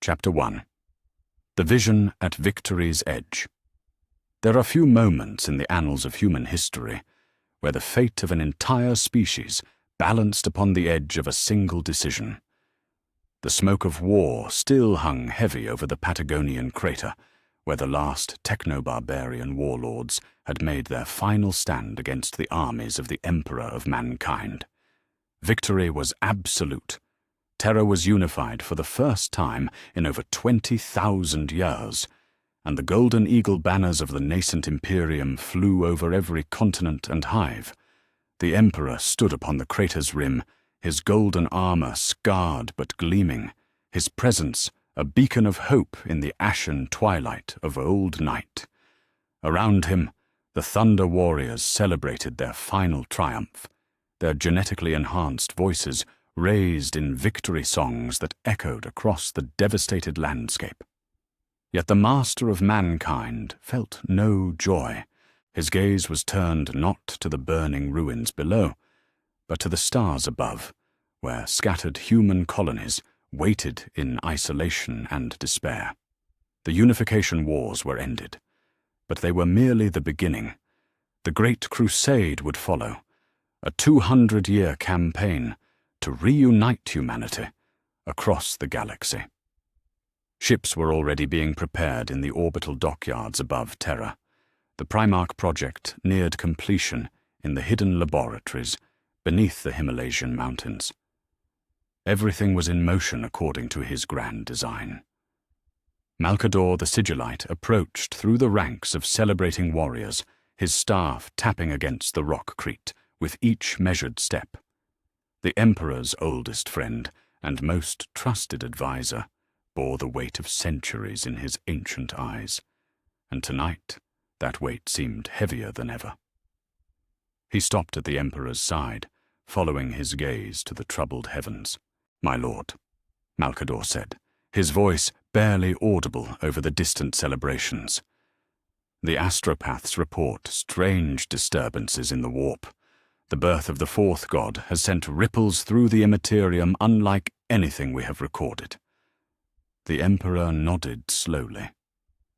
Chapter 1. The Vision at Victory's Edge. There are few moments in the annals of human history where the fate of an entire species balanced upon the edge of a single decision. The smoke of war still hung heavy over the Patagonian crater, where the last techno-barbarian warlords had made their final stand against the armies of the Emperor of mankind. Victory was absolute. Terra was unified for the first time in over 20,000 years, and the golden eagle banners of the nascent Imperium flew over every continent and hive. The Emperor stood upon the crater's rim, his golden armor scarred but gleaming, his presence a beacon of hope in the ashen twilight of old night. Around him, the Thunder Warriors celebrated their final triumph, their genetically enhanced voices raised in victory songs that echoed across the devastated landscape. Yet the master of mankind felt no joy. His gaze was turned not to the burning ruins below, but to the stars above, where scattered human colonies waited in isolation and despair. The unification wars were ended, but they were merely the beginning. The Great Crusade would follow, a 200-year campaign to reunite humanity across the galaxy. Ships were already being prepared in the orbital dockyards above Terra. The Primarch project neared completion in the hidden laboratories beneath the Himalayan mountains. Everything was in motion according to his grand design. Malcador the Sigillite approached through the ranks of celebrating warriors, his staff tapping against the rockcrete with each measured step. The Emperor's oldest friend and most trusted advisor bore the weight of centuries in his ancient eyes, and tonight that weight seemed heavier than ever. He stopped at the Emperor's side, following his gaze to the troubled heavens. "My lord," Malcador said, his voice barely audible over the distant celebrations. "The astropaths report strange disturbances in the warp. The birth of the fourth god has sent ripples through the Imperium unlike anything we have recorded." The Emperor nodded slowly.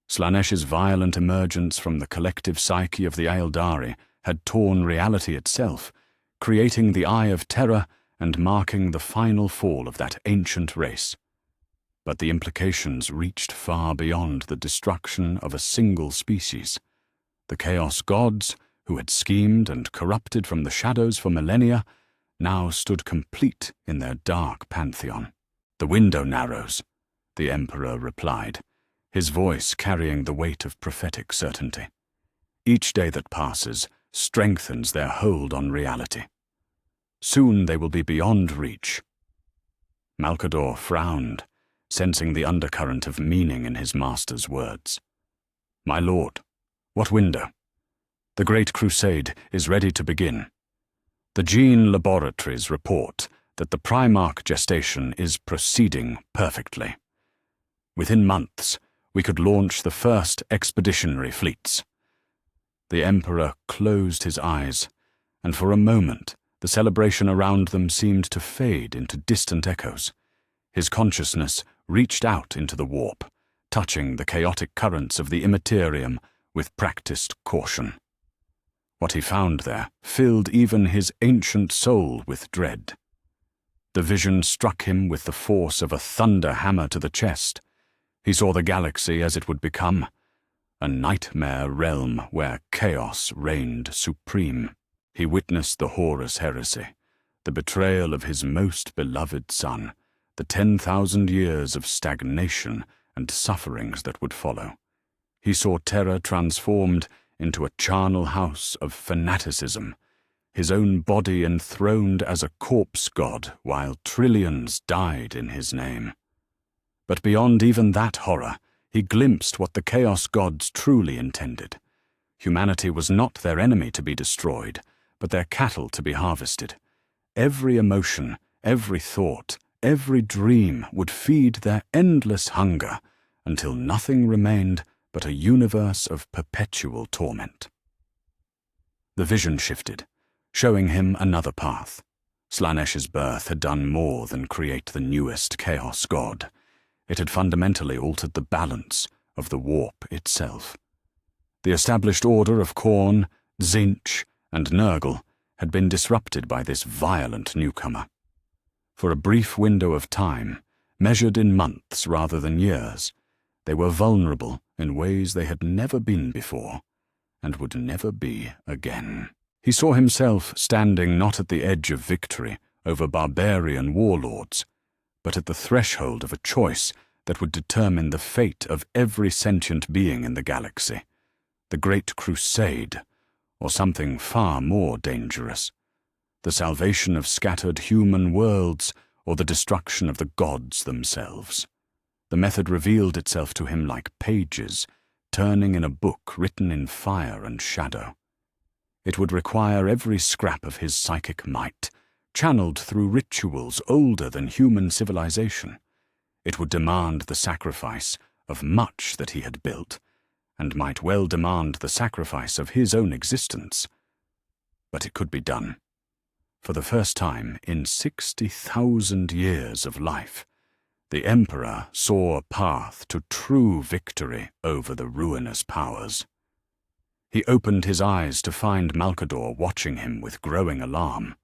Slaanesh's violent emergence from the collective psyche of the Aeldari had torn reality itself, creating the Eye of Terror and marking the final fall of that ancient race. But the implications reached far beyond the destruction of a single species. The Chaos Gods, who had schemed and corrupted from the shadows for millennia, now stood complete in their dark pantheon. "The window narrows," the Emperor replied, his voice carrying the weight of prophetic certainty. "Each day that passes strengthens their hold on reality. Soon they will be beyond reach." Malcador frowned, sensing the undercurrent of meaning in his master's words. "My lord, what window?" "The Great Crusade is ready to begin. The gene laboratories report that the Primarch gestation is proceeding perfectly. Within months, we could launch the first expeditionary fleets." The Emperor closed his eyes, and for a moment the celebration around them seemed to fade into distant echoes. His consciousness reached out into the warp, touching the chaotic currents of the Imperium with practiced caution. What he found there filled even his ancient soul with dread. The vision struck him with the force of a thunder hammer to the chest. He saw the galaxy as it would become, a nightmare realm where chaos reigned supreme. He witnessed the Horus heresy, the betrayal of his most beloved son, the 10,000 years of stagnation and sufferings that would follow. He saw Terra transformed into a charnel house of fanaticism, his own body enthroned as a corpse god while trillions died in his name. But beyond even that horror, he glimpsed what the Chaos Gods truly intended. Humanity was not their enemy to be destroyed, but their cattle to be harvested. Every emotion, every thought, every dream would feed their endless hunger until nothing remained but a universe of perpetual torment. The vision shifted, showing him another path. Slaanesh's birth had done more than create the newest Chaos God. It had fundamentally altered the balance of the warp itself. The established order of Korn, Tzeentch, and Nurgle had been disrupted by this violent newcomer. For a brief window of time, measured in months rather than years, they were vulnerable in ways they had never been before, and would never be again. He saw himself standing not at the edge of victory over barbarian warlords, but at the threshold of a choice that would determine the fate of every sentient being in the galaxy, the Great Crusade, or something far more dangerous, the salvation of scattered human worlds or the destruction of the gods themselves. The method revealed itself to him like pages, turning in a book written in fire and shadow. It would require every scrap of his psychic might, channeled through rituals older than human civilization. It would demand the sacrifice of much that he had built, and might well demand the sacrifice of his own existence. But it could be done. For the first time in 60,000 years of life, the Emperor saw a path to true victory over the ruinous powers. He opened his eyes to find Malkador watching him with growing alarm.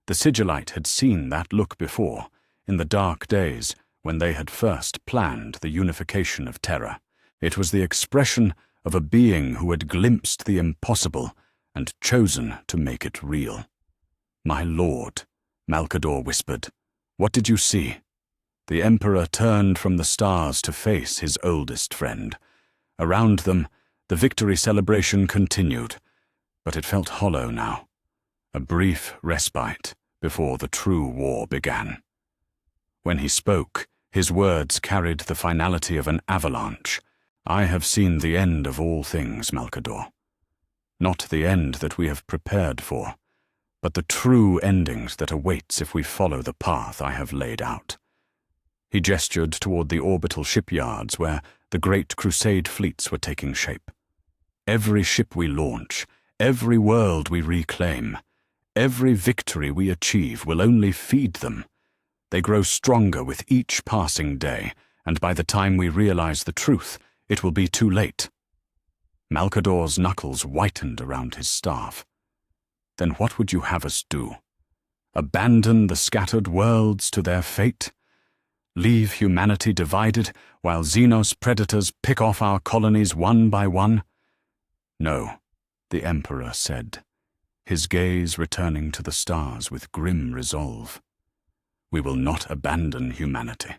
The Sigillite had seen that look before, in the dark days when they had first planned the unification of Terra. It was the expression of a being who had glimpsed the impossible and chosen to make it real. "My lord," Malkador whispered, "what did you see?" The Emperor turned from the stars to face his oldest friend. Around them, the victory celebration continued, but it felt hollow now. A brief respite before the true war began. When he spoke, his words carried the finality of an avalanche. "I have seen the end of all things, Malkador. Not the end that we have prepared for, but the true endings that awaits if we follow the path I have laid out." He gestured toward the orbital shipyards where the Great Crusade fleets were taking shape. "Every ship we launch, every world we reclaim, every victory we achieve will only feed them. They grow stronger with each passing day, and by the time we realize the truth, it will be too late." Malkador's knuckles whitened around his staff. "Then what would you have us do? Abandon the scattered worlds to their fate? Leave humanity divided while Xenos predators pick off our colonies one by one?" "No," the Emperor said, his gaze returning to the stars with grim resolve. "We will not abandon humanity,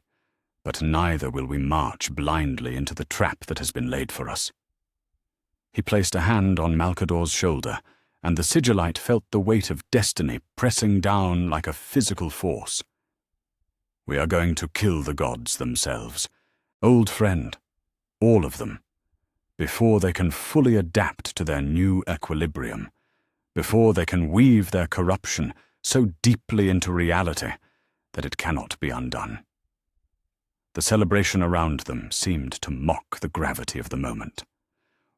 but neither will we march blindly into the trap that has been laid for us." He placed a hand on Malkador's shoulder, and the Sigillite felt the weight of destiny pressing down like a physical force. "We are going to kill the gods themselves, old friend, all of them, before they can fully adapt to their new equilibrium, before they can weave their corruption so deeply into reality that it cannot be undone." The celebration around them seemed to mock the gravity of the moment.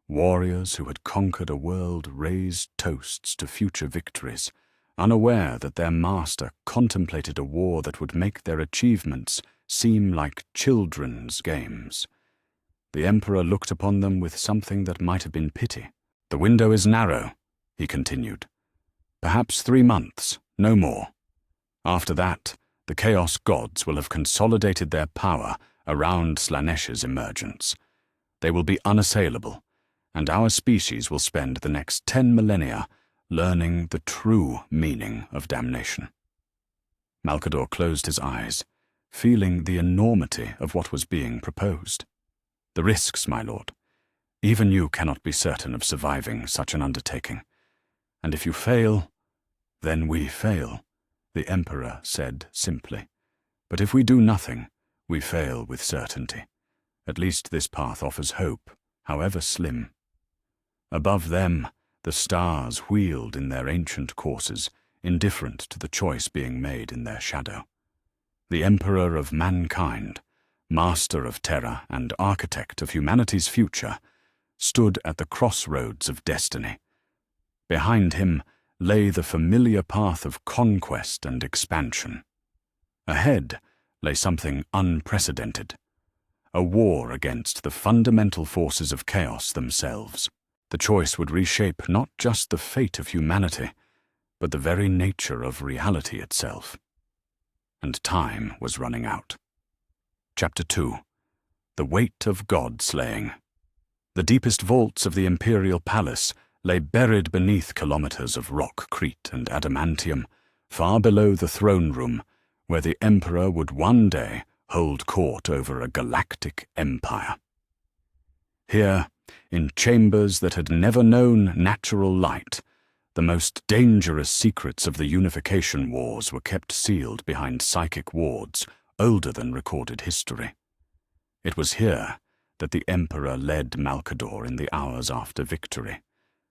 Warriors who had conquered a world raised toasts to future victories, unaware that their master contemplated a war that would make their achievements seem like children's games. The Emperor looked upon them with something that might have been pity. "The window is narrow," he continued. "Perhaps 3 months, no more. After that, the Chaos Gods will have consolidated their power around Slanesh's emergence. They will be unassailable, and our species will spend the next 10 millennia learning the true meaning of damnation." Malkador closed his eyes, feeling the enormity of what was being proposed. "The risks, my lord. Even you cannot be certain of surviving such an undertaking. And if you fail, then we fail," the Emperor said simply. "But if we do nothing, we fail with certainty. At least this path offers hope, however slim." Above them, the stars wheeled in their ancient courses, indifferent to the choice being made in their shadow. The Emperor of mankind, master of Terra and architect of humanity's future, stood at the crossroads of destiny. Behind him lay the familiar path of conquest and expansion. Ahead lay something unprecedented, a war against the fundamental forces of chaos themselves. The choice would reshape not just the fate of humanity, but the very nature of reality itself. And time was running out. Chapter 2. The Weight of God-Slaying. The deepest vaults of the Imperial Palace lay buried beneath kilometers of rockcrete and adamantium, far below the throne room, where the Emperor would one day hold court over a galactic empire. Here, in chambers that had never known natural light, the most dangerous secrets of the Unification Wars were kept sealed behind psychic wards older than recorded history. It was here that the Emperor led Malcador in the hours after victory,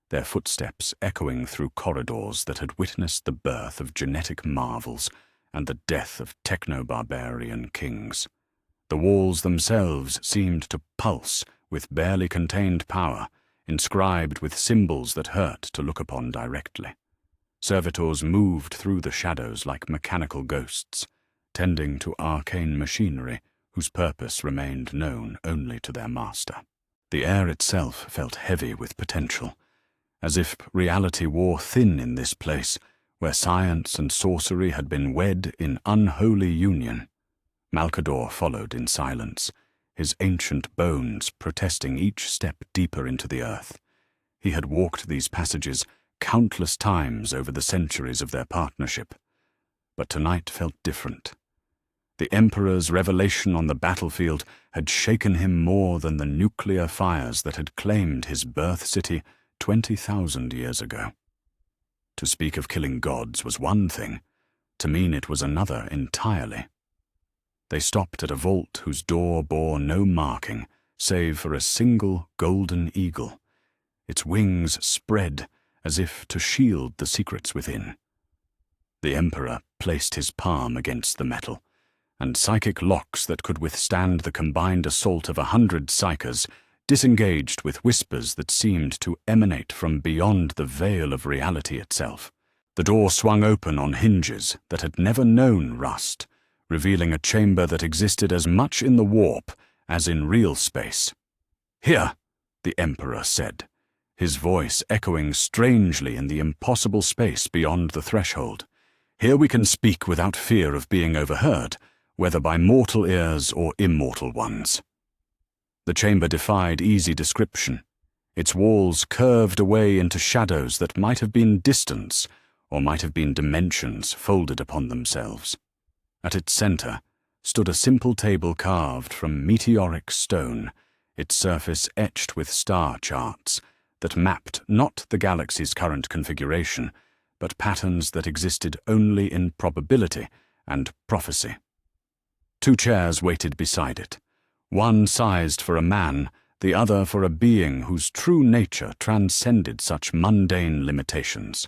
their footsteps echoing through corridors that had witnessed the birth of genetic marvels and the death of techno-barbarian kings. The walls themselves seemed to pulse with barely contained power, inscribed with symbols that hurt to look upon directly. Servitors moved through the shadows like mechanical ghosts, tending to arcane machinery whose purpose remained known only to their master. The air itself felt heavy with potential, as if reality wore thin in this place, where science and sorcery had been wed in unholy union. Malcador followed in silence, his ancient bones protesting each step deeper into the earth. He had walked these passages countless times over the centuries of their partnership, but tonight felt different. The Emperor's revelation on the battlefield had shaken him more than the nuclear fires that had claimed his birth city 20,000 years ago. To speak of killing gods was one thing, to mean it was another entirely. They stopped at a vault whose door bore no marking, save for a single golden eagle, its wings spread as if to shield the secrets within. The Emperor placed his palm against the metal, and psychic locks that could withstand the combined assault of 100 psychers disengaged with whispers that seemed to emanate from beyond the veil of reality itself. The door swung open on hinges that had never known rust, revealing a chamber that existed as much in the warp as in real space. "Here," the Emperor said, his voice echoing strangely in the impossible space beyond the threshold. "Here we can speak without fear of being overheard, whether by mortal ears or immortal ones." The chamber defied easy description. Its walls curved away into shadows that might have been distance or might have been dimensions folded upon themselves. At its center stood a simple table carved from meteoric stone, its surface etched with star charts that mapped not the galaxy's current configuration, but patterns that existed only in probability and prophecy. 2 chairs waited beside it, one sized for a man, the other for a being whose true nature transcended such mundane limitations.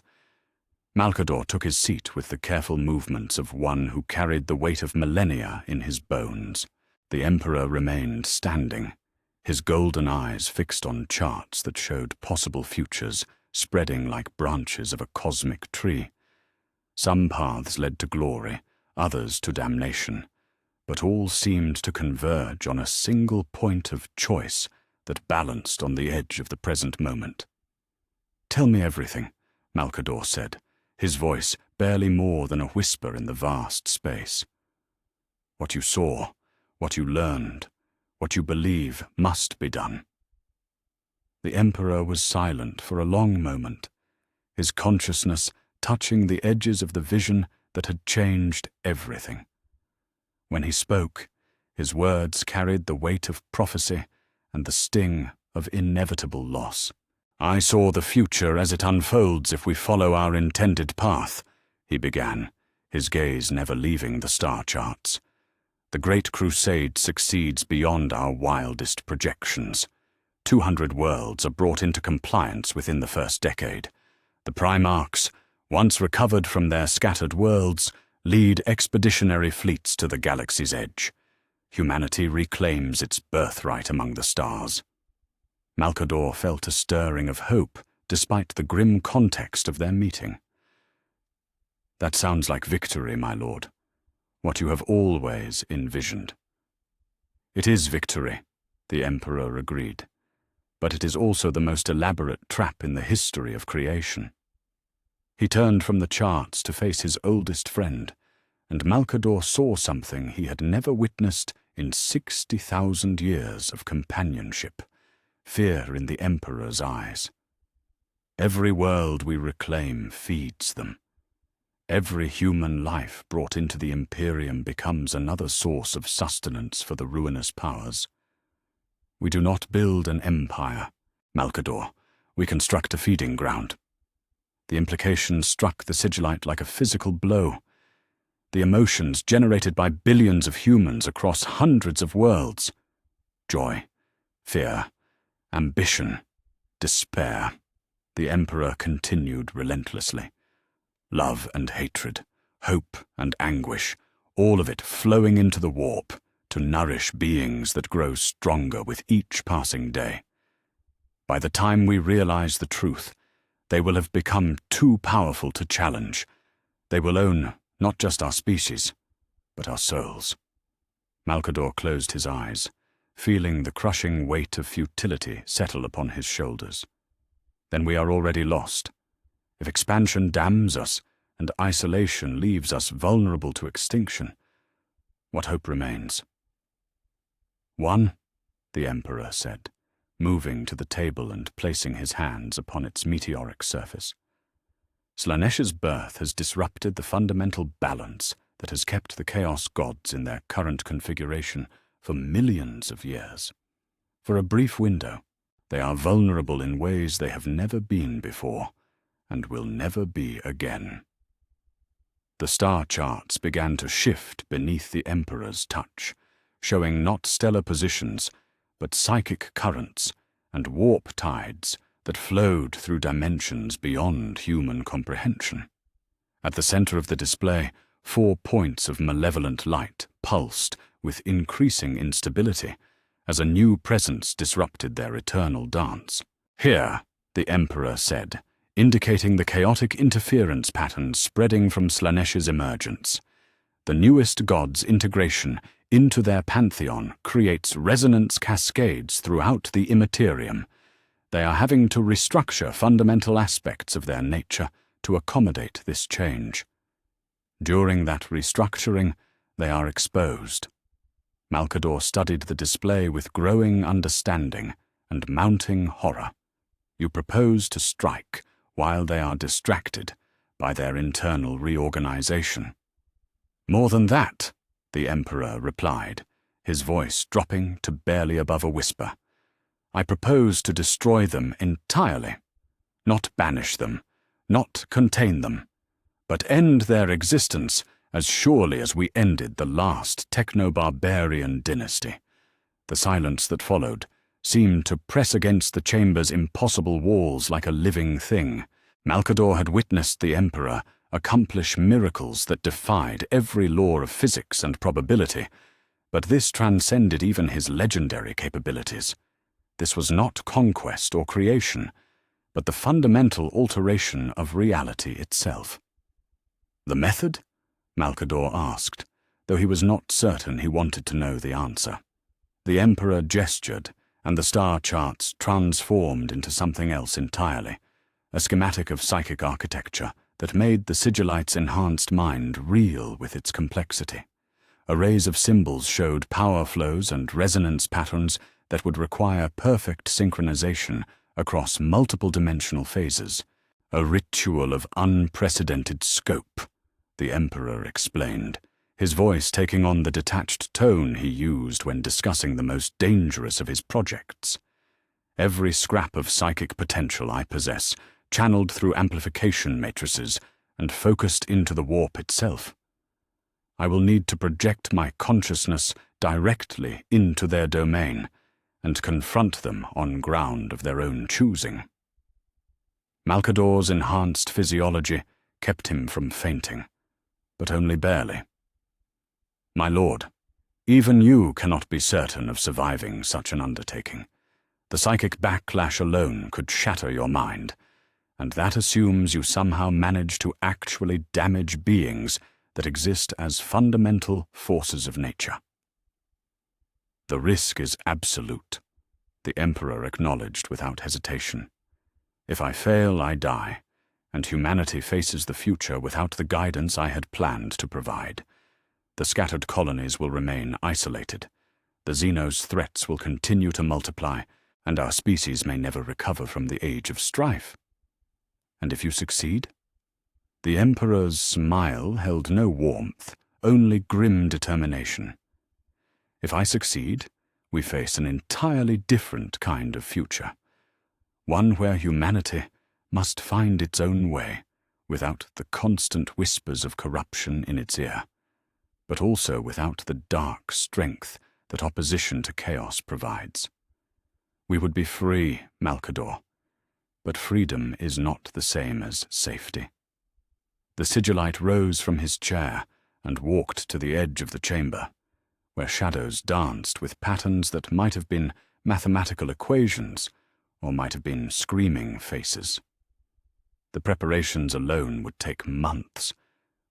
Malcador took his seat with the careful movements of one who carried the weight of millennia in his bones. The Emperor remained standing, his golden eyes fixed on charts that showed possible futures spreading like branches of a cosmic tree. Some paths led to glory, others to damnation, but all seemed to converge on a single point of choice that balanced on the edge of the present moment. "Tell me everything," Malcador said, his voice barely more than a whisper in the vast space. "What you saw, what you learned, what you believe must be done." The Emperor was silent for a long moment, his consciousness touching the edges of the vision that had changed everything. When he spoke, his words carried the weight of prophecy and the sting of inevitable loss. "I saw the future as it unfolds if we follow our intended path," he began, his gaze never leaving the star charts. "The Great Crusade succeeds beyond our wildest projections. 200 worlds are brought into compliance within the first decade. The Primarchs, once recovered from their scattered worlds, lead expeditionary fleets to the galaxy's edge. Humanity reclaims its birthright among the stars." Malcador felt a stirring of hope despite the grim context of their meeting. "That sounds like victory, my lord. What you have always envisioned." It is victory, the Emperor agreed, but it is also the most elaborate trap in the history of creation. He turned from the charts to face his oldest friend, and Malkador saw something he had never witnessed in 60,000 years of companionship, fear in the Emperor's eyes. Every world we reclaim feeds them. Every human life brought into the Imperium becomes another source of sustenance for the ruinous powers. We do not build an empire, Malkador. We construct a feeding ground. The implication struck the Sigillite like a physical blow. The emotions generated by billions of humans across hundreds of worlds. Joy, fear, ambition, despair. The Emperor continued relentlessly. Love and hatred, hope and anguish, all of it flowing into the warp to nourish beings that grow stronger with each passing day. By the time we realize the truth, they will have become too powerful to challenge. They will own not just our species, but our souls. Malkador closed his eyes, feeling the crushing weight of futility settle upon his shoulders. Then we are already lost. If expansion damns us, and isolation leaves us vulnerable to extinction, what hope remains? One, the Emperor said, moving to the table and placing his hands upon its meteoric surface. Slanesh's birth has disrupted the fundamental balance that has kept the Chaos Gods in their current configuration for millions of years. For a brief window, they are vulnerable in ways they have never been before, and will never be again. The star charts began to shift beneath the Emperor's touch, showing not stellar positions, but psychic currents and warp tides that flowed through dimensions beyond human comprehension. At the center of the display, 4 points of malevolent light pulsed with increasing instability as a new presence disrupted their eternal dance. Here, the Emperor said, indicating the chaotic interference patterns spreading from Slanesh's emergence. The newest god's integration into their pantheon creates resonance cascades throughout the Imperium. They are having to restructure fundamental aspects of their nature to accommodate this change. During that restructuring, they are exposed. Malkador studied the display with growing understanding and mounting horror. You propose to strike while they are distracted by their internal reorganization. More than that, the Emperor replied, his voice dropping to barely above a whisper. I propose to destroy them entirely, not banish them, not contain them, but end their existence as surely as we ended the last techno-barbarian dynasty. The silence that followed seemed to press against the chamber's impossible walls like a living thing. Malkador had witnessed the Emperor accomplish miracles that defied every law of physics and probability, but this transcended even his legendary capabilities. This was not conquest or creation, but the fundamental alteration of reality itself. The method? Malkador asked, though he was not certain he wanted to know the answer. The Emperor gestured, and the star charts transformed into something else entirely, a schematic of psychic architecture that made the Sigillite's enhanced mind reel with its complexity. Arrays of symbols showed power flows and resonance patterns that would require perfect synchronization across multiple dimensional phases, a ritual of unprecedented scope, the Emperor explained, his voice taking on the detached tone he used when discussing the most dangerous of his projects. Every scrap of psychic potential I possess, channeled through amplification matrices and focused into the warp itself. I will need to project my consciousness directly into their domain and confront them on ground of their own choosing. Malkador's enhanced physiology kept him from fainting, but only barely. My lord, even you cannot be certain of surviving such an undertaking. The psychic backlash alone could shatter your mind, and that assumes you somehow manage to actually damage beings that exist as fundamental forces of nature. The risk is absolute, the Emperor acknowledged without hesitation. If I fail, I die, and humanity faces the future without the guidance I had planned to provide. The scattered colonies will remain isolated. The Xenos' threats will continue to multiply, and our species may never recover from the age of strife. And if you succeed? The Emperor's smile held no warmth, only grim determination. If I succeed, we face an entirely different kind of future. One where humanity must find its own way, without the constant whispers of corruption in its ear, but also without the dark strength that opposition to chaos provides. We would be free, Malcador, but freedom is not the same as safety. The sigillite rose from his chair and walked to the edge of the chamber, where shadows danced with patterns that might have been mathematical equations or might have been screaming faces. The preparations alone would take months.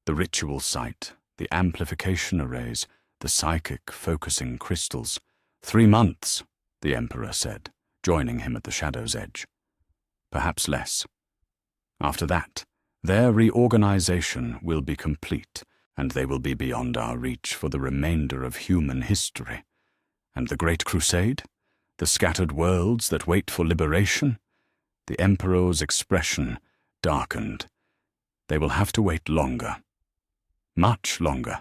The ritual site, the amplification arrays, the psychic focusing crystals. 3 months, the Emperor said, joining him at the shadow's edge. Perhaps less. After that, their reorganization will be complete, and they will be beyond our reach for the remainder of human history. And the Great Crusade? The scattered worlds that wait for liberation? The Emperor's expression darkened. They will have to wait longer. Much longer.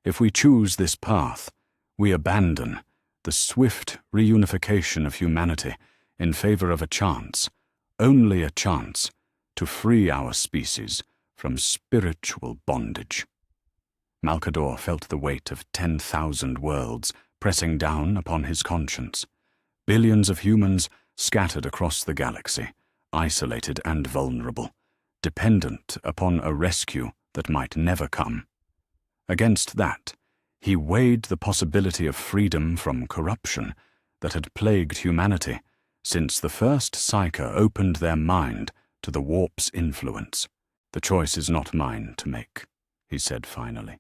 If we choose this path, we abandon the swift reunification of humanity in favor of a chance, only a chance, to free our species from spiritual bondage. Malcador felt the weight of 10,000 worlds pressing down upon his conscience. Billions of humans scattered across the galaxy, isolated and vulnerable, dependent upon a rescue that might never come. Against that, he weighed the possibility of freedom from corruption that had plagued humanity since the first Psyker opened their mind to the warp's influence. The choice is not mine to make, he said finally.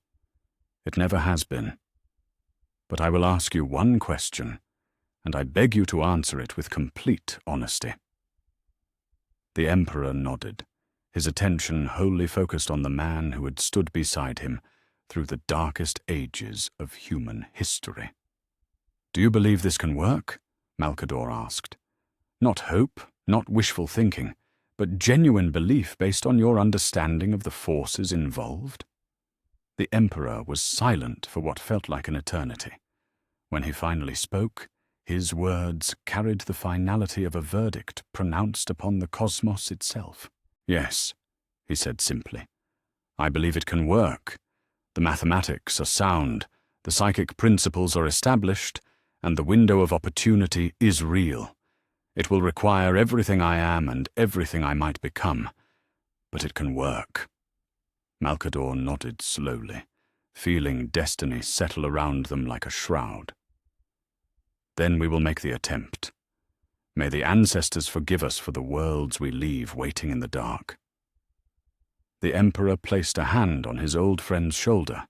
It never has been. But I will ask you one question, and I beg you to answer it with complete honesty. The Emperor nodded, his attention wholly focused on the man who had stood beside him through the darkest ages of human history. Do you believe this can work? Malcador asked. Not hope, not wishful thinking, but genuine belief based on your understanding of the forces involved? The Emperor was silent for what felt like an eternity. When he finally spoke, his words carried the finality of a verdict pronounced upon the cosmos itself. Yes, he said simply. I believe it can work. The mathematics are sound, the psychic principles are established, and the window of opportunity is real. It will require everything I am and everything I might become, but it can work. Malcador nodded slowly, feeling destiny settle around them like a shroud. Then we will make the attempt. May the ancestors forgive us for the worlds we leave waiting in the dark. The Emperor placed a hand on his old friend's shoulder,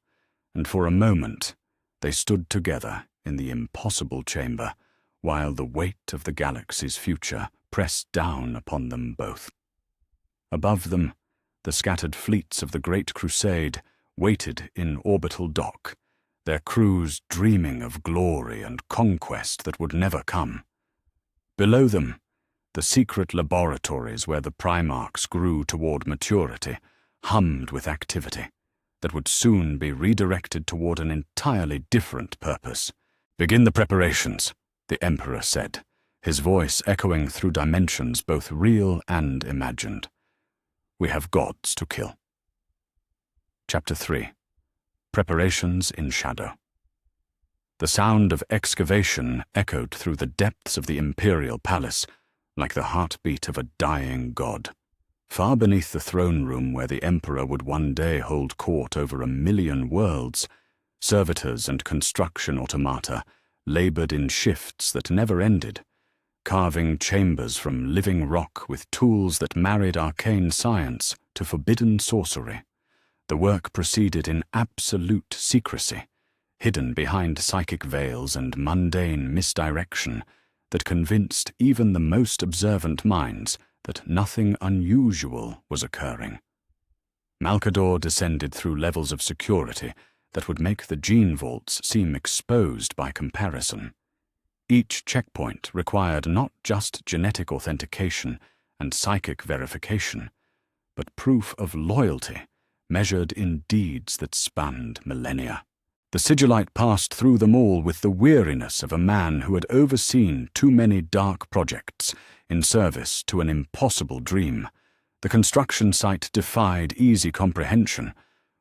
and for a moment they stood together in the impossible chamber, while the weight of the galaxy's future pressed down upon them both. Above them, the scattered fleets of the Great Crusade waited in orbital dock, their crews dreaming of glory and conquest that would never come. Below them, the secret laboratories where the Primarchs grew toward maturity hummed with activity that would soon be redirected toward an entirely different purpose. Begin the preparations, the Emperor said, his voice echoing through dimensions both real and imagined. We have gods to kill. Chapter 3. Preparations in Shadow. The sound of excavation echoed through the depths of the Imperial Palace like the heartbeat of a dying god. Far beneath the throne room where the Emperor would one day hold court over 1,000,000 worlds, servitors and construction automata labored in shifts that never ended, carving chambers from living rock with tools that married arcane science to forbidden sorcery. The work proceeded in absolute secrecy, hidden behind psychic veils and mundane misdirection, that convinced even the most observant minds that nothing unusual was occurring. Malcador descended through levels of security that would make the gene vaults seem exposed by comparison. Each checkpoint required not just genetic authentication and psychic verification, but proof of loyalty measured in deeds that spanned millennia. The sigillite passed through them all with the weariness of a man who had overseen too many dark projects in service to an impossible dream. The construction site defied easy comprehension.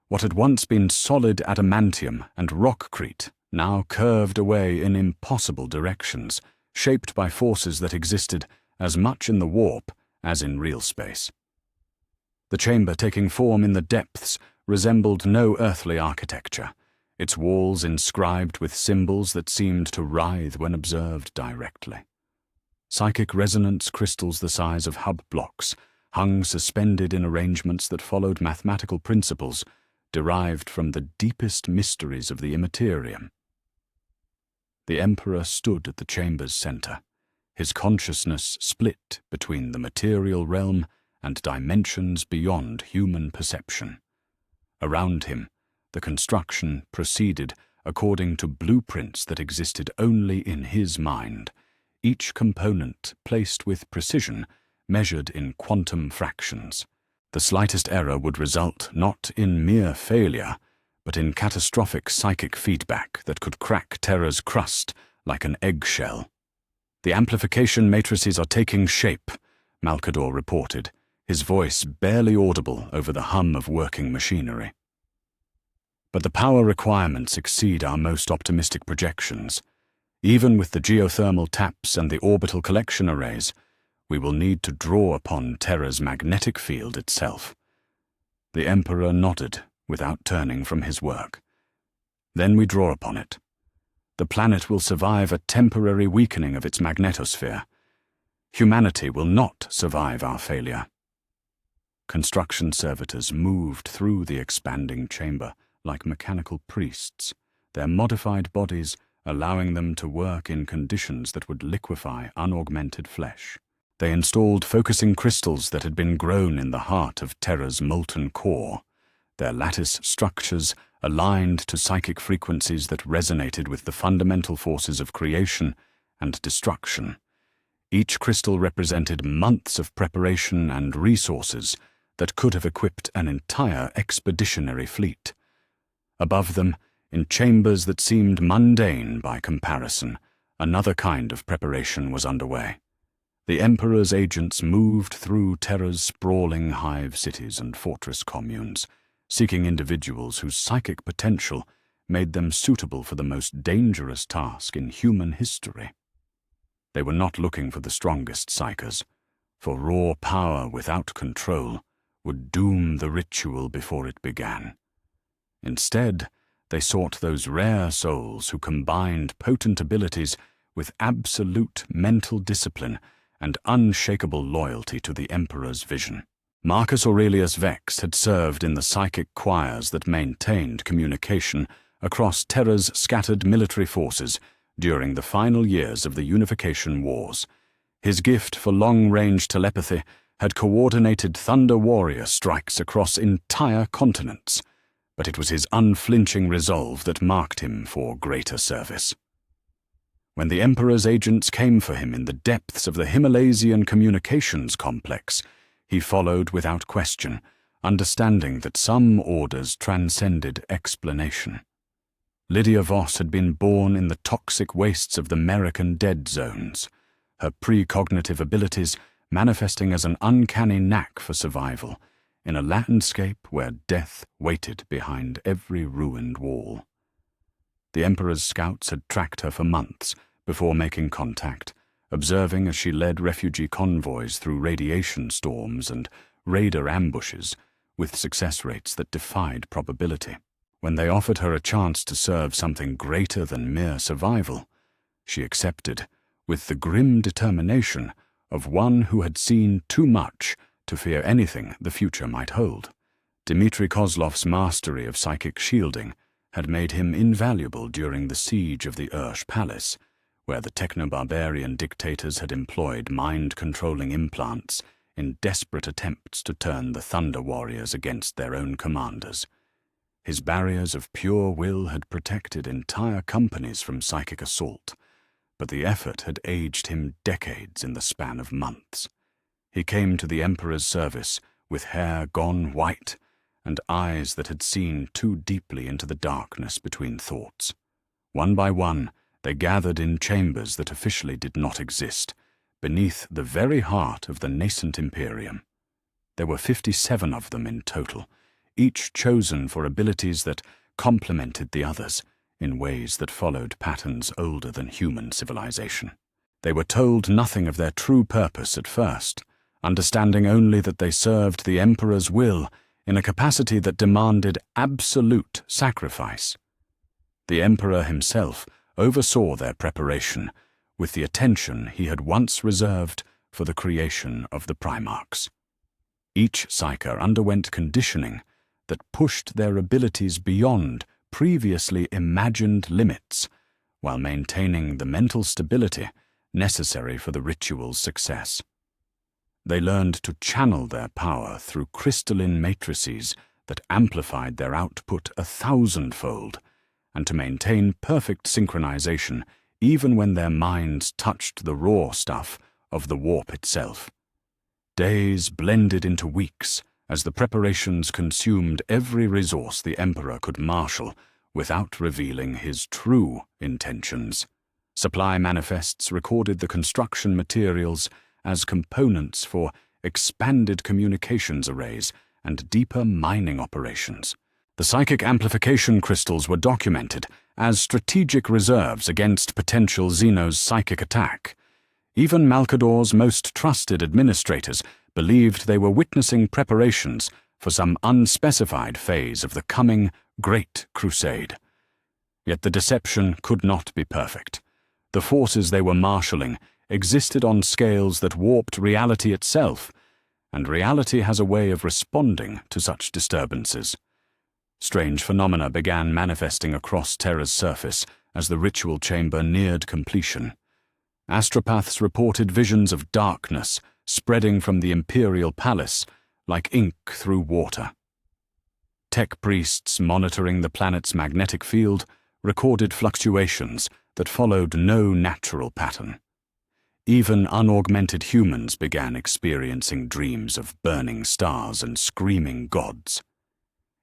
What had once been solid adamantium and rockcrete now curved away in impossible directions, shaped by forces that existed as much in the warp as in real space. The chamber taking form in the depths resembled no earthly architecture, its walls inscribed with symbols that seemed to writhe when observed directly. Psychic resonance crystals the size of hub blocks hung suspended in arrangements that followed mathematical principles derived from the deepest mysteries of the Imperium. The Emperor stood at the chamber's center, his consciousness split between the material realm and dimensions beyond human perception. Around him, the construction proceeded according to blueprints that existed only in his mind, each component placed with precision, measured in quantum fractions. The slightest error would result not in mere failure, but in catastrophic psychic feedback that could crack Terra's crust like an eggshell. "The amplification matrices are taking shape," Malcador reported, his voice barely audible over the hum of working machinery. "But the power requirements exceed our most optimistic projections. Even with the geothermal taps and the orbital collection arrays, we will need to draw upon Terra's magnetic field itself." The Emperor nodded without turning from his work. "Then we draw upon it. The planet will survive a temporary weakening of its magnetosphere. Humanity will not survive our failure." Construction servitors moved through the expanding chamber like mechanical priests, their modified bodies allowing them to work in conditions that would liquefy unaugmented flesh. They installed focusing crystals that had been grown in the heart of Terra's molten core, their lattice structures aligned to psychic frequencies that resonated with the fundamental forces of creation and destruction. Each crystal represented months of preparation and resources that could have equipped an entire expeditionary fleet. Above them, in chambers that seemed mundane by comparison, another kind of preparation was underway. The Emperor's agents moved through Terra's sprawling hive cities and fortress communes, seeking individuals whose psychic potential made them suitable for the most dangerous task in human history. They were not looking for the strongest psychers, for raw power without control would doom the ritual before it began. Instead, they sought those rare souls who combined potent abilities with absolute mental discipline and unshakable loyalty to the Emperor's vision. Marcus Aurelius Vex had served in the psychic choirs that maintained communication across Terra's scattered military forces during the final years of the Unification Wars. His gift for long-range telepathy had coordinated Thunder Warrior strikes across entire continents, but it was his unflinching resolve that marked him for greater service. When the Emperor's agents came for him in the depths of the Himalaysian communications complex, he followed without question, understanding that some orders transcended explanation. Lydia Voss had been born in the toxic wastes of the American dead zones, her precognitive abilities manifesting as an uncanny knack for survival in a landscape where death waited behind every ruined wall. The Emperor's scouts had tracked her for months before making contact, observing as she led refugee convoys through radiation storms and raider ambushes with success rates that defied probability. When they offered her a chance to serve something greater than mere survival, she accepted with the grim determination of one who had seen too much to fear anything the future might hold. Dmitri Kozlov's mastery of psychic shielding had made him invaluable during the siege of the Ursh Palace, where the techno-barbarian dictators had employed mind-controlling implants in desperate attempts to turn the Thunder Warriors against their own commanders. His barriers of pure will had protected entire companies from psychic assault, but the effort had aged him decades in the span of months. He came to the Emperor's service with hair gone white and eyes that had seen too deeply into the darkness between thoughts. One by one, they gathered in chambers that officially did not exist, beneath the very heart of the nascent Imperium. There were 57 of them in total, each chosen for abilities that complemented the others in ways that followed patterns older than human civilization. They were told nothing of their true purpose at first, understanding only that they served the Emperor's will in a capacity that demanded absolute sacrifice. The Emperor himself oversaw their preparation with the attention he had once reserved for the creation of the Primarchs. Each Psyker underwent conditioning that pushed their abilities beyond previously imagined limits, while maintaining the mental stability necessary for the ritual's success. They learned to channel their power through crystalline matrices that amplified their output 1,000-fold, and to maintain perfect synchronization even when their minds touched the raw stuff of the warp itself. Days blended into weeks as the preparations consumed every resource the Emperor could marshal without revealing his true intentions. Supply manifests recorded the construction materials as components for expanded communications arrays and deeper mining operations. The psychic amplification crystals were documented as strategic reserves against potential Xeno's psychic attack. Even Malkador's most trusted administrators believed they were witnessing preparations for some unspecified phase of the coming Great Crusade. Yet the deception could not be perfect. The forces they were marshalling existed on scales that warped reality itself, and reality has a way of responding to such disturbances. Strange phenomena began manifesting across Terra's surface as the ritual chamber neared completion. Astropaths reported visions of darkness spreading from the Imperial Palace like ink through water. Tech priests monitoring the planet's magnetic field recorded fluctuations that followed no natural pattern. Even unaugmented humans began experiencing dreams of burning stars and screaming gods.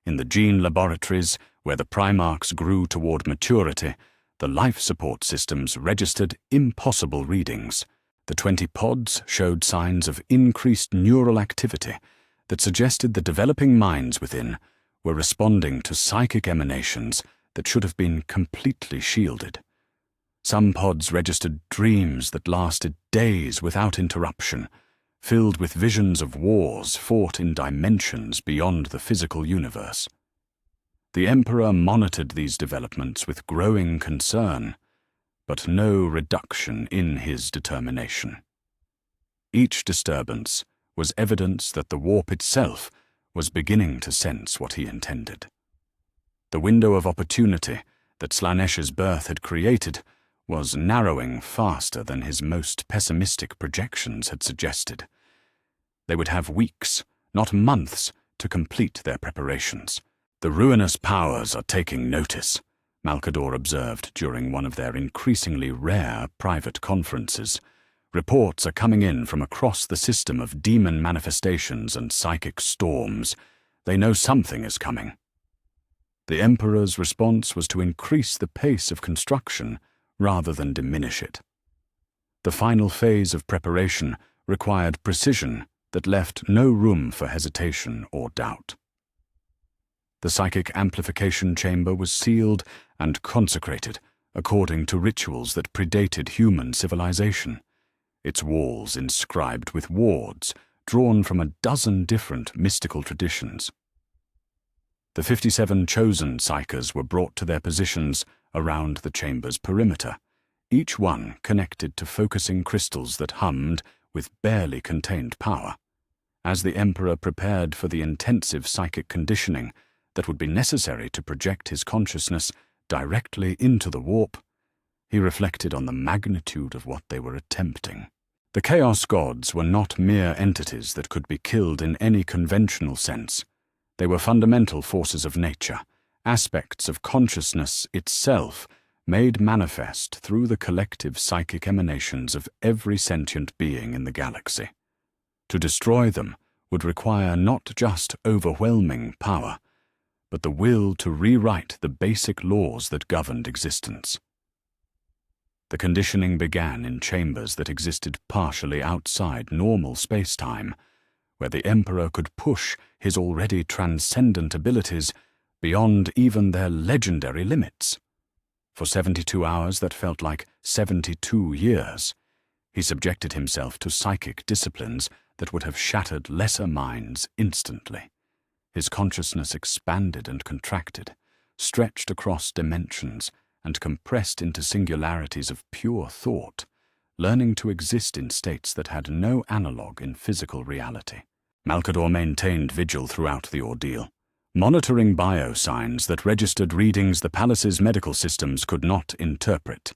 In the gene laboratories, where the Primarchs grew toward maturity, the life support systems registered impossible readings. The 20 pods showed signs of increased neural activity that suggested the developing minds within were responding to psychic emanations that should have been completely shielded. Some pods registered dreams that lasted days without interruption, filled with visions of wars fought in dimensions beyond the physical universe. The Emperor monitored these developments with growing concern, but no reduction in his determination. Each disturbance was evidence that the warp itself was beginning to sense what he intended. The window of opportunity that Slanesh's birth had created was narrowing faster than his most pessimistic projections had suggested. They would have weeks, not months, to complete their preparations. "The ruinous powers are taking notice," Malkador observed during one of their increasingly rare private conferences. "Reports are coming in from across the system of demon manifestations and psychic storms. They know something is coming." The Emperor's response was to increase the pace of construction rather than diminish it. The final phase of preparation required precision that left no room for hesitation or doubt. The psychic amplification chamber was sealed and consecrated according to rituals that predated human civilization, its walls inscribed with wards drawn from a dozen different mystical traditions. The 57 chosen psychers were brought to their positions around the chamber's perimeter, each one connected to focusing crystals that hummed with barely contained power. As the Emperor prepared for the intensive psychic conditioning, that would be necessary to project his consciousness directly into the warp, he reflected on the magnitude of what they were attempting. The Chaos Gods were not mere entities that could be killed in any conventional sense. They were fundamental forces of nature, aspects of consciousness itself, made manifest through the collective psychic emanations of every sentient being in the galaxy. To destroy them would require not just overwhelming power, but the will to rewrite the basic laws that governed existence. The conditioning began in chambers that existed partially outside normal space-time, where the Emperor could push his already transcendent abilities beyond even their legendary limits. For 72 hours that felt like 72 years, he subjected himself to psychic disciplines that would have shattered lesser minds instantly. His consciousness expanded and contracted, stretched across dimensions, and compressed into singularities of pure thought, learning to exist in states that had no analogue in physical reality. Malcador maintained vigil throughout the ordeal, monitoring biosigns that registered readings the palace's medical systems could not interpret.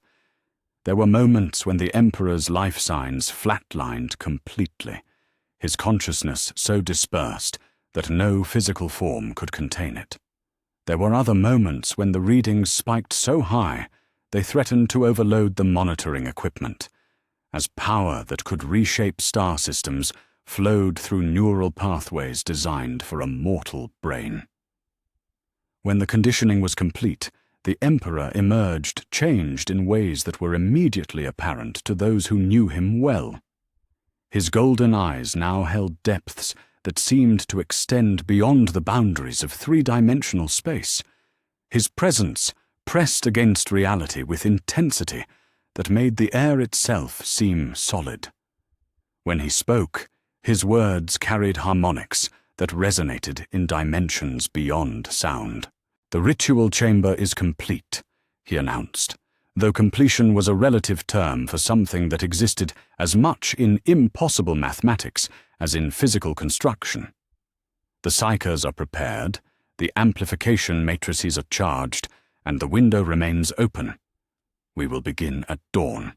There were moments when the Emperor's life signs flatlined completely, his consciousness so dispersed that no physical form could contain it. There were other moments when the readings spiked so high they threatened to overload the monitoring equipment, as power that could reshape star systems flowed through neural pathways designed for a mortal brain. When the conditioning was complete, the Emperor emerged changed in ways that were immediately apparent to those who knew him well. His golden eyes now held depths that seemed to extend beyond the boundaries of three-dimensional space. His presence pressed against reality with intensity that made the air itself seem solid. When he spoke, his words carried harmonics that resonated in dimensions beyond sound. "The ritual chamber is complete," he announced, though completion was a relative term for something that existed as much in impossible mathematics as in physical construction. "The psychers are prepared, the amplification matrices are charged, and the window remains open. We will begin at dawn."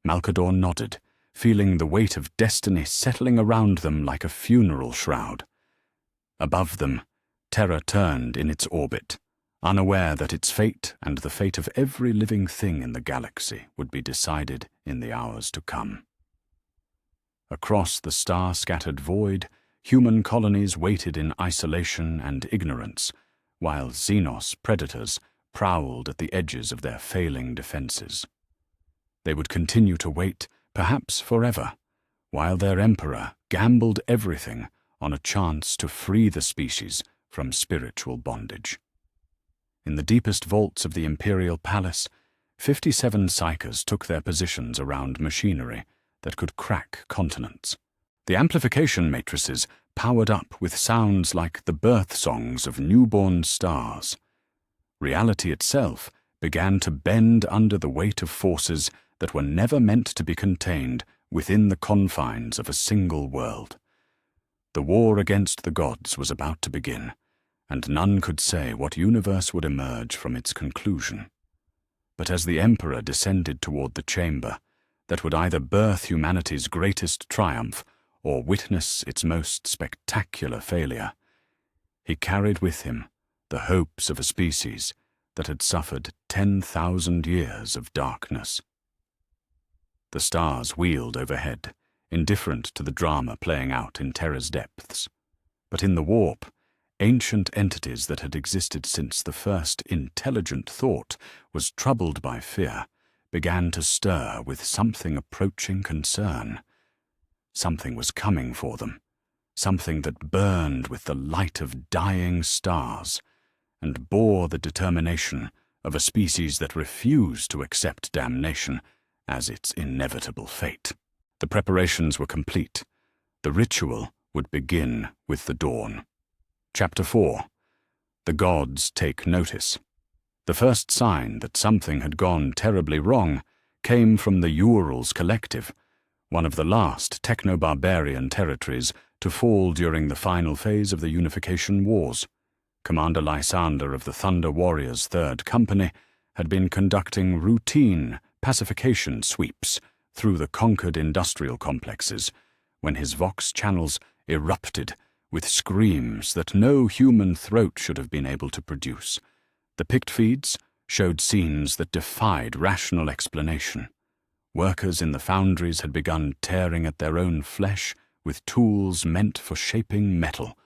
Malcador nodded, feeling the weight of destiny settling around them like a funeral shroud. Above them, Terra turned in its orbit, unaware that its fate and the fate of every living thing in the galaxy would be decided in the hours to come. Across the star-scattered void, human colonies waited in isolation and ignorance, while Xenos predators prowled at the edges of their failing defenses. They would continue to wait, perhaps forever, while their Emperor gambled everything on a chance to free the species from spiritual bondage. In the deepest vaults of the Imperial Palace, 57 psychers took their positions around machinery that could crack continents. The amplification matrices powered up with sounds like the birth songs of newborn stars. Reality itself began to bend under the weight of forces that were never meant to be contained within the confines of a single world. The war against the gods was about to begin, and none could say what universe would emerge from its conclusion. But as the Emperor descended toward the chamber that would either birth humanity's greatest triumph or witness its most spectacular failure, he carried with him the hopes of a species that had suffered 10,000 years of darkness. The stars wheeled overhead, indifferent to the drama playing out in Terra's depths. But in the warp, ancient entities that had existed since the first intelligent thought was troubled by fear began to stir with something approaching concern. Something was coming for them, something that burned with the light of dying stars and bore the determination of a species that refused to accept damnation as its inevitable fate. The preparations were complete. The ritual would begin with the dawn. Chapter 4. The Gods Take Notice. The first sign that something had gone terribly wrong came from the Urals Collective, one of the last techno-barbarian territories to fall during the final phase of the Unification Wars. Commander Lysander of the Thunder Warriors' 3rd Company had been conducting routine pacification sweeps through the conquered industrial complexes when his Vox channels erupted with screams that no human throat should have been able to produce. The picked feeds showed scenes that defied rational explanation. Workers in the foundries had begun tearing at their own flesh with tools meant for shaping metal,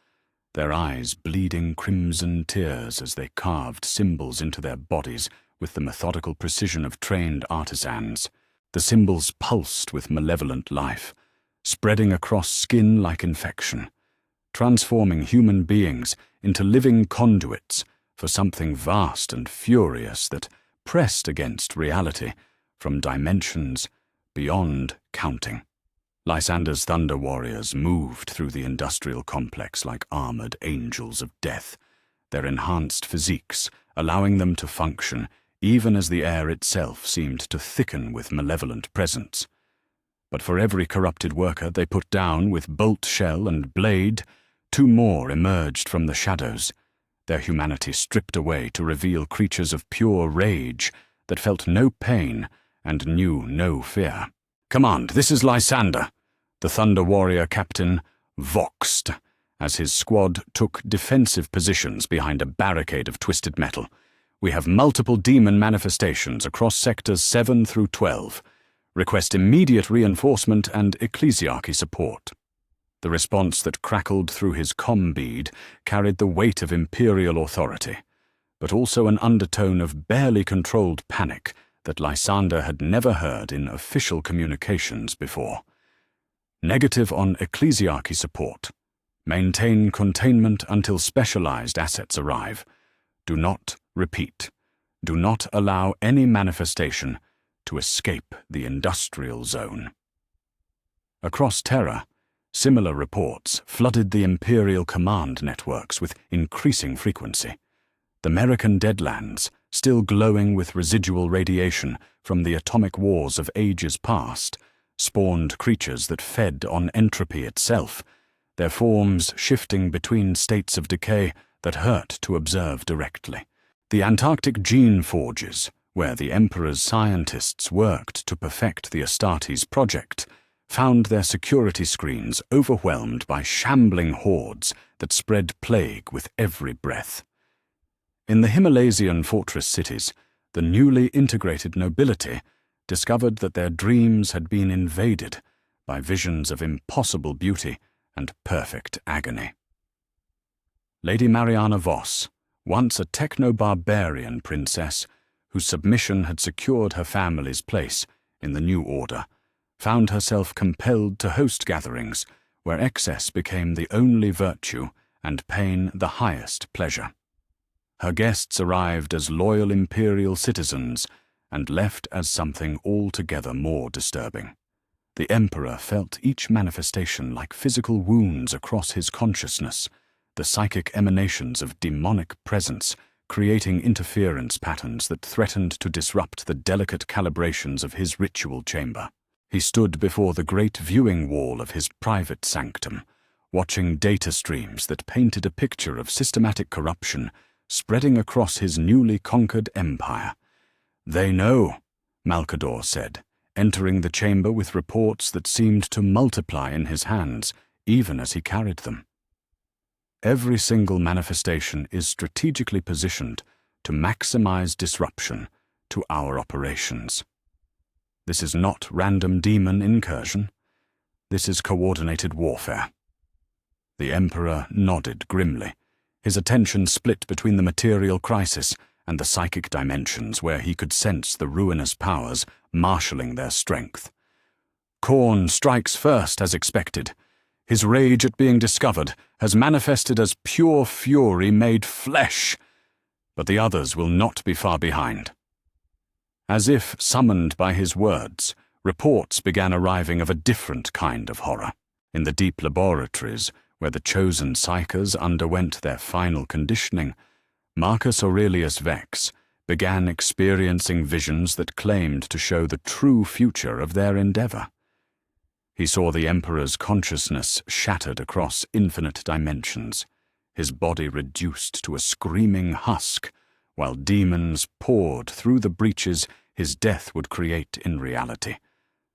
their eyes bleeding crimson tears as they carved symbols into their bodies with the methodical precision of trained artisans. The symbols pulsed with malevolent life, spreading across skin like infection, transforming human beings into living conduits for something vast and furious that pressed against reality from dimensions beyond counting. Lysander's Thunder Warriors moved through the industrial complex like armored angels of death, their enhanced physiques allowing them to function even as the air itself seemed to thicken with malevolent presence. But for every corrupted worker they put down with bolt shell and blade, 2 more emerged from the shadows, their humanity stripped away to reveal creatures of pure rage that felt no pain and knew no fear. "Command, this is Lysander," the Thunder Warrior captain voxed as his squad took defensive positions behind a barricade of twisted metal. "We have multiple demon manifestations across sectors 7 through 12. Request immediate reinforcement and ecclesiarchy support." The response that crackled through his comm bead carried the weight of Imperial authority, but also an undertone of barely controlled panic that Lysander had never heard in official communications before. "Negative on ecclesiarchy support. Maintain containment until specialized assets arrive. Do not repeat. Do not allow any manifestation to escape the industrial zone." Across Terra, similar reports flooded the Imperial command networks with increasing frequency. The American Deadlands, still glowing with residual radiation from the atomic wars of ages past, spawned creatures that fed on entropy itself, their forms shifting between states of decay that hurt to observe directly. The Antarctic gene forges, where the Emperor's scientists worked to perfect the Astartes project, found their security screens overwhelmed by shambling hordes that spread plague with every breath. In the Himalaysian fortress cities, the newly integrated nobility discovered that their dreams had been invaded by visions of impossible beauty and perfect agony. Lady Mariana Voss, once a techno-barbarian princess whose submission had secured her family's place in the new order, found herself compelled to host gatherings where excess became the only virtue and pain the highest pleasure. Her guests arrived as loyal imperial citizens and left as something altogether more disturbing. The Emperor felt each manifestation like physical wounds across his consciousness, the psychic emanations of demonic presence creating interference patterns that threatened to disrupt the delicate calibrations of his ritual chamber. He stood before the great viewing wall of his private sanctum, watching data streams that painted a picture of systematic corruption spreading across his newly conquered empire. "They know," Malcador said, entering the chamber with reports that seemed to multiply in his hands, even as he carried them. "Every single manifestation is strategically positioned to maximize disruption to our operations. This is not random demon incursion. This is coordinated warfare." The Emperor nodded grimly, his attention split between the material crisis and the psychic dimensions where he could sense the ruinous powers marshalling their strength. "Khorne strikes first as expected. His rage at being discovered has manifested as pure fury made flesh, but the others will not be far behind." As if summoned by his words, reports began arriving of a different kind of horror. In the deep laboratories, where the chosen psychers underwent their final conditioning, Marcus Aurelius Vex began experiencing visions that claimed to show the true future of their endeavor. He saw the Emperor's consciousness shattered across infinite dimensions, his body reduced to a screaming husk, while demons poured through the breaches his death would create in reality.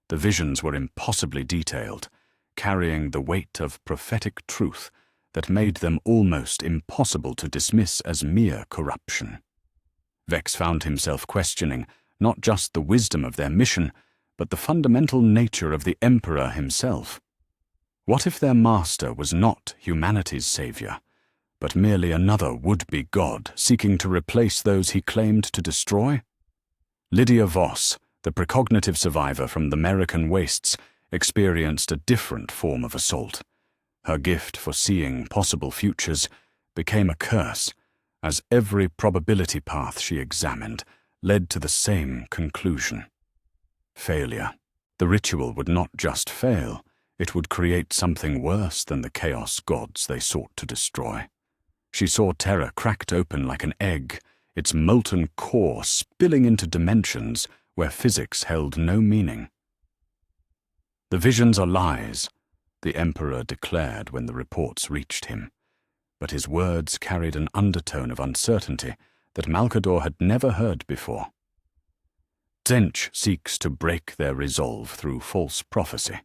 The visions were impossibly detailed, carrying the weight of prophetic truth that made them almost impossible to dismiss as mere corruption. Vex found himself questioning not just the wisdom of their mission, but the fundamental nature of the Emperor himself. What if their master was not humanity's savior, but merely another would-be god seeking to replace those he claimed to destroy? Lydia Voss, the precognitive survivor from the American wastes, experienced a different form of assault. Her gift for seeing possible futures became a curse, as every probability path she examined led to the same conclusion. Failure. The ritual would not just fail, it would create something worse than the chaos gods they sought to destroy. She saw terror cracked open like an egg, its molten core spilling into dimensions where physics held no meaning. "The visions are lies," the Emperor declared when the reports reached him, but his words carried an undertone of uncertainty that Malcador had never heard before. Tzench seeks to break their resolve through false prophecy,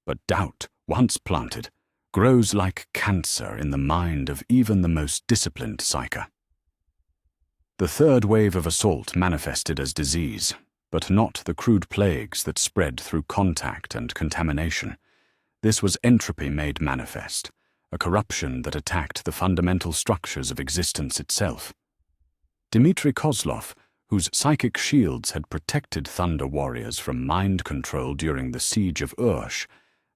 but doubt, once planted, grows like cancer in the mind of even the most disciplined psyker. The third wave of assault manifested as disease, but not the crude plagues that spread through contact and contamination. This was entropy made manifest, a corruption that attacked the fundamental structures of existence itself. Dmitry Kozlov, whose psychic shields had protected Thunder Warriors from mind control during the siege of Ursh,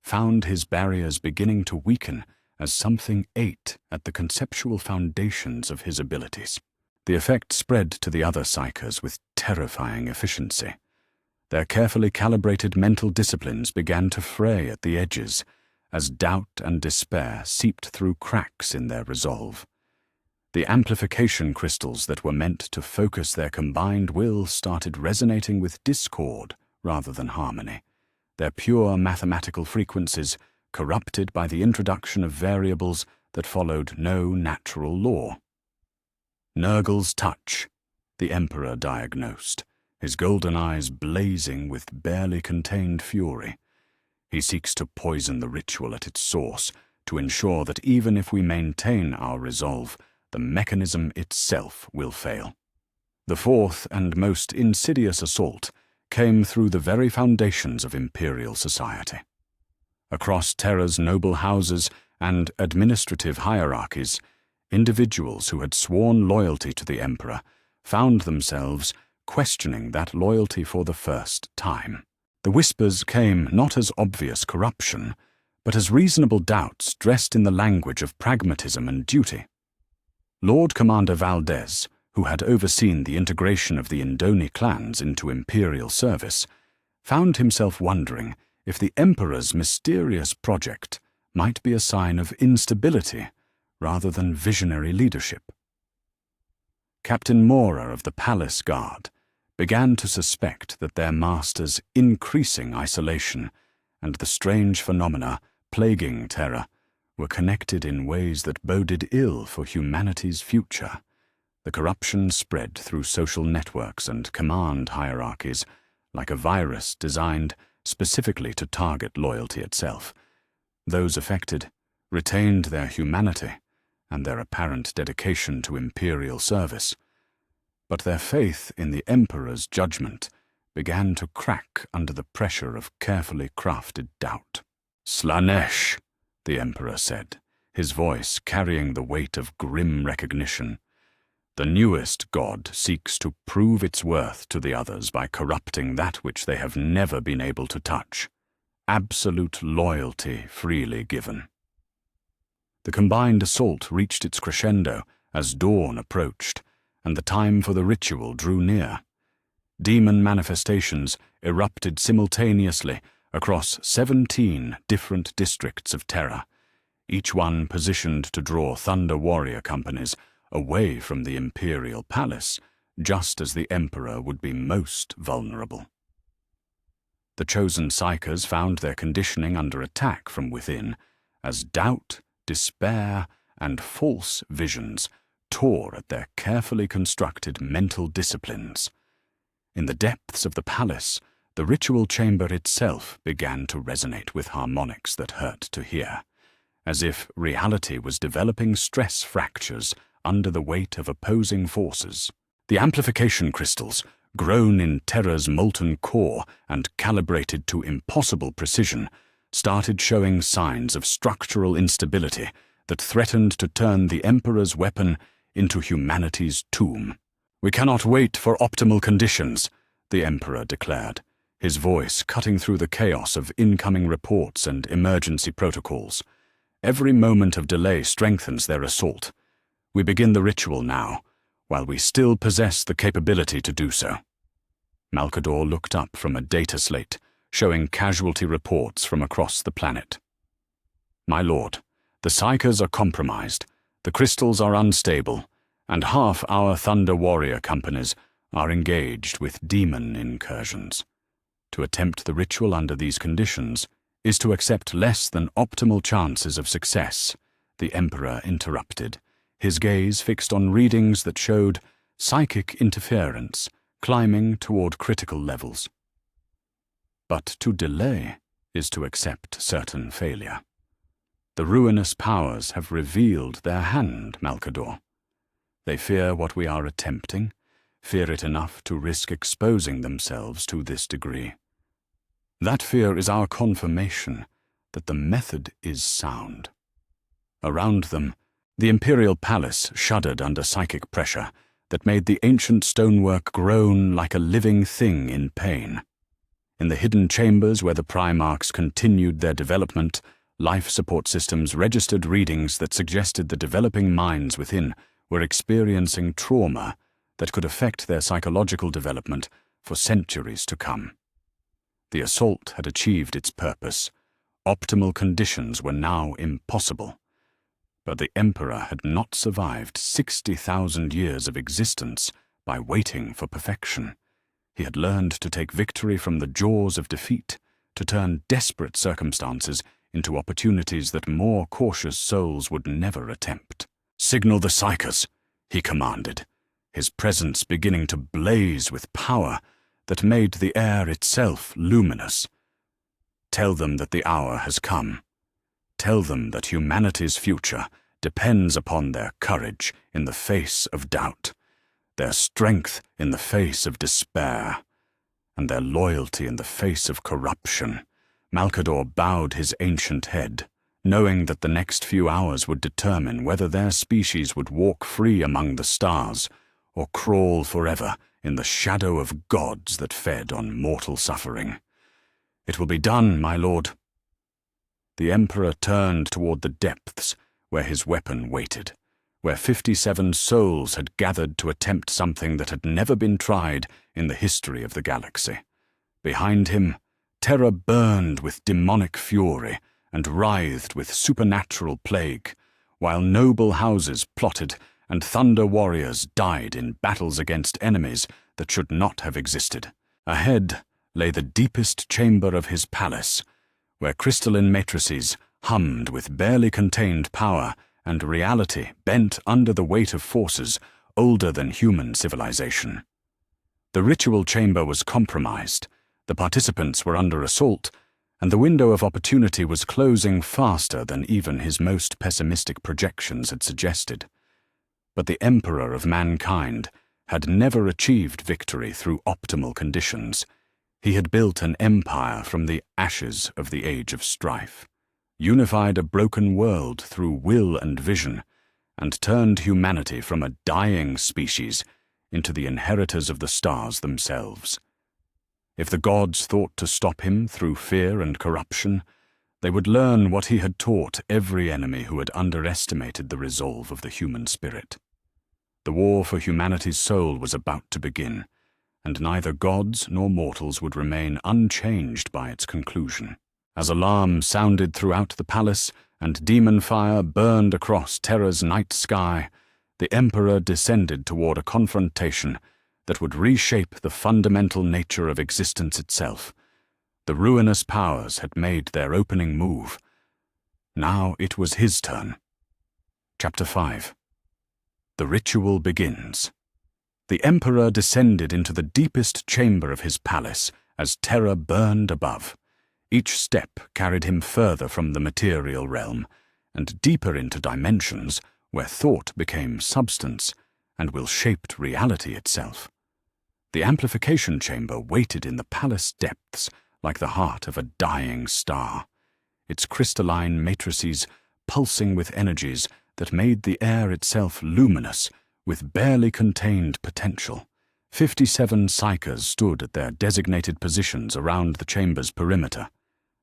found his barriers beginning to weaken as something ate at the conceptual foundations of his abilities. The effect spread to the other psychers with terrifying efficiency. Their carefully calibrated mental disciplines began to fray at the edges as doubt and despair seeped through cracks in their resolve. The amplification crystals that were meant to focus their combined will started resonating with discord rather than harmony, their pure mathematical frequencies corrupted by the introduction of variables that followed no natural law. "Nurgle's touch," the Emperor diagnosed, his golden eyes blazing with barely contained fury. He seeks to poison the ritual at its source, to ensure that even if we maintain our resolve, the mechanism itself will fail. The fourth and most insidious assault came through the very foundations of imperial society. Across Terra's noble houses and administrative hierarchies, individuals who had sworn loyalty to the Emperor found themselves questioning that loyalty for the first time. The whispers came not as obvious corruption, but as reasonable doubts dressed in the language of pragmatism and duty. Lord Commander Valdez, who had overseen the integration of the Indoni clans into imperial service, found himself wondering if the Emperor's mysterious project might be a sign of instability rather than visionary leadership. Captain Mora of the Palace Guard began to suspect that their master's increasing isolation and the strange phenomena plaguing Terra were connected in ways that boded ill for humanity's future. The corruption spread through social networks and command hierarchies like a virus designed specifically to target loyalty itself. Those affected retained their humanity and their apparent dedication to imperial service, but their faith in the Emperor's judgment began to crack under the pressure of carefully crafted doubt. "Slanesh," the Emperor said, his voice carrying the weight of grim recognition. "The newest god seeks to prove its worth to the others by corrupting that which they have never been able to touch. Absolute loyalty freely given." The combined assault reached its crescendo as dawn approached, and the time for the ritual drew near. Demon manifestations erupted simultaneously across 17 different districts of Terra, each one positioned to draw Thunder Warrior companies away from the Imperial Palace, just as the Emperor would be most vulnerable. The chosen psychers found their conditioning under attack from within, as doubt, despair, and false visions tore at their carefully constructed mental disciplines. In the depths of the palace, the ritual chamber itself began to resonate with harmonics that hurt to hear, as if reality was developing stress fractures under the weight of opposing forces. The amplification crystals, grown in Terra's molten core and calibrated to impossible precision, started showing signs of structural instability that threatened to turn the Emperor's weapon into humanity's tomb. "We cannot wait for optimal conditions," the Emperor declared, his voice cutting through the chaos of incoming reports and emergency protocols. "Every moment of delay strengthens their assault. We begin the ritual now, while we still possess the capability to do so." Malkador looked up from a data slate, showing casualty reports from across the planet. "My lord, the psychers are compromised, the crystals are unstable, and half our Thunder Warrior companies are engaged with demon incursions. To attempt the ritual under these conditions is to accept less than optimal chances of success," the Emperor interrupted, his gaze fixed on readings that showed psychic interference climbing toward critical levels. "But to delay is to accept certain failure. The ruinous powers have revealed their hand, Malkador. They fear what we are attempting, fear it enough to risk exposing themselves to this degree. That fear is our confirmation that the method is sound." Around them, the Imperial Palace shuddered under psychic pressure that made the ancient stonework groan like a living thing in pain. In the hidden chambers where the Primarchs continued their development, life support systems registered readings that suggested the developing minds within were experiencing trauma that could affect their psychological development for centuries to come. The assault had achieved its purpose. Optimal conditions were now impossible. But the Emperor had not survived 60,000 years of existence by waiting for perfection. He had learned to take victory from the jaws of defeat, to turn desperate circumstances into opportunities that more cautious souls would never attempt. "Signal the psychers," he commanded, his presence beginning to blaze with power that made the air itself luminous. "Tell them that the hour has come. Tell them that humanity's future depends upon their courage in the face of doubt, their strength in the face of despair, and their loyalty in the face of corruption." Malkador bowed his ancient head, knowing that the next few hours would determine whether their species would walk free among the stars or crawl forever in the shadow of gods that fed on mortal suffering. "It will be done, my lord." The Emperor turned toward the depths where his weapon waited, where 57 souls had gathered to attempt something that had never been tried in the history of the galaxy. Behind him, Terra burned with demonic fury and writhed with supernatural plague, while noble houses plotted and Thunder Warriors died in battles against enemies that should not have existed. Ahead lay the deepest chamber of his palace, where crystalline matrices hummed with barely contained power and reality bent under the weight of forces older than human civilization. The ritual chamber was compromised, the participants were under assault, and the window of opportunity was closing faster than even his most pessimistic projections had suggested. But the Emperor of mankind had never achieved victory through optimal conditions. He had built an empire from the ashes of the Age of Strife, unified a broken world through will and vision, and turned humanity from a dying species into the inheritors of the stars themselves. If the gods thought to stop him through fear and corruption, they would learn what he had taught every enemy who had underestimated the resolve of the human spirit. The war for humanity's soul was about to begin, and neither gods nor mortals would remain unchanged by its conclusion. As alarm sounded throughout the palace and demon fire burned across Terra's night sky, the Emperor descended toward a confrontation that would reshape the fundamental nature of existence itself. The ruinous powers had made their opening move. Now it was his turn. Chapter 5. The ritual begins. The Emperor descended into the deepest chamber of his palace as terror burned above. Each step carried him further from the material realm, and deeper into dimensions where thought became substance and will shaped reality itself. The amplification chamber waited in the palace depths like the heart of a dying star, its crystalline matrices pulsing with energies that made the air itself luminous with barely contained potential. 57 psychers stood at their designated positions around the chamber's perimeter,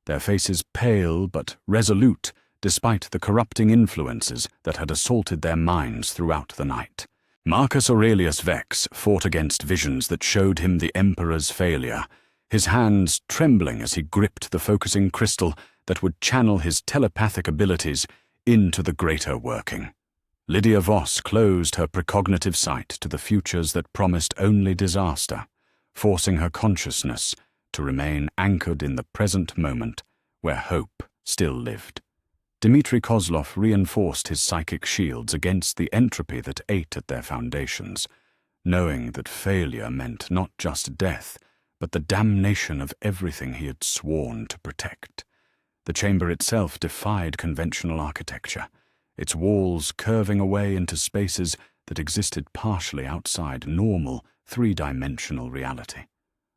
their faces pale but resolute despite the corrupting influences that had assaulted their minds throughout the night. Marcus Aurelius Vex fought against visions that showed him the Emperor's failure, his hands trembling as he gripped the focusing crystal that would channel his telepathic abilities into the greater working. Lydia Voss closed her precognitive sight to the futures that promised only disaster, forcing her consciousness to remain anchored in the present moment where hope still lived. Dmitri Kozlov reinforced his psychic shields against the entropy that ate at their foundations, knowing that failure meant not just death, but the damnation of everything he had sworn to protect. The chamber itself defied conventional architecture, its walls curving away into spaces that existed partially outside normal, three-dimensional reality.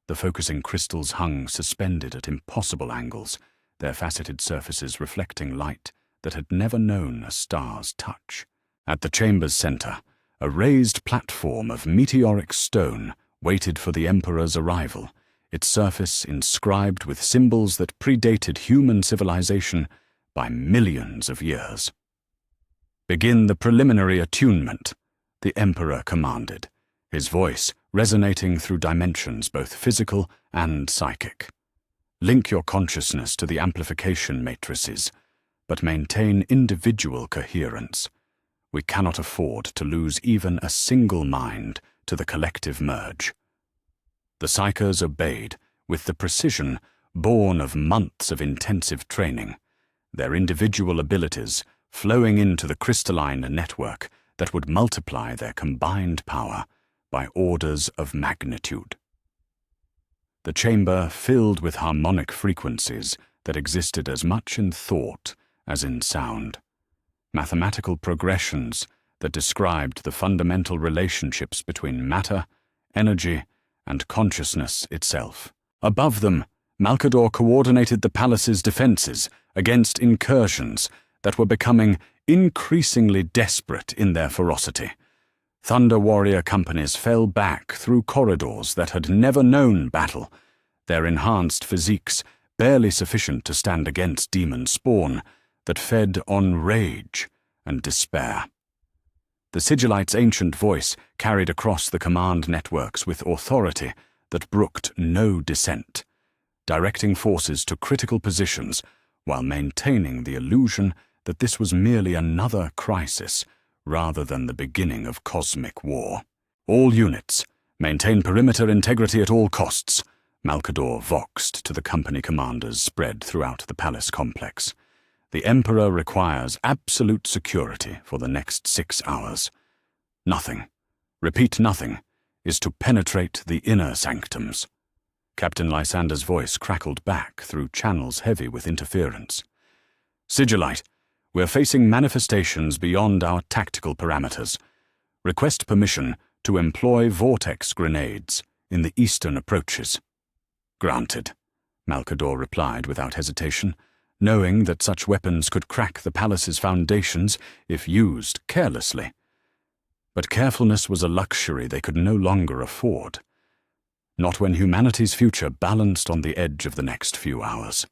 The focusing crystals hung suspended at impossible angles, their faceted surfaces reflecting light that had never known a star's touch. At the chamber's center, a raised platform of meteoric stone waited for the Emperor's arrival, its surface inscribed with symbols that predated human civilization by millions of years. "Begin the preliminary attunement," the Emperor commanded, his voice resonating through dimensions both physical and psychic. "Link your consciousness to the amplification matrices, but maintain individual coherence. We cannot afford to lose even a single mind to the collective merge." The psychers obeyed with the precision born of months of intensive training, their individual abilities flowing into the crystalline network that would multiply their combined power by orders of magnitude. The chamber filled with harmonic frequencies that existed as much in thought as in sound, mathematical progressions that described the fundamental relationships between matter, energy, and consciousness itself. Above them, Malkador coordinated the palace's defenses against incursions that were becoming increasingly desperate in their ferocity. Thunder warrior companies fell back through corridors that had never known battle, their enhanced physiques barely sufficient to stand against demon spawn that fed on rage and despair. The Sigillite's ancient voice carried across the command networks with authority that brooked no dissent, directing forces to critical positions while maintaining the illusion that this was merely another crisis rather than the beginning of cosmic war. "All units, maintain perimeter integrity at all costs," Malkador voxed to the company commanders spread throughout the palace complex. "The Emperor requires absolute security for the next 6 hours. Nothing, repeat nothing, is to penetrate the inner sanctums." Captain Lysander's voice crackled back through channels heavy with interference. "Sigillite, we're facing manifestations beyond our tactical parameters. Request permission to employ vortex grenades in the eastern approaches." "Granted," Malkador replied without hesitation, knowing that such weapons could crack the palace's foundations if used carelessly. But carefulness was a luxury they could no longer afford. Not when humanity's future balanced on the edge of the next few hours.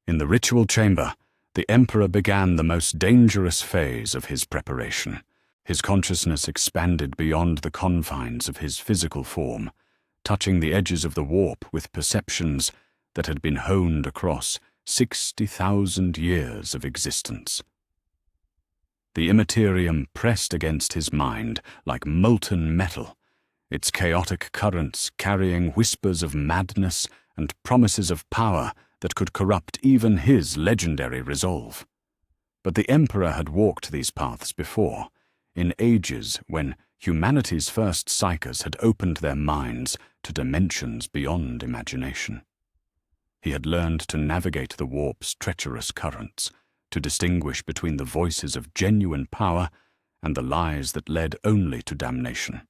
In the ritual chamber, the Emperor began the most dangerous phase of his preparation. His consciousness expanded beyond the confines of his physical form, touching the edges of the warp with perceptions that had been honed across 60,000 years of existence. The Imperium pressed against his mind like molten metal, its chaotic currents carrying whispers of madness and promises of power that could corrupt even his legendary resolve. But the Emperor had walked these paths before, in ages when humanity's first psychers had opened their minds to dimensions beyond imagination. He had learned to navigate the warp's treacherous currents, to distinguish between the voices of genuine power and the lies that led only to damnation.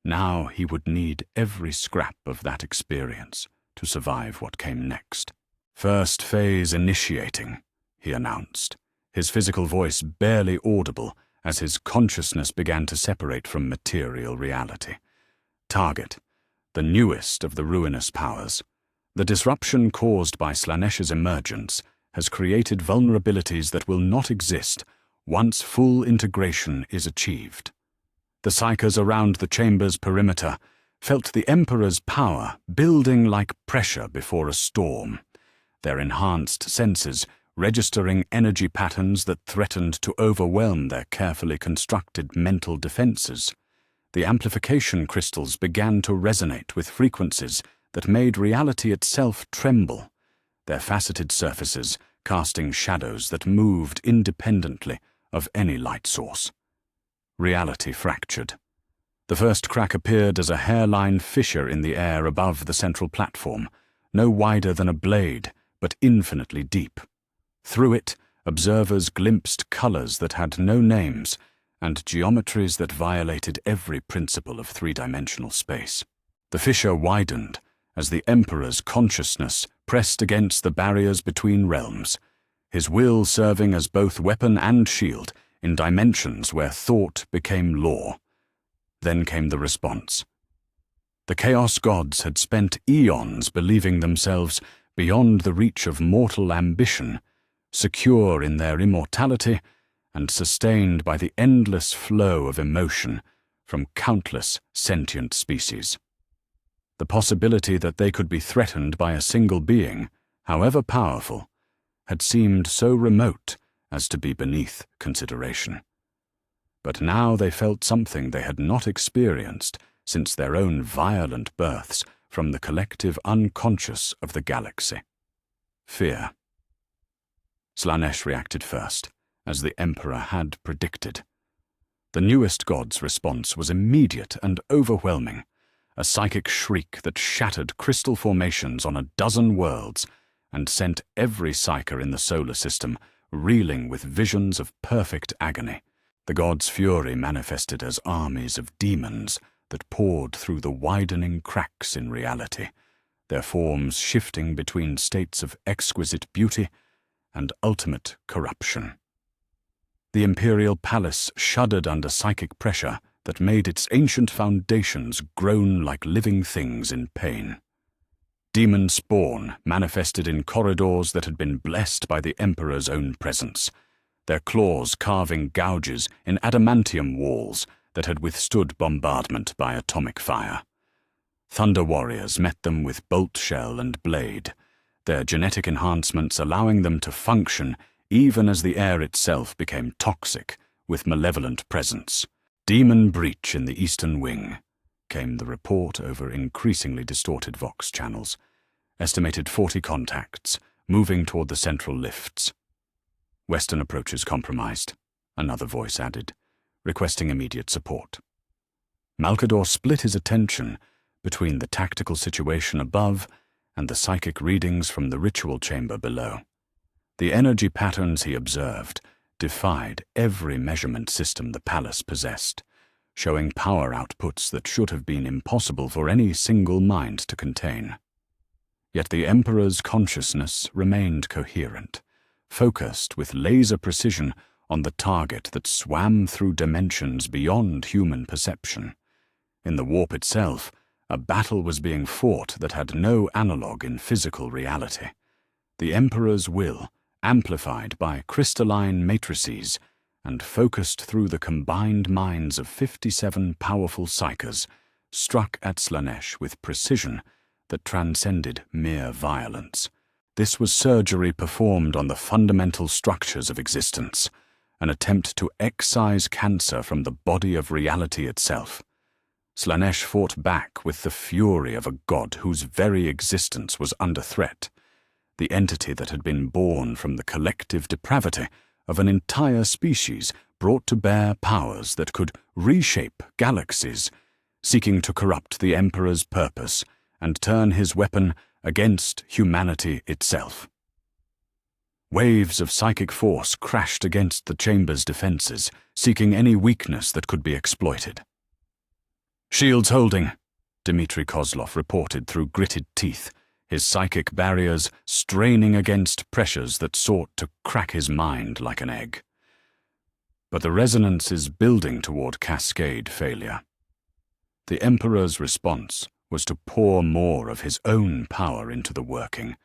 Now he would need every scrap of that experience to survive what came next. "First phase initiating," he announced, his physical voice barely audible as his consciousness began to separate from material reality. "Target, the newest of the ruinous powers. The disruption caused by Slanesh's emergence has created vulnerabilities that will not exist once full integration is achieved." The psychers around the chamber's perimeter felt the Emperor's power building like pressure before a storm, their enhanced senses registering energy patterns that threatened to overwhelm their carefully constructed mental defenses. The amplification crystals began to resonate with frequencies that made reality itself tremble, their faceted surfaces casting shadows that moved independently of any light source. Reality fractured. The first crack appeared as a hairline fissure in the air above the central platform, no wider than a blade, but infinitely deep. Through it, observers glimpsed colors that had no names and geometries that violated every principle of three-dimensional space. The fissure widened as the Emperor's consciousness pressed against the barriers between realms, his will serving as both weapon and shield in dimensions where thought became law. Then came the response. The Chaos Gods had spent eons believing themselves beyond the reach of mortal ambition, secure in their immortality and sustained by the endless flow of emotion from countless sentient species. The possibility that they could be threatened by a single being, however powerful, had seemed so remote as to be beneath consideration. But now they felt something they had not experienced since their own violent births from the collective unconscious of the galaxy. Fear. Slanesh reacted first, as the Emperor had predicted. The newest god's response was immediate and overwhelming, a psychic shriek that shattered crystal formations on a dozen worlds and sent every psyker in the solar system reeling with visions of perfect agony. The god's fury manifested as armies of demons that poured through the widening cracks in reality, their forms shifting between states of exquisite beauty and ultimate corruption. The Imperial Palace shuddered under psychic pressure that made its ancient foundations groan like living things in pain. Demon spawn manifested in corridors that had been blessed by the Emperor's own presence, their claws carving gouges in adamantium walls that had withstood bombardment by atomic fire. Thunder warriors met them with bolt shell and blade, their genetic enhancements allowing them to function even as the air itself became toxic with malevolent presence. "Demon breach in the eastern wing," came the report over increasingly distorted Vox channels. Estimated 40 contacts, moving toward the central lifts. "Western approaches compromised," another voice added, requesting immediate support. Malkador split his attention between the tactical situation above and the psychic readings from the ritual chamber below. The energy patterns he observed defied every measurement system the palace possessed, showing power outputs that should have been impossible for any single mind to contain. Yet the Emperor's consciousness remained coherent, focused with laser precision on the target that swam through dimensions beyond human perception. In the warp itself, a battle was being fought that had no analogue in physical reality. The Emperor's will, amplified by crystalline matrices and focused through the combined minds of 57 powerful psychers, struck at Slanesh with precision that transcended mere violence. This was surgery performed on the fundamental structures of existence, an attempt to excise cancer from the body of reality itself. Slanesh fought back with the fury of a god whose very existence was under threat. the entity that had been born from the collective depravity of an entire species brought to bear powers that could reshape galaxies, seeking to corrupt the Emperor's purpose and turn his weapon against humanity itself. Waves of psychic force crashed against the chamber's defenses, seeking any weakness that could be exploited. "Shields holding," Dmitry Kozlov reported through gritted teeth, his psychic barriers straining against pressures that sought to crack his mind like an egg. But the resonance is building toward cascade failure. The Emperor's response was to pour more of his own power into the working,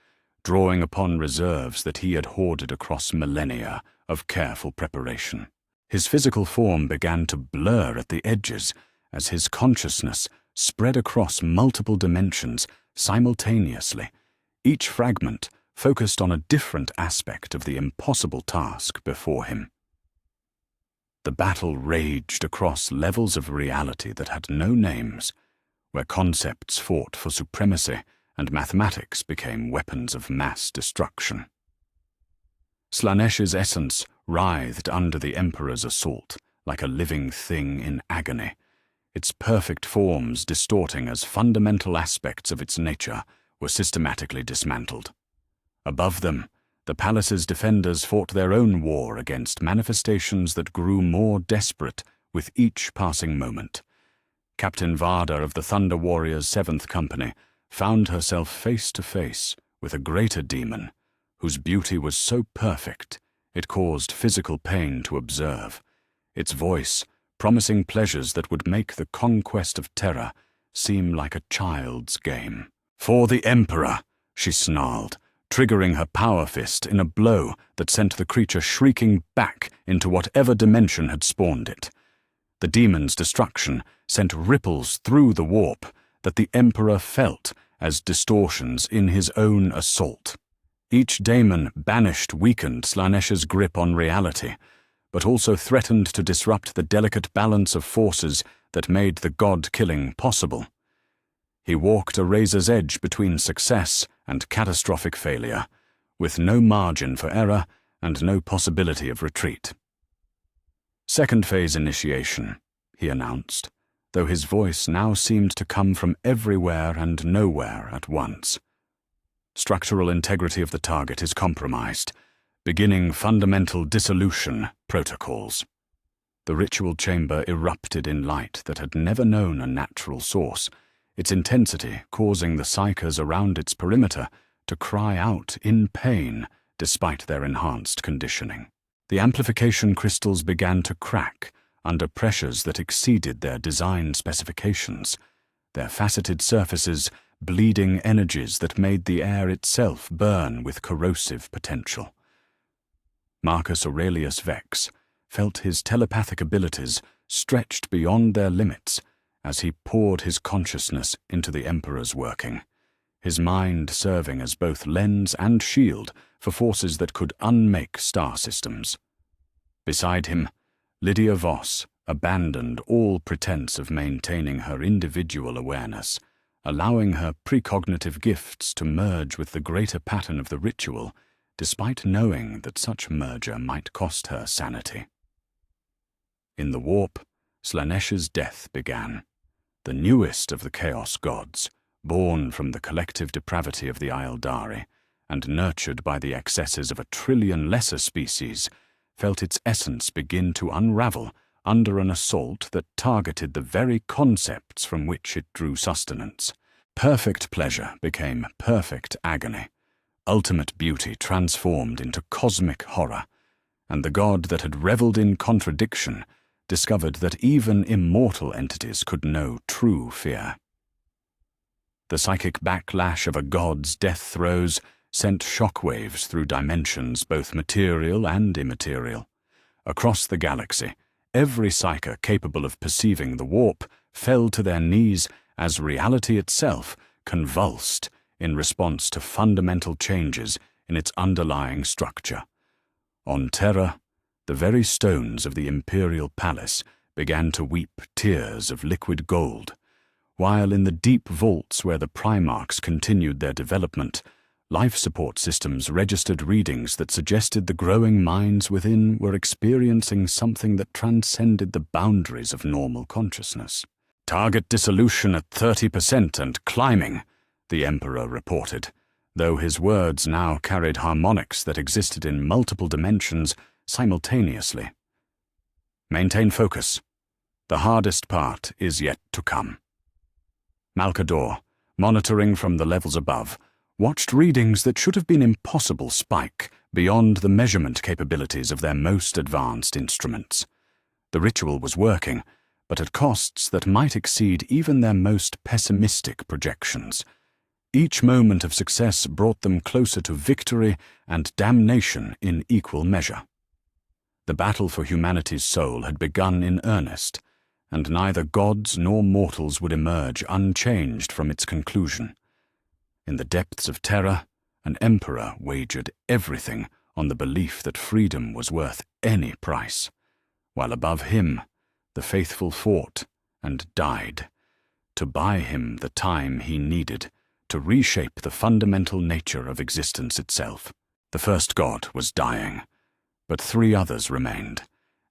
drawing upon reserves that he had hoarded across millennia of careful preparation. His physical form began to blur at the edges as his consciousness spread across multiple dimensions simultaneously, each fragment focused on a different aspect of the impossible task before him. The battle raged across levels of reality that had no names, where concepts fought for supremacy and mathematics became weapons of mass destruction. Slanesh's essence writhed under the Emperor's assault like a living thing in agony, its perfect forms distorting as fundamental aspects of its nature were systematically dismantled. Above them, the palace's defenders fought their own war against manifestations that grew more desperate with each passing moment. Captain Vada of the Thunder Warriors' 7th Company found herself face to face with a greater demon whose beauty was so perfect it caused physical pain to observe, its voice promising pleasures that would make the conquest of Terra seem like a child's game. "For the Emperor," she snarled, triggering her power fist in a blow that sent the creature shrieking back into whatever dimension had spawned it. The demon's destruction sent ripples through the warp that the Emperor felt as distortions in his own assault. Each daemon banished weakened Slanesh's grip on reality, but also threatened to disrupt the delicate balance of forces that made the god-killing possible. He walked a razor's edge between success and catastrophic failure, with no margin for error and no possibility of retreat. "Second phase initiation," he announced, though his voice now seemed to come from everywhere and nowhere at once. "Structural integrity of the target is compromised. Beginning fundamental dissolution protocols." The ritual chamber erupted in light that had never known a natural source, its intensity causing the psychers around its perimeter to cry out in pain despite their enhanced conditioning. The amplification crystals began to crack under pressures that exceeded their design specifications, their faceted surfaces bleeding energies that made the air itself burn with corrosive potential. Marcus Aurelius Vex felt his telepathic abilities stretched beyond their limits as he poured his consciousness into the Emperor's working, his mind serving as both lens and shield for forces that could unmake star systems. Beside him, Lydia Voss abandoned all pretense of maintaining her individual awareness, allowing her precognitive gifts to merge with the greater pattern of the ritual, despite knowing that such merger might cost her sanity. In the warp, Slanesh's death began, the newest of the Chaos Gods, born from the collective depravity of the Aeldari, and nurtured by the excesses of 1,000,000,000,000 lesser species, felt its essence begin to unravel under an assault that targeted the very concepts from which it drew sustenance. Perfect pleasure became perfect agony, ultimate beauty transformed into cosmic horror, and the god that had reveled in contradiction discovered that even immortal entities could know true fear. The psychic backlash of a god's death throes sent shockwaves through dimensions both material and immaterial. Across the galaxy, every psyker capable of perceiving the warp fell to their knees as reality itself convulsed in response to fundamental changes in its underlying structure. On Terra, the very stones of the Imperial Palace began to weep tears of liquid gold, while in the deep vaults where the Primarchs continued their development, Life support systems registered readings that suggested the growing minds within were experiencing something that transcended the boundaries of normal consciousness. "Target dissolution at 30% and climbing," the Emperor reported, though his words now carried harmonics that existed in multiple dimensions simultaneously. "Maintain focus. The hardest part is yet to come." Malcador, monitoring from the levels above, watched readings that should have been impossible spike beyond the measurement capabilities of their most advanced instruments. The ritual was working, but at costs that might exceed even their most pessimistic projections. Each moment of success brought them closer to victory and damnation in equal measure. The battle for humanity's soul had begun in earnest, and neither gods nor mortals would emerge unchanged from its conclusion. In the depths of terror, an emperor wagered everything on the belief that freedom was worth any price, while above him the faithful fought and died to buy him the time he needed to reshape the fundamental nature of existence itself. The first god was dying, but 3 others remained,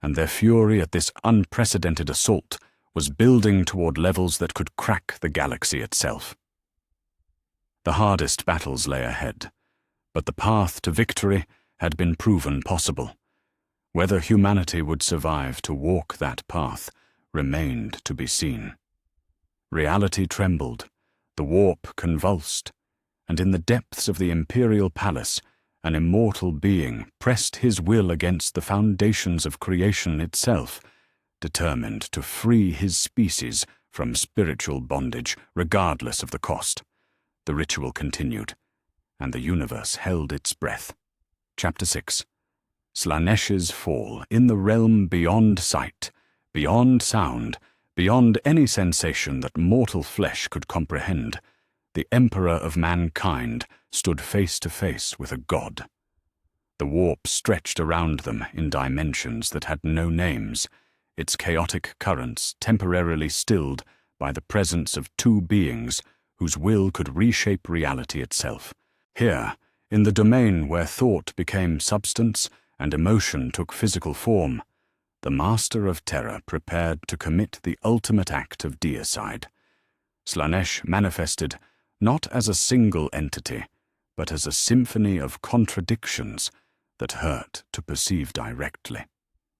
and their fury at this unprecedented assault was building toward levels that could crack the galaxy itself. The hardest battles lay ahead, but the path to victory had been proven possible. Whether humanity would survive to walk that path remained to be seen. Reality trembled, the warp convulsed, and in the depths of the Imperial Palace, an immortal being pressed his will against the foundations of creation itself, determined to free his species from spiritual bondage regardless of the cost. The ritual continued, and the universe held its breath. Chapter 6. Slanesh's fall in the realm beyond sight, beyond sound, beyond any sensation that mortal flesh could comprehend. The Emperor of mankind stood face to face with a god. The warp stretched around them in dimensions that had no names, its chaotic currents temporarily stilled by the presence of 2 beings whose will could reshape reality itself. Here, in the domain where thought became substance and emotion took physical form, the Master of Terror prepared to commit the ultimate act of deicide. Slanesh manifested not as a single entity, but as a symphony of contradictions that hurt to perceive directly.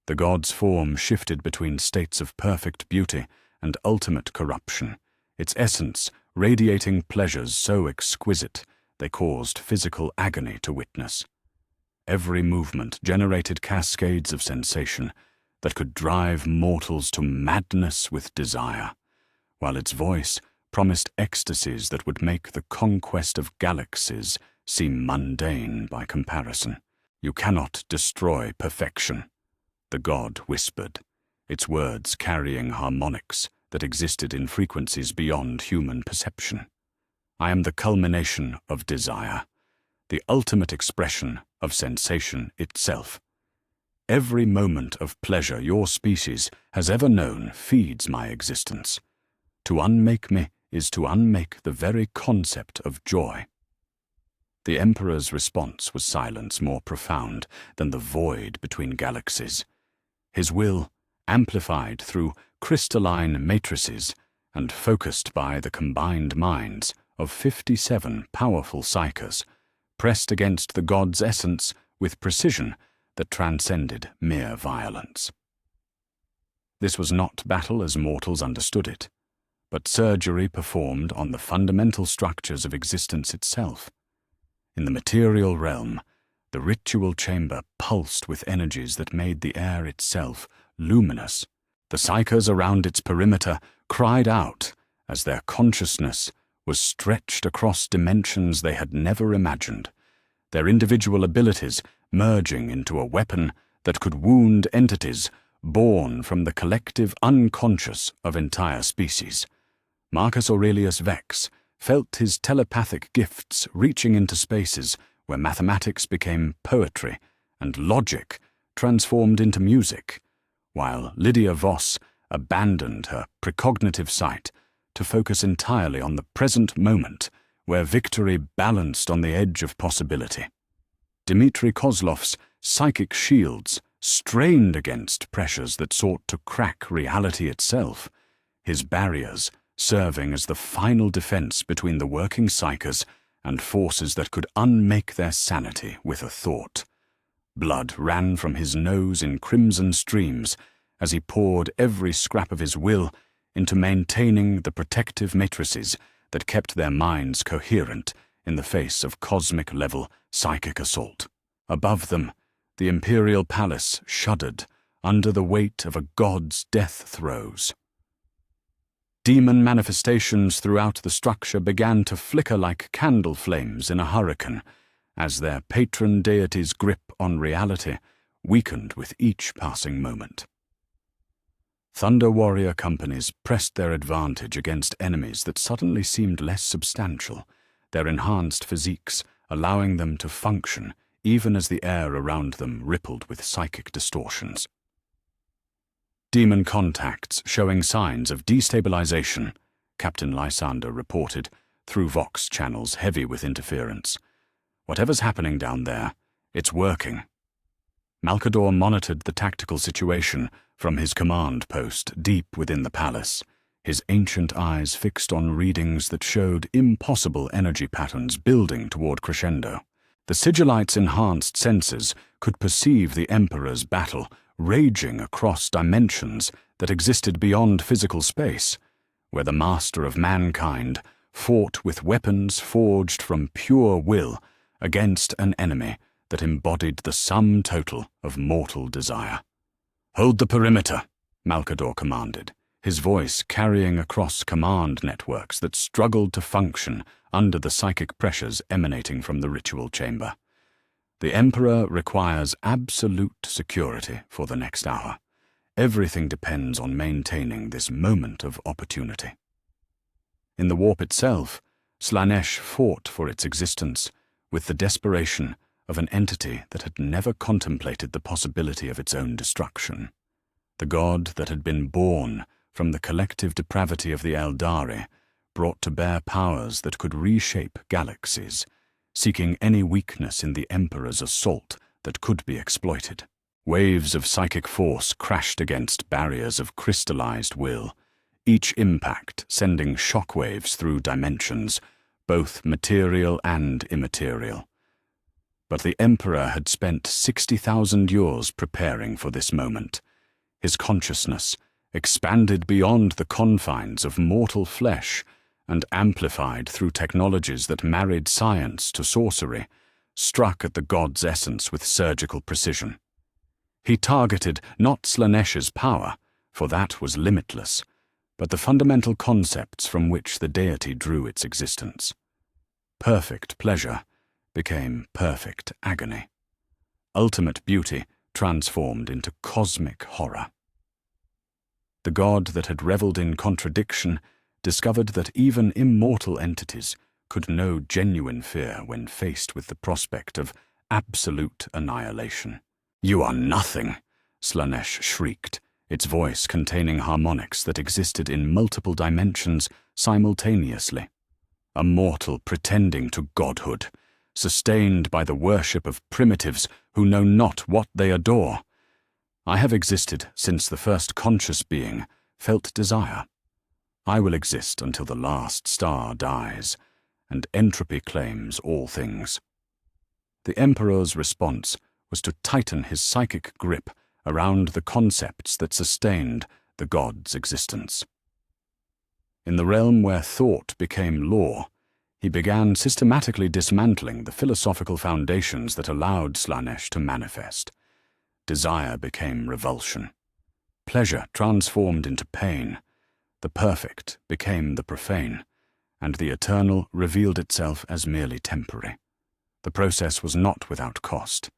The god's form shifted between states of perfect beauty and ultimate corruption, its essence radiating pleasures so exquisite they caused physical agony to witness. Every movement generated cascades of sensation that could drive mortals to madness with desire, while its voice promised ecstasies that would make the conquest of galaxies seem mundane by comparison. "You cannot destroy perfection," the god whispered, its words carrying harmonics that existed in frequencies beyond human perception. "I am the culmination of desire, the ultimate expression of sensation itself. Every moment of pleasure your species has ever known feeds my existence. To unmake me is to unmake the very concept of joy." The Emperor's response was silence more profound than the void between galaxies. His will, amplified through crystalline matrices and focused by the combined minds of 57 powerful psychers, pressed against the god's essence with precision that transcended mere violence. This was not battle as mortals understood it, but surgery performed on the fundamental structures of existence itself. In the material realm, the ritual chamber pulsed with energies that made the air itself luminous. The psychers around its perimeter cried out as their consciousness was stretched across dimensions they had never imagined, their individual abilities merging into a weapon that could wound entities born from the collective unconscious of entire species. Marcus Aurelius Vex felt his telepathic gifts reaching into spaces where mathematics became poetry and logic transformed into music, while Lydia Voss abandoned her precognitive sight to focus entirely on the present moment where victory balanced on the edge of possibility. Dmitry Kozlov's psychic shields strained against pressures that sought to crack reality itself, his barriers serving as the final defense between the working psychers and forces that could unmake their sanity with a thought. Blood ran from his nose in crimson streams as he poured every scrap of his will into maintaining the protective matrices that kept their minds coherent in the face of cosmic-level psychic assault. Above them, the Imperial Palace shuddered under the weight of a god's death throes. Demon manifestations throughout the structure began to flicker like candle flames in a hurricane, as their patron deity's grip on reality weakened with each passing moment. Thunder Warrior companies pressed their advantage against enemies that suddenly seemed less substantial, their enhanced physiques allowing them to function even as the air around them rippled with psychic distortions. Demon contacts showing signs of destabilization, Captain Lysander reported through Vox channels heavy with interference. Whatever's happening down there, it's working. Malkador monitored the tactical situation from his command post deep within the palace, his ancient eyes fixed on readings that showed impossible energy patterns building toward crescendo. The Sigillite's enhanced senses could perceive the Emperor's battle raging across dimensions that existed beyond physical space, where the master of mankind fought with weapons forged from pure will against an enemy that embodied the sum total of mortal desire. "Hold the perimeter," Malkador commanded, his voice carrying across command networks that struggled to function under the psychic pressures emanating from the ritual chamber. The Emperor requires absolute security for the next hour. Everything depends on maintaining this moment of opportunity. In the warp itself, Slaanesh fought for its existence with the desperation of an entity that had never contemplated the possibility of its own destruction. The god that had been born from the collective depravity of the Eldari brought to bear powers that could reshape galaxies, seeking any weakness in the Emperor's assault that could be exploited. Waves of psychic force crashed against barriers of crystallized will, each impact sending shockwaves through dimensions, both material and immaterial. But the Emperor had spent 60,000 years preparing for this moment. His consciousness, expanded beyond the confines of mortal flesh and amplified through technologies that married science to sorcery, struck at the god's essence with surgical precision. He targeted not Slaanesh's power, for that was limitless, but the fundamental concepts from which the deity drew its existence. Perfect pleasure became perfect agony. Ultimate beauty transformed into cosmic horror. The god that had reveled in contradiction discovered that even immortal entities could know genuine fear when faced with the prospect of absolute annihilation. "You are nothing," Slaanesh shrieked, its voice containing harmonics that existed in multiple dimensions simultaneously. A mortal pretending to godhood, sustained by the worship of primitives who know not what they adore. I have existed since the first conscious being felt desire. I will exist until the last star dies, and entropy claims all things. The Emperor's response was to tighten his psychic grip around the concepts that sustained the god's existence. In the realm where thought became law, he began systematically dismantling the philosophical foundations that allowed Slaanesh to manifest. Desire became revulsion. Pleasure transformed into pain. The perfect became the profane, and the eternal revealed itself as merely temporary. The process was not without cost.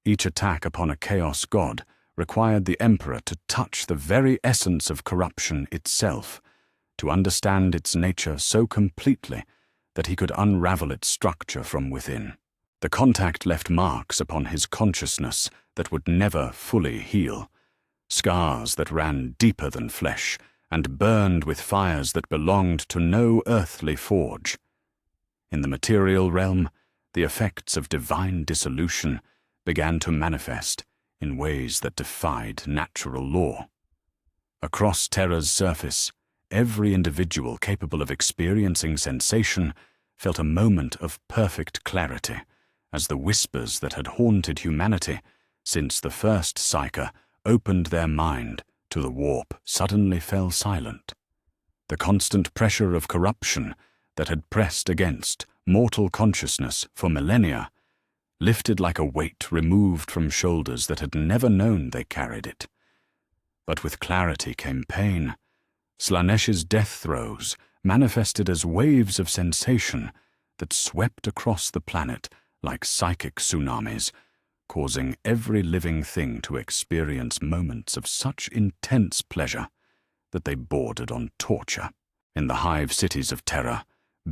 Each attack upon a chaos god required the Emperor to touch the very essence of corruption itself, to understand its nature so completely that he could unravel its structure from within. The contact left marks upon his consciousness that would never fully heal, scars that ran deeper than flesh and burned with fires that belonged to no earthly forge. In the material realm, the effects of divine dissolution began to manifest in ways that defied natural law. Across Terra's surface, every individual capable of experiencing sensation felt a moment of perfect clarity as the whispers that had haunted humanity since the first Psyker opened their mind to the warp suddenly fell silent. The constant pressure of corruption that had pressed against mortal consciousness for millennia lifted like a weight removed from shoulders that had never known they carried it. But with clarity came pain. Slanesh's death throes manifested as waves of sensation that swept across the planet like psychic tsunamis, causing every living thing to experience moments of such intense pleasure that they bordered on torture. In the hive cities of Terra,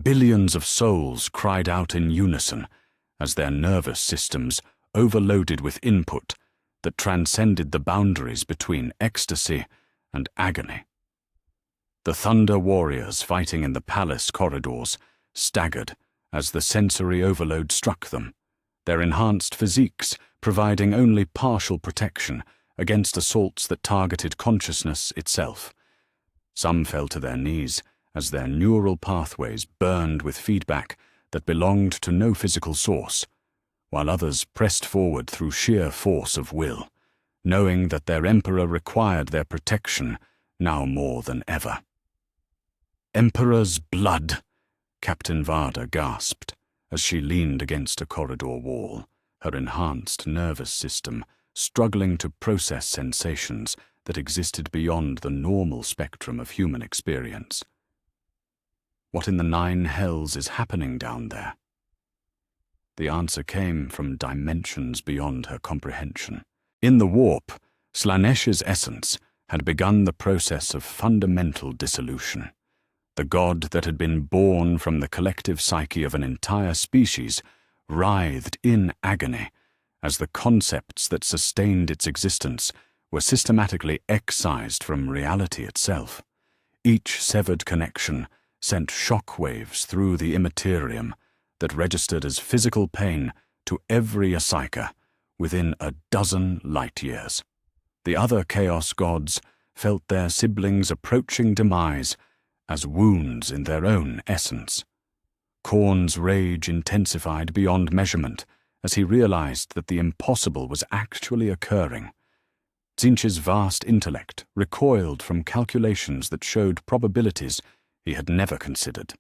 billions of souls cried out in unison as their nervous systems overloaded with input that transcended the boundaries between ecstasy and agony. The Thunder Warriors fighting in the palace corridors staggered as the sensory overload struck them, their enhanced physiques providing only partial protection against assaults that targeted consciousness itself. Some fell to their knees as their neural pathways burned with feedback that belonged to no physical source, while others pressed forward through sheer force of will, knowing that their Emperor required their protection now more than ever. "Emperor's blood," Captain Varda gasped as she leaned against a corridor wall, her enhanced nervous system struggling to process sensations that existed beyond the normal spectrum of human experience. What in the nine hells is happening down there? The answer came from dimensions beyond her comprehension. In the warp, Slanesh's essence had begun the process of fundamental dissolution. The god that had been born from the collective psyche of an entire species writhed in agony as the concepts that sustained its existence were systematically excised from reality itself. Each severed connection sent shock waves through the Imperium that registered as physical pain to every Psyker within a dozen light-years. The other Chaos gods felt their siblings' approaching demise as wounds in their own essence. Khorne's rage intensified beyond measurement as he realized that the impossible was actually occurring. Tzeentch's vast intellect recoiled from calculations that showed probabilities he had never considered.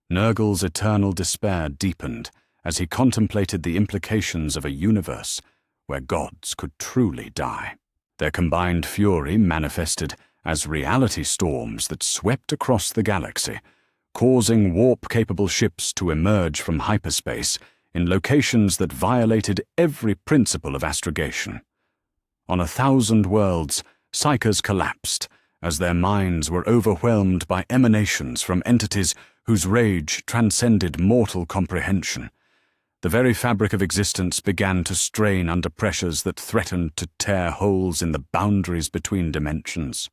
Nurgle's eternal despair deepened as he contemplated the implications of a universe where gods could truly die. Their combined fury manifested as reality storms that swept across the galaxy, causing warp-capable ships to emerge from hyperspace in locations that violated every principle of astrogation. On 1,000 worlds, Psykers collapsed as their minds were overwhelmed by emanations from entities whose rage transcended mortal comprehension. The very fabric of existence began to strain under pressures that threatened to tear holes in the boundaries between dimensions.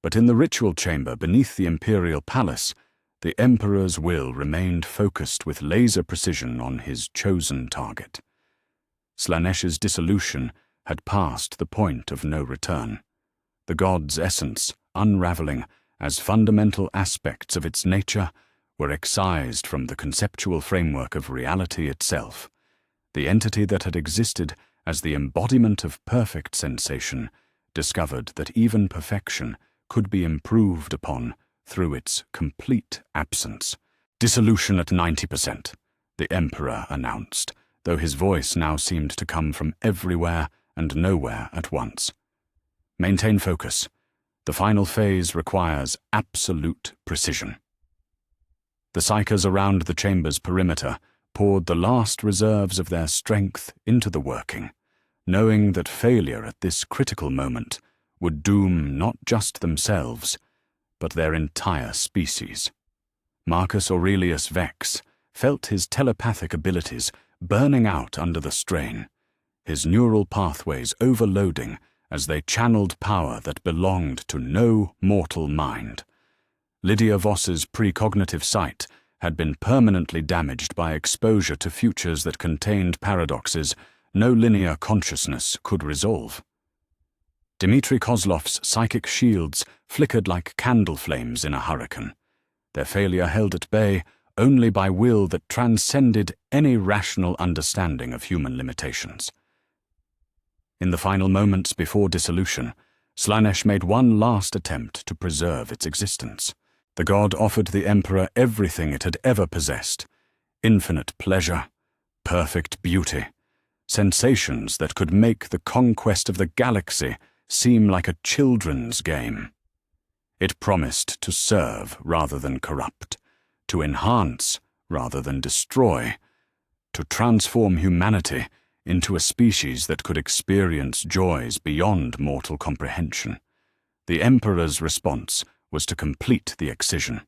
But in the ritual chamber beneath the Imperial Palace, the Emperor's will remained focused with laser precision on his chosen target. Slanesh's dissolution had passed the point of no return. The god's essence, unraveling as fundamental aspects of its nature, were excised from the conceptual framework of reality itself. The entity that had existed as the embodiment of perfect sensation discovered that even perfection could be improved upon through its complete absence. "Dissolution at 90%, the Emperor announced, though his voice now seemed to come from everywhere and nowhere at once. "Maintain focus. The final phase requires absolute precision." The Psykers around the chamber's perimeter poured the last reserves of their strength into the working, knowing that failure at this critical moment would doom not just themselves, but their entire species. Marcus Aurelius Vex felt his telepathic abilities burning out under the strain, his neural pathways overloading as they channeled power that belonged to no mortal mind. Lydia Voss's precognitive sight had been permanently damaged by exposure to futures that contained paradoxes no linear consciousness could resolve. Dmitri Kozlov's psychic shields flickered like candle flames in a hurricane, their failure held at bay only by will that transcended any rational understanding of human limitations. In the final moments before dissolution, Slanesh made one last attempt to preserve its existence. The god offered the Emperor everything it had ever possessed: infinite pleasure, perfect beauty, sensations that could make the conquest of the galaxy seem like a children's game. It promised to serve rather than corrupt, to enhance rather than destroy, to transform humanity into a species that could experience joys beyond mortal comprehension. The Emperor's response was to complete the excision.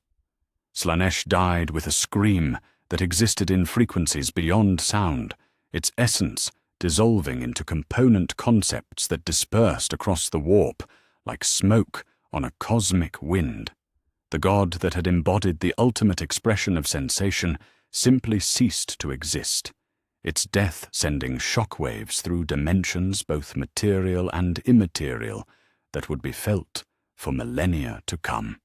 Slanesh died with a scream that existed in frequencies beyond sound, its essence dissolving into component concepts that dispersed across the warp like smoke on a cosmic wind. The god that had embodied the ultimate expression of sensation simply ceased to exist, its death sending shockwaves through dimensions both material and immaterial that would be felt for millennia to come.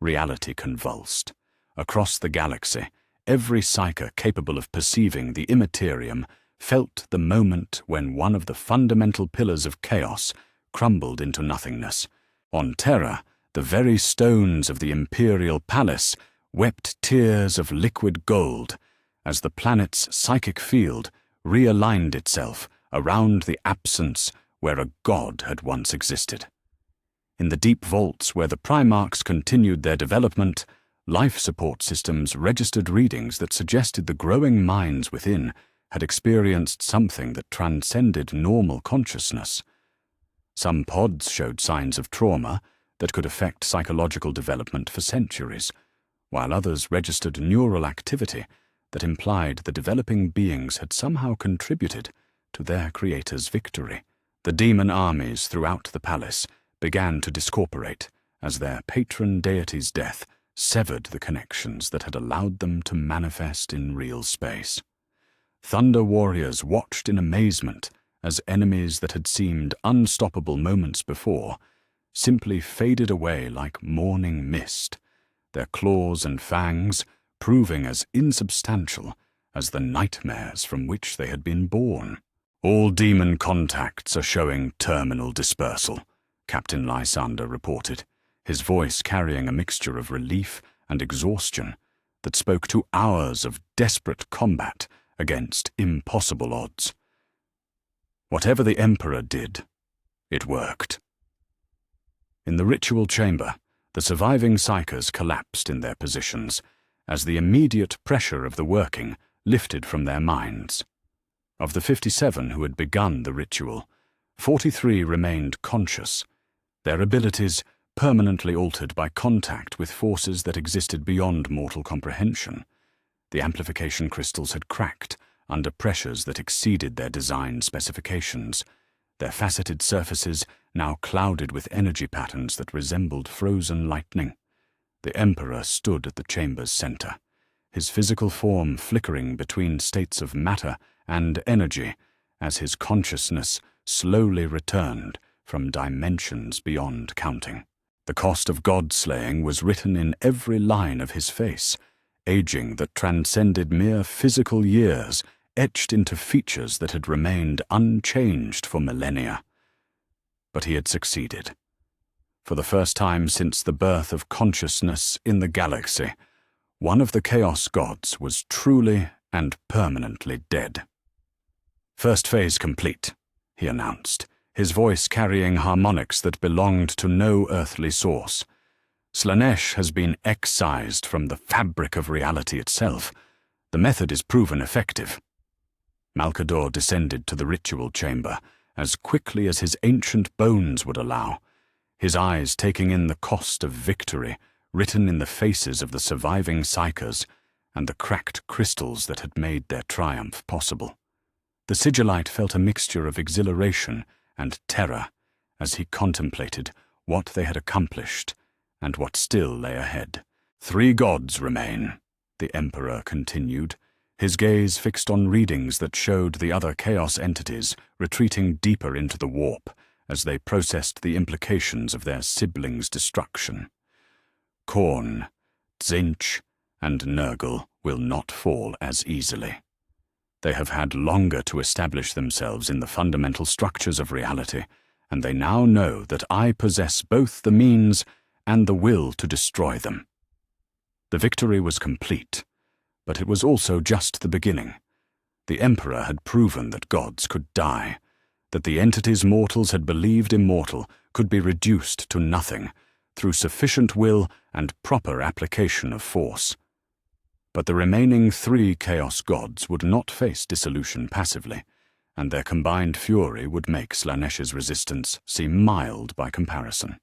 Reality convulsed. Across the galaxy, every psyker capable of perceiving the Imperium felt the moment when one of the fundamental pillars of chaos crumbled into nothingness. On Terra, the very stones of the imperial palace wept tears of liquid gold as the planet's psychic field realigned itself around the absence where a god had once existed. In the deep vaults where the Primarchs continued their development, life support systems registered readings that suggested the growing minds within had experienced something that transcended normal consciousness. Some pods showed signs of trauma that could affect psychological development for centuries, while others registered neural activity that implied the developing beings had somehow contributed to their creator's victory. The demon armies throughout the palace began to discorporate as their patron deity's death severed the connections that had allowed them to manifest in real space. Thunder warriors watched in amazement as enemies that had seemed unstoppable moments before simply faded away like morning mist, their claws and fangs proving as insubstantial as the nightmares from which they had been born. "All demon contacts are showing terminal dispersal," Captain Lysander reported, his voice carrying a mixture of relief and exhaustion that spoke to hours of desperate combat against impossible odds. Whatever the Emperor did, it worked. In the ritual chamber, the surviving psychers collapsed in their positions as the immediate pressure of the working lifted from their minds. Of the 57 who had begun the ritual, 43 remained conscious, their abilities permanently altered by contact with forces that existed beyond mortal comprehension. The amplification crystals had cracked under pressures that exceeded their design specifications, their faceted surfaces now clouded with energy patterns that resembled frozen lightning. The Emperor stood at the chamber's center, his physical form flickering between states of matter and energy as his consciousness slowly returned from dimensions beyond counting. The cost of god-slaying was written in every line of his face, aging that transcended mere physical years, etched into features that had remained unchanged for millennia. But he had succeeded. For the first time since the birth of consciousness in the galaxy, one of the Chaos Gods was truly and permanently dead. "First phase complete," he announced, his voice carrying harmonics that belonged to no earthly source. "Slanesh has been excised from the fabric of reality itself. The method is proven effective." Malkador descended to the ritual chamber as quickly as his ancient bones would allow, his eyes taking in the cost of victory written in the faces of the surviving psychers and the cracked crystals that had made their triumph possible. The sigillite felt a mixture of exhilaration and terror as he contemplated what they had accomplished and what still lay ahead. 3 gods remain, the Emperor continued, his gaze fixed on readings that showed the other Chaos entities retreating deeper into the warp as they processed the implications of their siblings' destruction. Khorne, Tzeentch, and Nurgle will not fall as easily. They have had longer to establish themselves in the fundamental structures of reality, and they now know that I possess both the means and the will to destroy them. The victory was complete, but it was also just the beginning. The Emperor had proven that gods could die, that the entities mortals had believed immortal could be reduced to nothing through sufficient will and proper application of force. But the remaining 3 Chaos gods would not face dissolution passively, and their combined fury would make Slaanesh's resistance seem mild by comparison.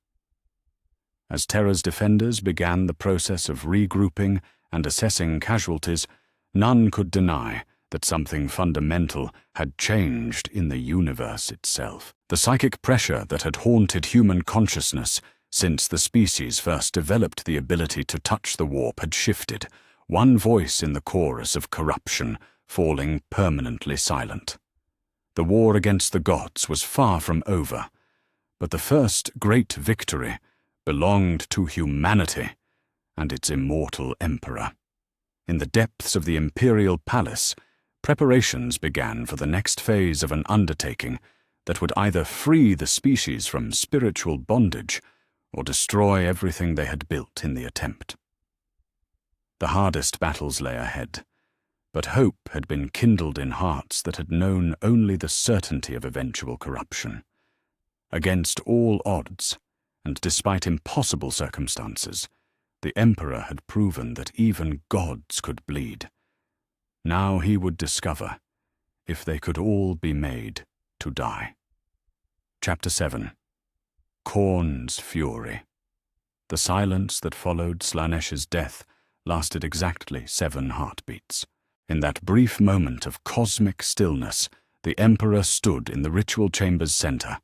As Terra's defenders began the process of regrouping and assessing casualties, none could deny that something fundamental had changed in the universe itself. The psychic pressure that had haunted human consciousness since the species first developed the ability to touch the warp had shifted, one voice in the chorus of corruption falling permanently silent. The war against the gods was far from over, but the first great victory belonged to humanity and its immortal emperor. In the depths of the Imperial Palace, preparations began for the next phase of an undertaking that would either free the species from spiritual bondage or destroy everything they had built in the attempt. The hardest battles lay ahead, but hope had been kindled in hearts that had known only the certainty of eventual corruption. Against all odds, and despite impossible circumstances, the Emperor had proven that even gods could bleed. Now he would discover if they could all be made to die. Chapter 7. Khorne's Fury. The silence that followed Slaanesh's death lasted exactly 7 heartbeats. In that brief moment of cosmic stillness, the Emperor stood in the ritual chamber's center,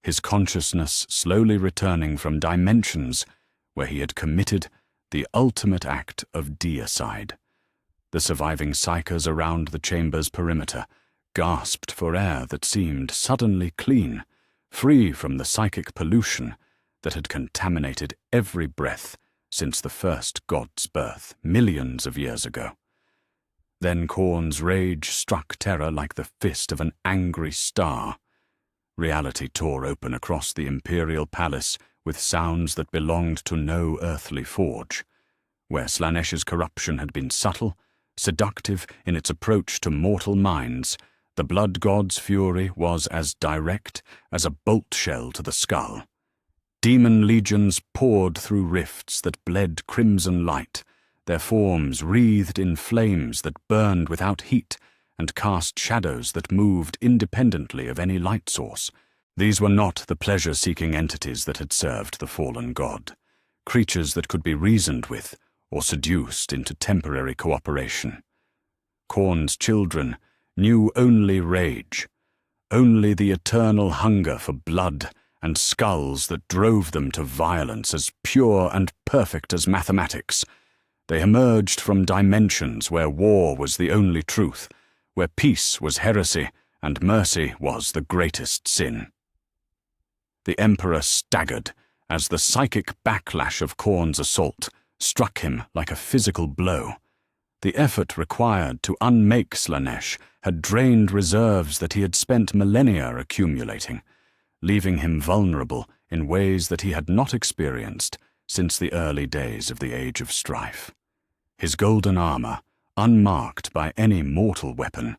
his consciousness slowly returning from dimensions where he had committed the ultimate act of deicide. The surviving psychers around the chamber's perimeter gasped for air that seemed suddenly clean, free from the psychic pollution that had contaminated every breath since the first god's birth millions of years ago. Then Khorne's rage struck Terra like the fist of an angry star. Reality tore open across the Imperial Palace with sounds that belonged to no earthly forge. Where Slaanesh's corruption had been subtle, seductive in its approach to mortal minds, the blood god's fury was as direct as a bolt shell to the skull. Demon legions poured through rifts that bled crimson light, their forms wreathed in flames that burned without heat and cast shadows that moved independently of any light source. These were not the pleasure-seeking entities that had served the fallen god, creatures that could be reasoned with or seduced into temporary cooperation. Khorne's children knew only rage, only the eternal hunger for blood and skulls that drove them to violence as pure and perfect as mathematics. They emerged from dimensions where war was the only truth, where peace was heresy and mercy was the greatest sin. The Emperor staggered as the psychic backlash of Khorne's assault struck him like a physical blow. The effort required to unmake Slaanesh had drained reserves that he had spent millennia accumulating, leaving him vulnerable in ways that he had not experienced since the early days of the Age of Strife. His golden armor, unmarked by any mortal weapon,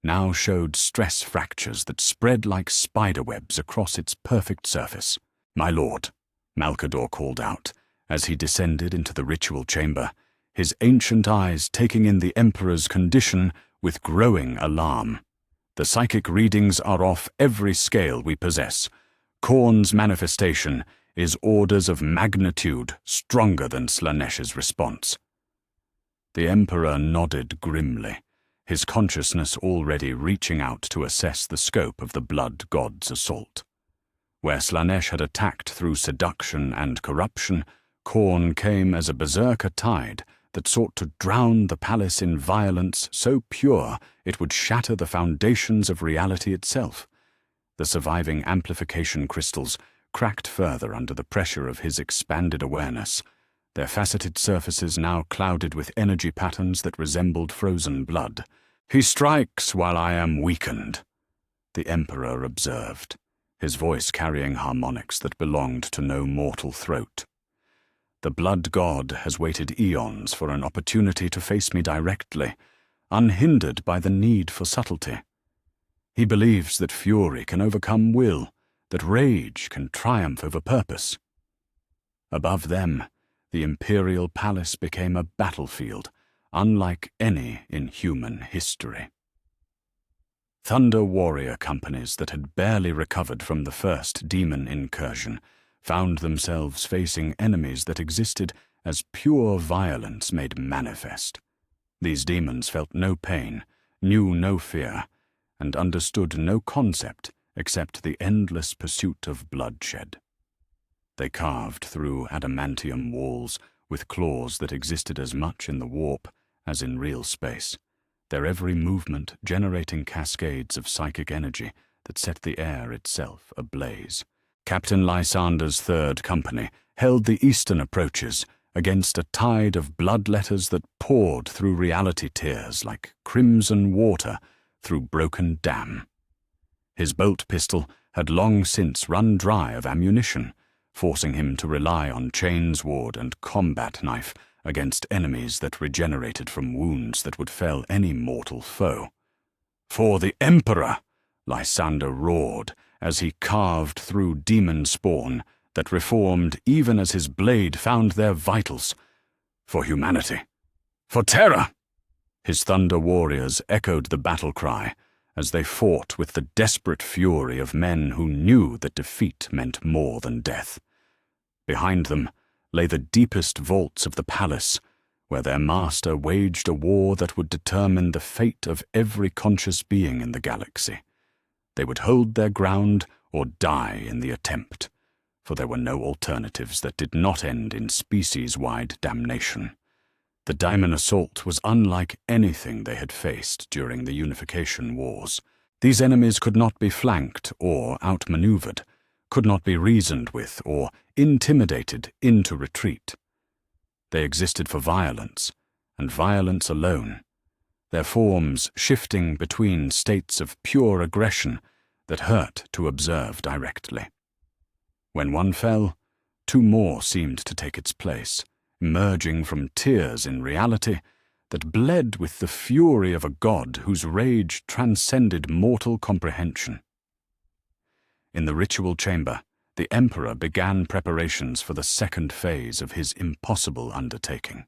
now showed stress fractures that spread like spiderwebs across its perfect surface. "My lord," Malcador called out as he descended into the ritual chamber, his ancient eyes taking in the Emperor's condition with growing alarm. "The psychic readings are off every scale we possess. Khorne's manifestation is orders of magnitude stronger than Slaanesh's response." The Emperor nodded grimly, his consciousness already reaching out to assess the scope of the blood god's assault. Where Slaanesh had attacked through seduction and corruption, Khorne came as a berserker tide that sought to drown the palace in violence so pure it would shatter the foundations of reality itself. The surviving amplification crystals cracked further under the pressure of his expanded awareness, their faceted surfaces now clouded with energy patterns that resembled frozen blood. "He strikes while I am weakened," the Emperor observed, his voice carrying harmonics that belonged to no mortal throat. "The blood god has waited eons for an opportunity to face me directly, unhindered by the need for subtlety. He believes that fury can overcome will, that rage can triumph over purpose. Above them, the imperial palace became a battlefield, unlike any in human history." Thunder warrior companies that had barely recovered from the first demon incursion found themselves facing enemies that existed as pure violence made manifest. These demons felt no pain, knew no fear, and understood no concept except the endless pursuit of bloodshed. They carved through adamantium walls with claws that existed as much in the warp as in real space, their every movement generating cascades of psychic energy that set the air itself ablaze. Captain Lysander's Third Company held the eastern approaches against a tide of blood letters that poured through reality tears like crimson water through broken dam. His bolt pistol had long since run dry of ammunition, forcing him to rely on chainsword and combat knife against enemies that regenerated from wounds that would fell any mortal foe. "For the Emperor!" Lysander roared as he carved through demon spawn that reformed even as his blade found their vitals. "For humanity! For Terra!" His thunder warriors echoed the battle cry as they fought with the desperate fury of men who knew that defeat meant more than death. Behind them lay the deepest vaults of the palace, where their master waged a war that would determine the fate of every conscious being in the galaxy. They would hold their ground or die in the attempt, for there were no alternatives that did not end in species-wide damnation. The Daimon assault was unlike anything they had faced during the Unification Wars. These enemies could not be flanked or outmaneuvered, could not be reasoned with or intimidated into retreat. They existed for violence, and violence alone, their forms shifting between states of pure aggression that hurt to observe directly. When one fell, two more seemed to take its place, emerging from tears in reality that bled with the fury of a god whose rage transcended mortal comprehension. In the ritual chamber, the Emperor began preparations for the second phase of his impossible undertaking.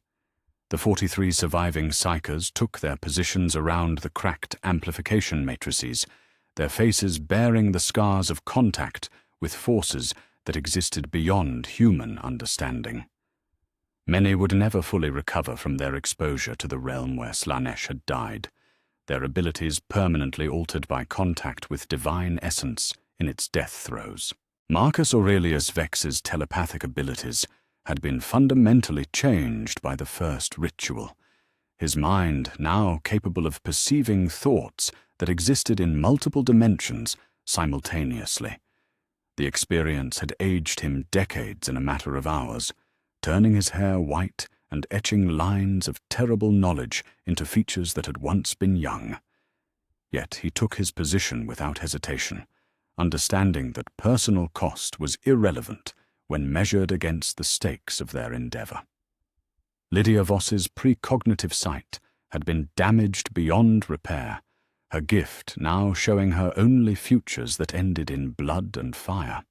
The 43 surviving psychers took their positions around the cracked amplification matrices, their faces bearing the scars of contact with forces that existed beyond human understanding. Many would never fully recover from their exposure to the realm where Slanesh had died, their abilities permanently altered by contact with divine essence in its death throes. Marcus Aurelius Vex's telepathic abilities had been fundamentally changed by the first ritual, his mind now capable of perceiving thoughts that existed in multiple dimensions simultaneously. The experience had aged him decades in a matter of hours, turning his hair white and etching lines of terrible knowledge into features that had once been young. Yet he took his position without hesitation, understanding that personal cost was irrelevant when measured against the stakes of their endeavor. Lydia Voss's precognitive sight had been damaged beyond repair, her gift now showing her only futures that ended in blood and fire.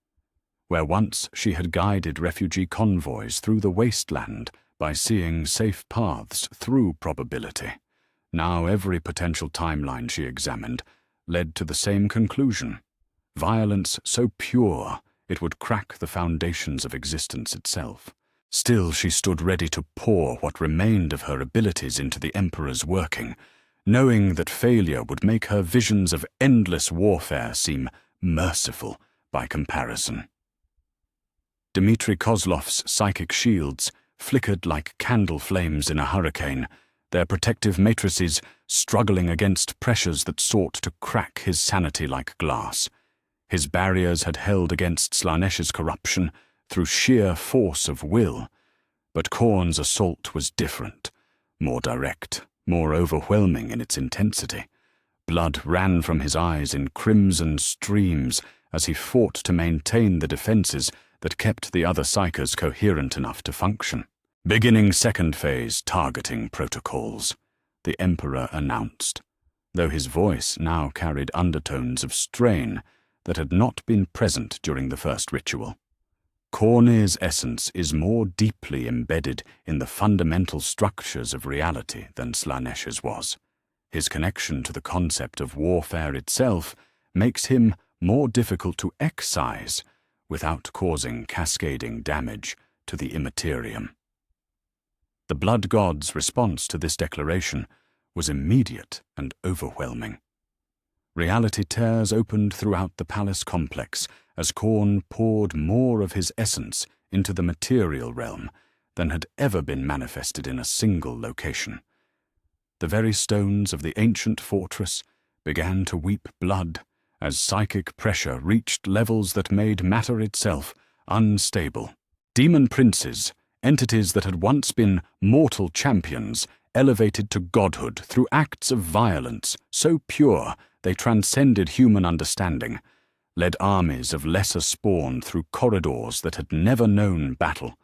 Where once she had guided refugee convoys through the wasteland by seeing safe paths through probability, now every potential timeline she examined led to the same conclusion: violence so pure it would crack the foundations of existence itself. Still she stood ready to pour what remained of her abilities into the Emperor's working, knowing that failure would make her visions of endless warfare seem merciful by comparison. Dmitri Kozlov's psychic shields flickered like candle flames in a hurricane, their protective matrices struggling against pressures that sought to crack his sanity like glass. His barriers had held against Slanesh's corruption through sheer force of will, but Khorne's assault was different, more direct, more overwhelming in its intensity. Blood ran from his eyes in crimson streams as he fought to maintain the defenses that kept the other psychers coherent enough to function. "Beginning second phase targeting protocols," the Emperor announced, though his voice now carried undertones of strain that had not been present during the first ritual. Khorne's essence is more deeply embedded in the fundamental structures of reality than Slanesh's was. His connection to the concept of warfare itself makes him more difficult to excise without causing cascading damage to the Imperium. The Blood God's response to this declaration was immediate and overwhelming. Reality tears opened throughout the palace complex as Khorne poured more of his essence into the material realm than had ever been manifested in a single location. The very stones of the ancient fortress began to weep blood as psychic pressure reached levels that made matter itself unstable. Demon princes, entities that had once been mortal champions, elevated to godhood through acts of violence so pure they transcended human understanding, led armies of lesser spawn through corridors that had never known battle.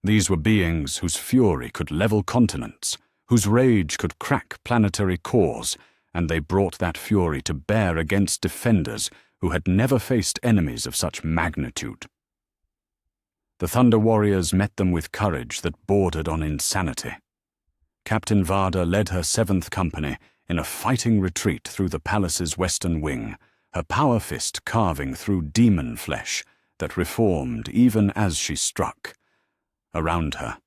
These were beings whose fury could level continents, whose rage could crack planetary cores, and they brought that fury to bear against defenders who had never faced enemies of such magnitude. The Thunder Warriors met them with courage that bordered on insanity. Captain Vada led her 7th Company in a fighting retreat through the palace's western wing, her power fist carving through demon flesh that reformed even as she struck. Around her,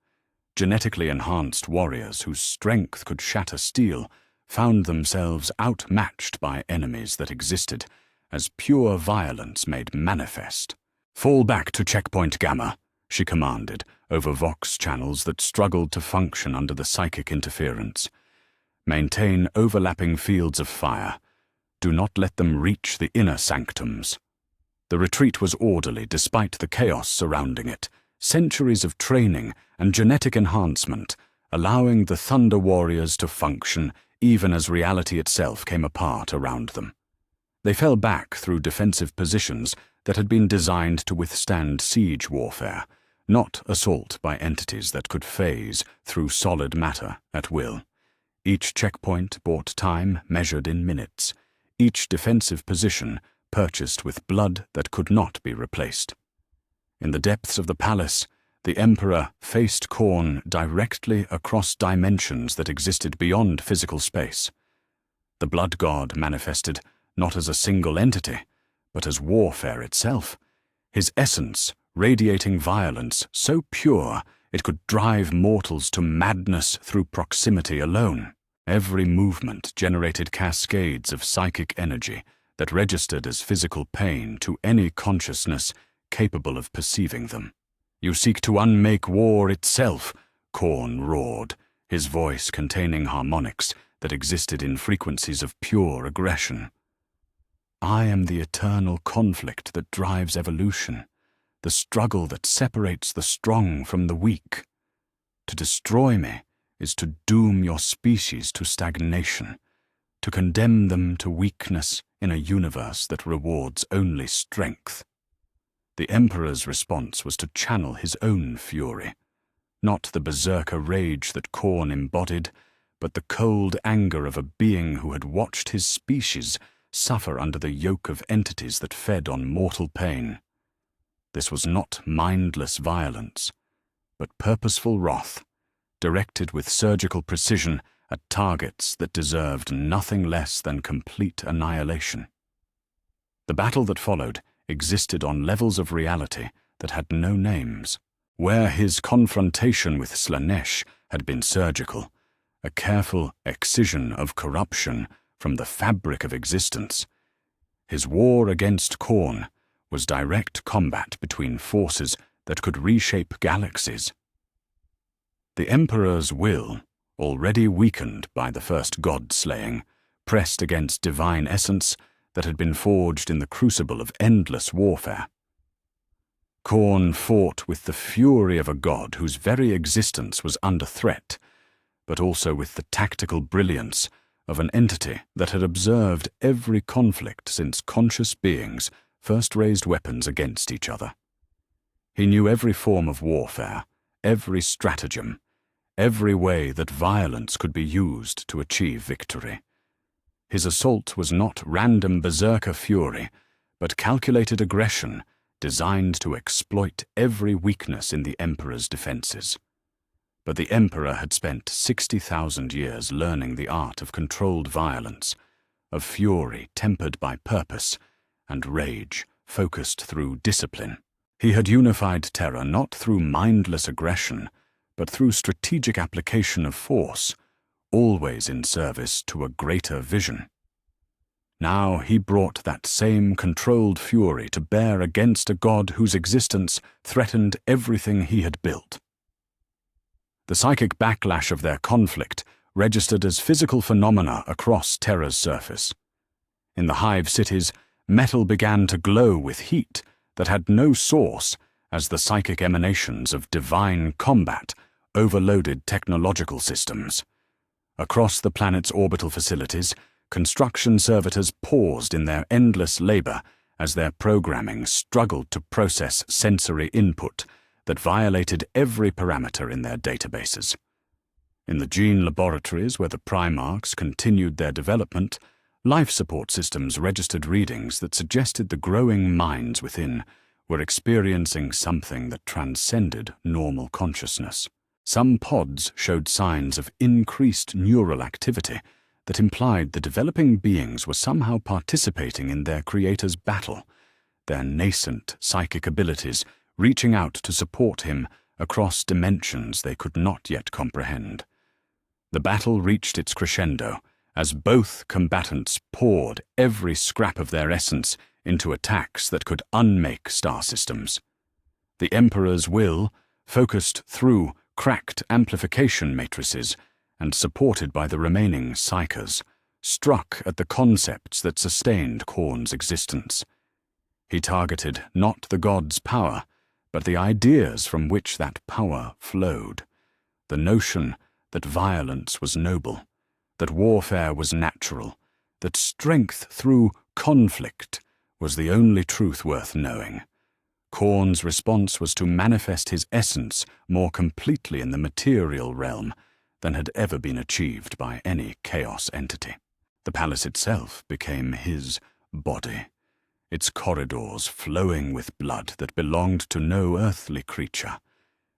genetically enhanced warriors whose strength could shatter steel found themselves outmatched by enemies that existed as pure violence made manifest. "Fall back to checkpoint Gamma," she commanded over Vox channels that struggled to function under the psychic interference. "Maintain overlapping fields of fire. Do not let them reach the inner sanctums." The retreat was orderly despite the chaos surrounding it, centuries of training and genetic enhancement, allowing the Thunder Warriors to function even as reality itself came apart around them. They fell back through defensive positions that had been designed to withstand siege warfare, not assault by entities that could phase through solid matter at will. Each checkpoint bought time measured in minutes, each defensive position purchased with blood that could not be replaced. In the depths of the palace, the Emperor faced Khorne directly across dimensions that existed beyond physical space. The Blood God manifested not as a single entity, but as warfare itself, his essence radiating violence so pure it could drive mortals to madness through proximity alone. Every movement generated cascades of psychic energy that registered as physical pain to any consciousness capable of perceiving them. "You seek to unmake war itself," Khorne roared, his voice containing harmonics that existed in frequencies of pure aggression. "I am the eternal conflict that drives evolution, the struggle that separates the strong from the weak. To destroy me is to doom your species to stagnation, to condemn them to weakness in a universe that rewards only strength." The Emperor's response was to channel his own fury, not the berserker rage that Khorne embodied, but the cold anger of a being who had watched his species suffer under the yoke of entities that fed on mortal pain. This was not mindless violence, but purposeful wrath, directed with surgical precision at targets that deserved nothing less than complete annihilation. The battle that followed existed on levels of reality that had no names. Where his confrontation with Slanesh had been surgical, a careful excision of corruption from the fabric of existence, his war against Khorne was direct combat between forces that could reshape galaxies. The Emperor's will, already weakened by the first god-slaying, pressed against divine essence that had been forged in the crucible of endless warfare. Khorne fought with the fury of a god whose very existence was under threat, but also with the tactical brilliance of an entity that had observed every conflict since conscious beings first raised weapons against each other. He knew every form of warfare, every stratagem, every way that violence could be used to achieve victory. His assault was not random berserker fury, but calculated aggression designed to exploit every weakness in the Emperor's defenses. But the Emperor had spent 60,000 years learning the art of controlled violence, of fury tempered by purpose, and rage focused through discipline. He had unified terror not through mindless aggression, but through strategic application of force, always in service to a greater vision. Now he brought that same controlled fury to bear against a god whose existence threatened everything he had built. The psychic backlash of their conflict registered as physical phenomena across Terra's surface. In the hive cities, metal began to glow with heat that had no source as the psychic emanations of divine combat overloaded technological systems. Across the planet's orbital facilities, construction servitors paused in their endless labor as their programming struggled to process sensory input that violated every parameter in their databases. In the gene laboratories where the Primarchs continued their development, life support systems registered readings that suggested the growing minds within were experiencing something that transcended normal consciousness. Some pods showed signs of increased neural activity that implied the developing beings were somehow participating in their creator's battle, their nascent psychic abilities reaching out to support him across dimensions they could not yet comprehend. The battle reached its crescendo as both combatants poured every scrap of their essence into attacks that could unmake star systems. The Emperor's will, focused through cracked amplification matrices and supported by the remaining psychers, struck at the concepts that sustained Khorne's existence. He targeted not the god's power, but the ideas from which that power flowed, the notion that violence was noble, that warfare was natural, that strength through conflict was the only truth worth knowing. Khorne's response was to manifest his essence more completely in the material realm than had ever been achieved by any chaos entity. The palace itself became his body, its corridors flowing with blood that belonged to no earthly creature,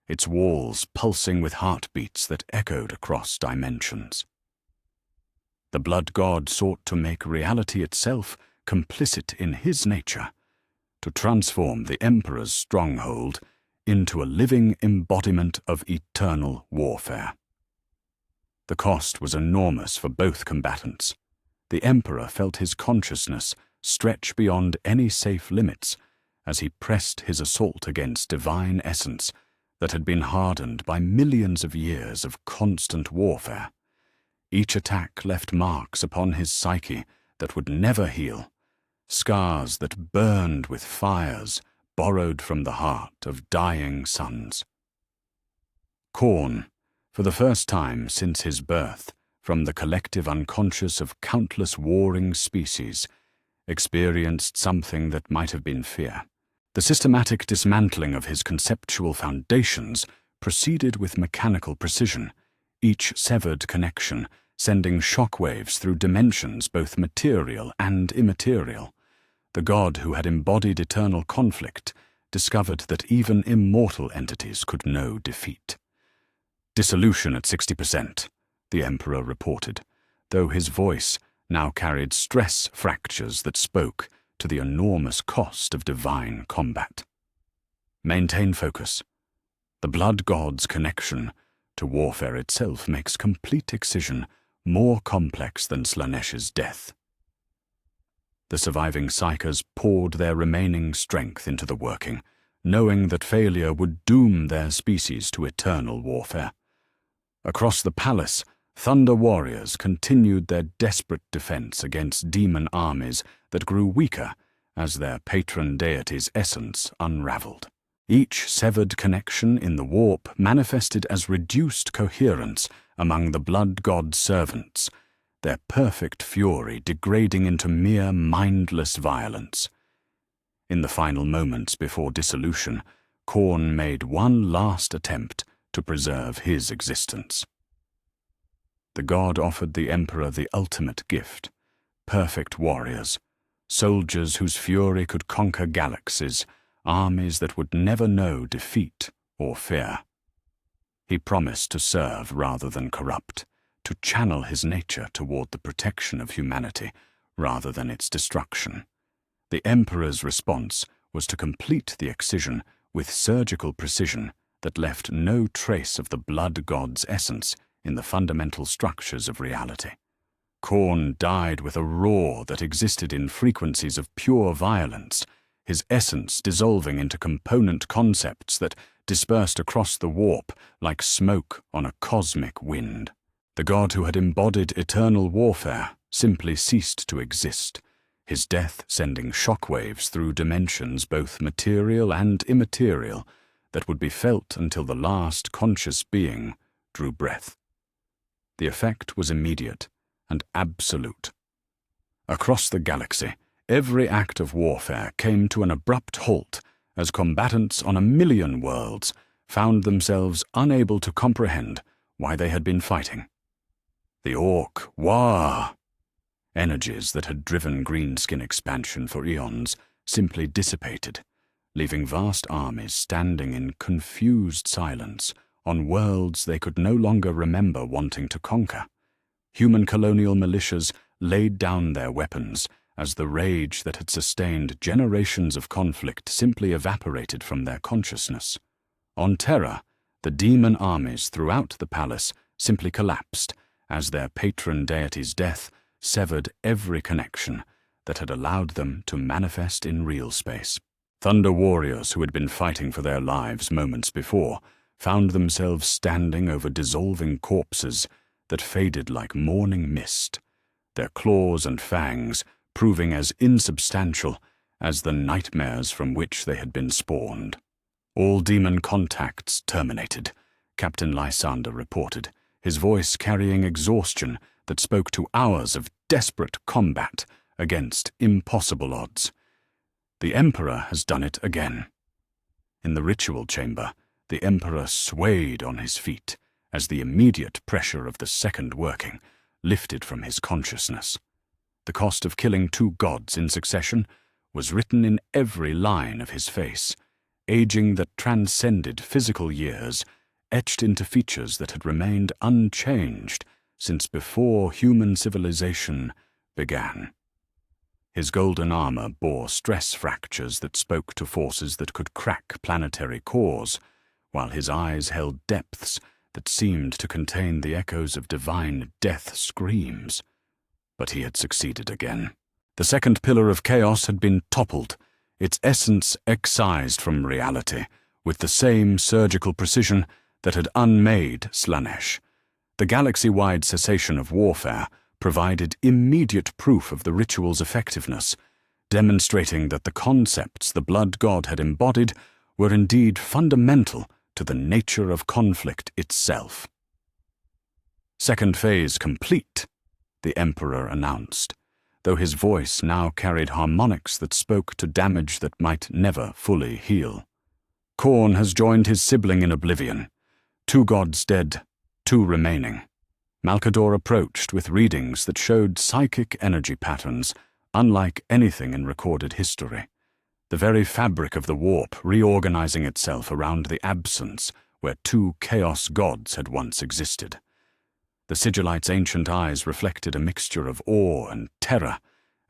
its walls pulsing with heartbeats that echoed across dimensions. The blood god sought to make reality itself complicit in his nature, to transform the Emperor's stronghold into a living embodiment of eternal warfare. The cost was enormous for both combatants. The Emperor felt his consciousness stretch beyond any safe limits as he pressed his assault against divine essence that had been hardened by millions of years of constant warfare. Each attack left marks upon his psyche that would never heal, scars that burned with fires borrowed from the heart of dying suns. Khorne, for the first time since his birth, from the collective unconscious of countless warring species, experienced something that might have been fear. The systematic dismantling of his conceptual foundations proceeded with mechanical precision, each severed connection sending shockwaves through dimensions both material and immaterial. The god who had embodied eternal conflict discovered that even immortal entities could know defeat. "Dissolution at 60%, the Emperor reported, though his voice now carried stress fractures that spoke to the enormous cost of divine combat. Maintain focus. The blood god's connection to warfare itself makes complete excision more complex than Slanesh's death." The surviving psychers poured their remaining strength into the working, knowing that failure would doom their species to eternal warfare. Across the palace, Thunder warriors continued their desperate defense against demon armies that grew weaker as their patron deity's essence unraveled. Each severed connection in the warp manifested as reduced coherence among the blood god's servants, their perfect fury degrading into mere mindless violence. In the final moments before dissolution, Khorne made one last attempt to preserve his existence. The god offered the Emperor the ultimate gift: perfect warriors, soldiers whose fury could conquer galaxies, armies that would never know defeat or fear. He promised to serve rather than corrupt, to channel his nature toward the protection of humanity rather than its destruction. The Emperor's response was to complete the excision with surgical precision that left no trace of the blood god's essence in the fundamental structures of reality. Khorne died with a roar that existed in frequencies of pure violence, his essence dissolving into component concepts that dispersed across the warp like smoke on a cosmic wind. The god who had embodied eternal warfare simply ceased to exist, his death sending shockwaves through dimensions both material and immaterial that would be felt until the last conscious being drew breath. The effect was immediate and absolute. Across the galaxy, every act of warfare came to an abrupt halt as combatants on 1,000,000 worlds found themselves unable to comprehend why they had been fighting. The Orc Wah! Energies that had driven greenskin expansion for eons simply dissipated, leaving vast armies standing in confused silence on worlds they could no longer remember wanting to conquer. Human colonial militias laid down their weapons as the rage that had sustained generations of conflict simply evaporated from their consciousness. On Terra, the demon armies throughout the palace simply collapsed as their patron deity's death severed every connection that had allowed them to manifest in real space. Thunder warriors who had been fighting for their lives moments before found themselves standing over dissolving corpses that faded like morning mist, their claws and fangs proving as insubstantial as the nightmares from which they had been spawned. All demon contacts terminated, Captain Lysander reported, his voice carrying exhaustion that spoke to hours of desperate combat against impossible odds. The Emperor has done it again. In the ritual chamber, the Emperor swayed on his feet as the immediate pressure of the second working lifted from his consciousness. The cost of killing 2 gods in succession was written in every line of his face, aging that transcended physical years, etched into features that had remained unchanged since before human civilization began. His golden armor bore stress fractures that spoke to forces that could crack planetary cores, while his eyes held depths that seemed to contain the echoes of divine death screams. But he had succeeded again. The second pillar of chaos had been toppled, its essence excised from reality, with the same surgical precision that had unmade Slaanesh. The galaxy-wide cessation of warfare provided immediate proof of the ritual's effectiveness, demonstrating that the concepts the blood god had embodied were indeed fundamental to the nature of conflict itself. Second phase complete, the Emperor announced, though his voice now carried harmonics that spoke to damage that might never fully heal. Khorne has joined his sibling in oblivion. 2 gods dead, 2 remaining. Malkador approached with readings that showed psychic energy patterns unlike anything in recorded history. The very fabric of the warp reorganizing itself around the absence where 2 chaos gods had once existed. The sigillite's ancient eyes reflected a mixture of awe and terror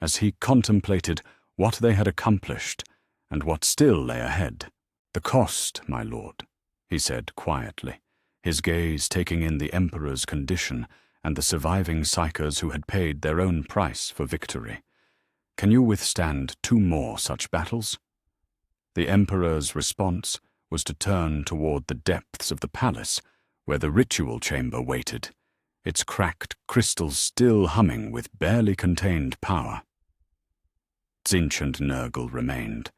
as he contemplated what they had accomplished and what still lay ahead. "The cost, my lord," he said quietly, his gaze taking in the Emperor's condition and the surviving psychers who had paid their own price for victory. "Can you withstand 2 more such battles?" The Emperor's response was to turn toward the depths of the palace, where the ritual chamber waited, its cracked crystals still humming with barely contained power. Tzeentch and Nurgle remained,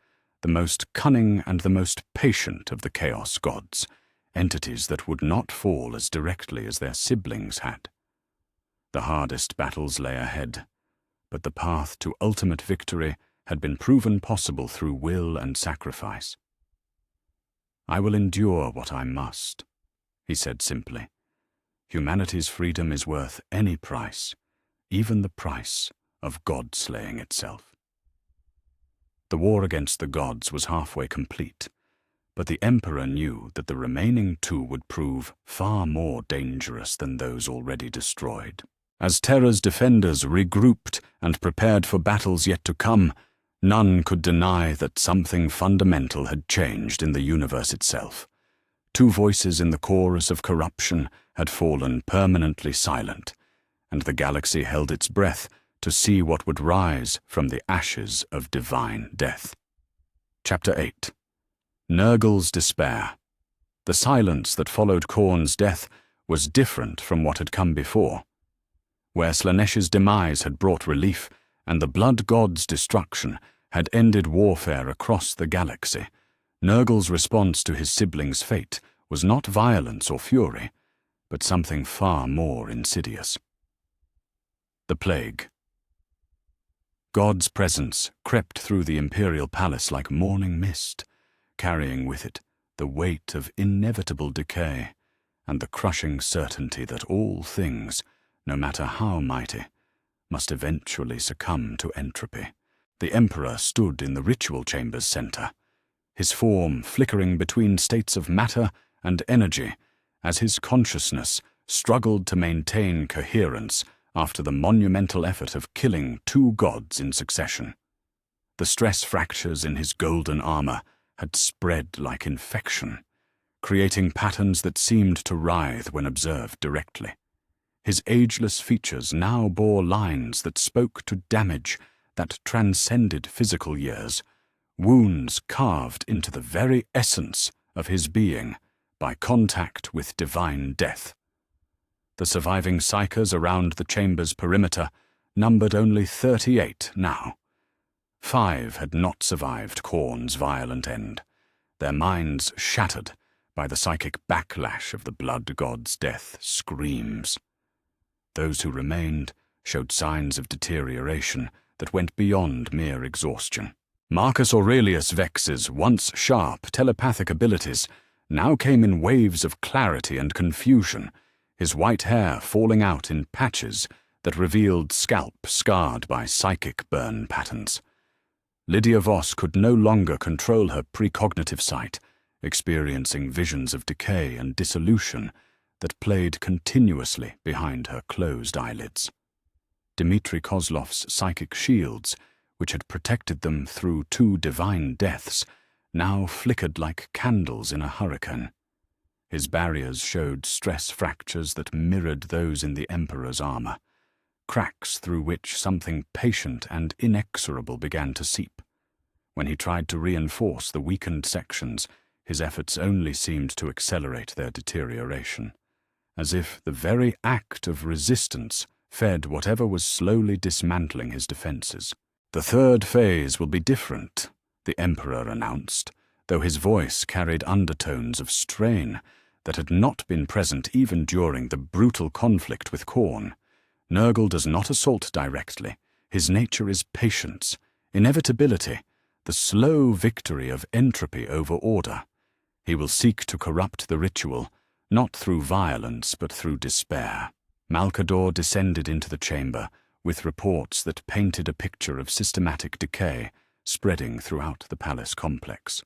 the most cunning and the most patient of the Chaos gods, entities that would not fall as directly as their siblings had. The hardest battles lay ahead, but the path to ultimate victory had been proven possible through will and sacrifice. "I will endure what I must," he said simply. "Humanity's freedom is worth any price, even the price of God-slaying itself." The war against the gods was halfway complete, but the Emperor knew that the remaining two would prove far more dangerous than those already destroyed. As Terra's defenders regrouped and prepared for battles yet to come, none could deny that something fundamental had changed in the universe itself. Two voices in the chorus of corruption had fallen permanently silent, and the galaxy held its breath to see what would rise from the ashes of divine death. Chapter 8. Nurgle's Despair. The silence that followed Khorne's death was different from what had come before. Where Slaaneish's demise had brought relief, and the Blood God's destruction had ended warfare across the galaxy, Nurgle's response to his sibling's fate was not violence or fury, but something far more insidious. The Plague. God's presence crept through the Imperial Palace like morning mist, carrying with it the weight of inevitable decay and the crushing certainty that all things, no matter how mighty, must eventually succumb to entropy. The Emperor stood in the ritual chamber's center, his form flickering between states of matter and energy as his consciousness struggled to maintain coherence after the monumental effort of killing two gods in succession. The stress fractures in his golden armor had spread like infection, creating patterns that seemed to writhe when observed directly. His ageless features now bore lines that spoke to damage that transcended physical years, wounds carved into the very essence of his being by contact with divine death. The surviving psychers around the chamber's perimeter numbered only 38 now. 5 had not survived Khorne's violent end, their minds shattered by the psychic backlash of the Blood God's death screams. Those who remained showed signs of deterioration that went beyond mere exhaustion. Marcus Aurelius Vex's once sharp telepathic abilities now came in waves of clarity and confusion, his white hair falling out in patches that revealed scalp scarred by psychic burn patterns. Lydia Voss could no longer control her precognitive sight, experiencing visions of decay and dissolution that played continuously behind her closed eyelids. Dmitri Kozlov's psychic shields, which had protected them through 2 divine deaths, now flickered like candles in a hurricane. His barriers showed stress fractures that mirrored those in the Emperor's armor, cracks through which something patient and inexorable began to seep. When he tried to reinforce the weakened sections, his efforts only seemed to accelerate their deterioration, as if the very act of resistance fed whatever was slowly dismantling his defenses. "The third phase will be different," the Emperor announced, though his voice carried undertones of strain that had not been present even during the brutal conflict with Khorne. "Nurgle does not assault directly. His nature is patience, inevitability, the slow victory of entropy over order. He will seek to corrupt the ritual, not through violence but through despair." Malcador descended into the chamber with reports that painted a picture of systematic decay spreading throughout the palace complex.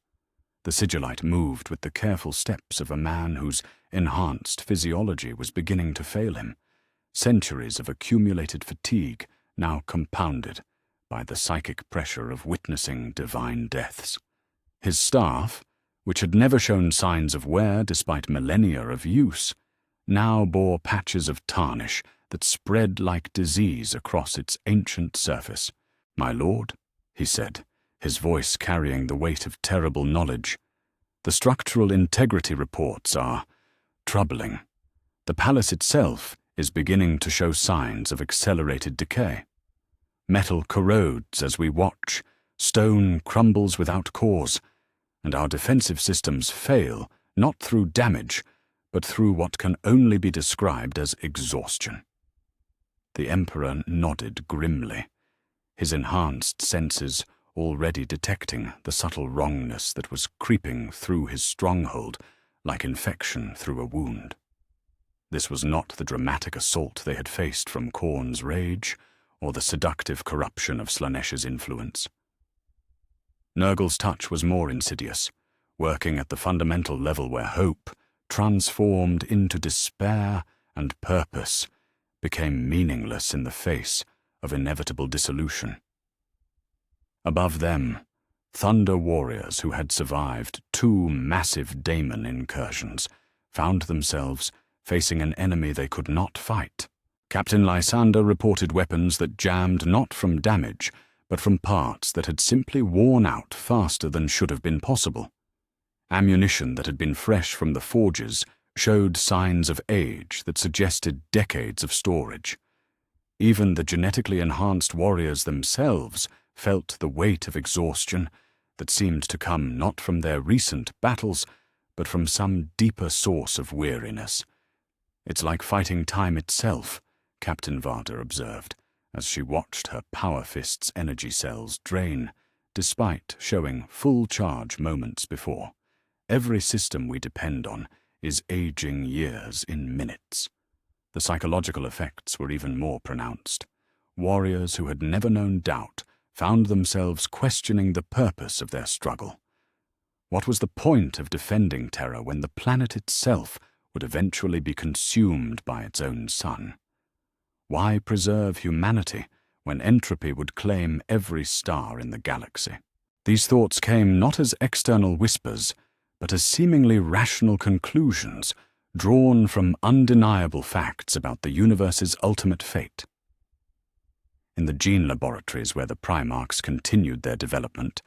The sigillite moved with the careful steps of a man whose enhanced physiology was beginning to fail him, centuries of accumulated fatigue now compounded by the psychic pressure of witnessing divine deaths. His staff, which had never shown signs of wear despite millennia of use, now bore patches of tarnish that spread like disease across its ancient surface. "My lord," he said, his voice carrying the weight of terrible knowledge, "the structural integrity reports are troubling." The palace itself is beginning to show signs of accelerated decay. Metal corrodes as we watch, stone crumbles without cause, and our defensive systems fail not through damage, but through what can only be described as exhaustion. The Emperor nodded grimly, his enhanced senses already detecting the subtle wrongness that was creeping through his stronghold like infection through a wound. This was not the dramatic assault they had faced from Khorne's rage, or the seductive corruption of Slaaneş's influence. Nurgle's touch was more insidious, working at the fundamental level where hope, transformed into despair and purpose, became meaningless in the face of inevitable dissolution. Above them, Thunder warriors who had survived 2 massive daemon incursions found themselves facing an enemy they could not fight. Captain Lysander reported weapons that jammed not from damage, but from parts that had simply worn out faster than should have been possible. Ammunition that had been fresh from the forges showed signs of age that suggested decades of storage. Even the genetically enhanced warriors themselves felt the weight of exhaustion that seemed to come not from their recent battles, but from some deeper source of weariness. "It's like fighting time itself," Captain Varda observed, as she watched her power fist's energy cells drain, despite showing full charge moments before. "Every system we depend on is aging years in minutes." The psychological effects were even more pronounced. Warriors who had never known doubt found themselves questioning the purpose of their struggle. What was the point of defending Terra when the planet itself would eventually be consumed by its own sun? Why preserve humanity when entropy would claim every star in the galaxy? These thoughts came not as external whispers, but as seemingly rational conclusions drawn from undeniable facts about the universe's ultimate fate. In the gene laboratories where the Primarchs continued their development,